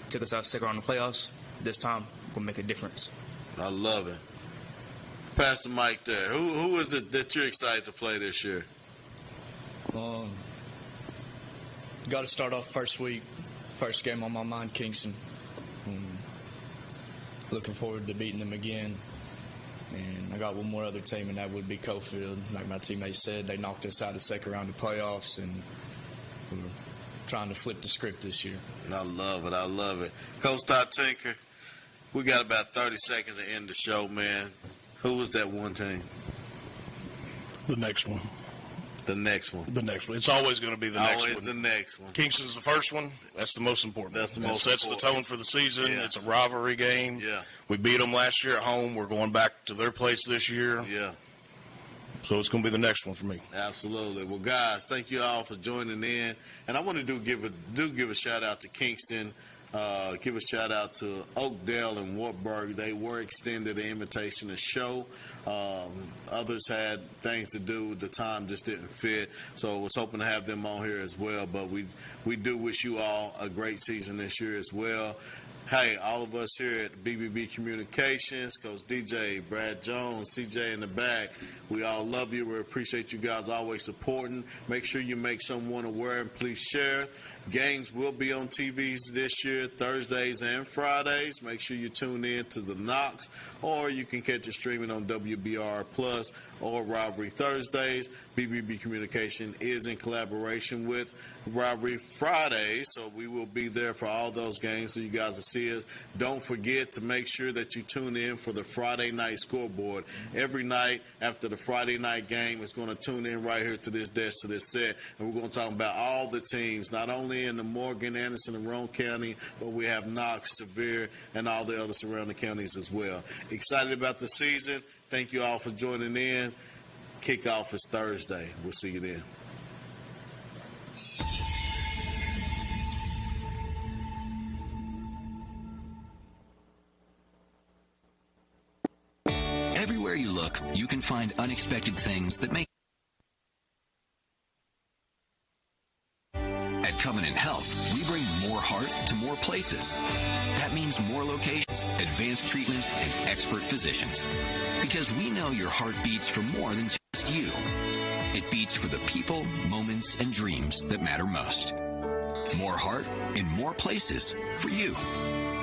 Took us out second round in the playoffs. This time, we're gonna make a difference.
I love it. Pass the mic there. Who is it that you're excited to play this year?
Got to start off first week. First game on my mind, Kingston. Looking forward to beating them again. And I got one more other team, and that would be Coalfield. Like my teammate said, they knocked us out of second round of playoffs, and we're trying to flip the script this year.
I love it. I love it. Coach Todd Tinker, we got about 30 seconds to end the show, man. Who was that one team?
The next one.
The next one.
The next one. It's always going to be the next one.
Always the next one.
Kingston's the first one. That's the most important.
That's the
It
most
sets
important.
the tone for the season.
Yes.
It's a rivalry game.
Yeah.
We beat them last year at home. We're going back to their place this year.
Yeah.
So it's going to be the next one for me.
Absolutely. Well, guys, thank you all for joining in. And I want to give a shout out to Kingston. Give a shout out to Oakdale and Wartburg. They were extended an invitation to show. Others had things to do. The time just didn't fit. So I was hoping to have them on here as well. But we do wish you all a great season this year as well. Hey, all of us here at BBB Communications, Coach DJ, Brad Jones, CJ in the back, we all love you. We appreciate you guys always supporting. Make sure you make someone aware and please share. Games will be on TVs this year, Thursdays and Fridays. Make sure you tune in to the Knox, or you can catch it streaming on WBR Plus or Rivalry Thursdays. BBB Communication is in collaboration with Rivalry Fridays, so we will be there for all those games so you guys will see us. Don't forget to make sure that you tune in for the Friday night scoreboard. Every night after the Friday night game, it's going to tune in right here to this desk, to this set, and we're going to talk about all the teams, not only in the Morgan, Anderson, and Roane County, but we have Knox, Sevier, and all the other surrounding counties as well. Excited about the season. Thank you all for joining in. Kickoff is Thursday. We'll see you then.
Everywhere you look, you can find unexpected things that make. At Covenant Health, we bring more heart to more places. That means more locations, advanced treatments, and expert physicians. Because we know your heart beats for more than just you. It beats for the people, moments, and dreams that matter most. More heart in more places for you.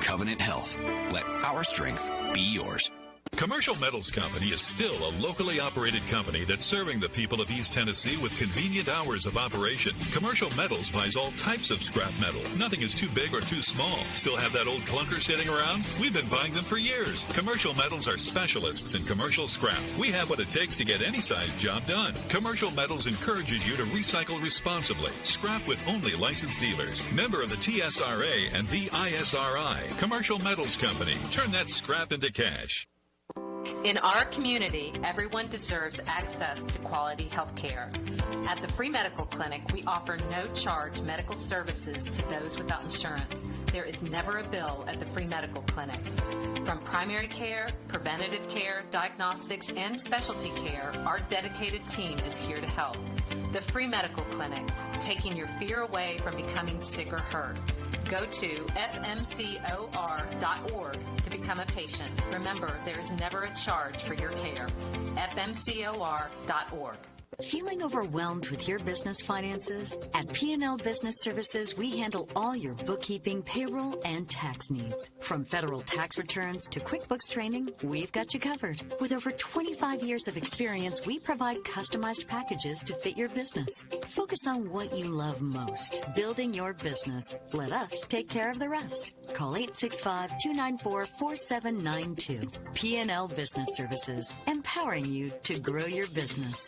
Covenant Health. Let our strength be yours.
Commercial Metals Company is still a locally operated company that's serving the people of East Tennessee with convenient hours of operation. Commercial Metals buys all types of scrap metal. Nothing is too big or too small. Still have that old clunker sitting around? We've been buying them for years. Commercial Metals are specialists in commercial scrap. We have what it takes to get any size job done. Commercial Metals encourages you to recycle responsibly. Scrap with only licensed dealers. Member of the TSRA and the ISRI. Commercial Metals Company. Turn that scrap into cash.
In our community, everyone deserves access to quality health care. At the Free Medical Clinic, we offer no-charge medical services to those without insurance. There is never a bill at the Free Medical Clinic. From primary care, preventative care, diagnostics, and specialty care, our dedicated team is here to help. The Free Medical Clinic, taking your fear away from becoming sick or hurt. Go to fmcor.org to become a patient. Remember, there's never a charge for your care. fmcor.org.
Feeling overwhelmed with your business finances? At P&L Business Services, we handle all your bookkeeping, payroll, and tax needs. From federal tax returns to QuickBooks training, we've got you covered. With over 25 years of experience, we provide customized packages to fit your business. Focus on what you love most, building your business. Let us take care of the rest. Call 865-294-4792. P&L Business Services, empowering you to grow your business.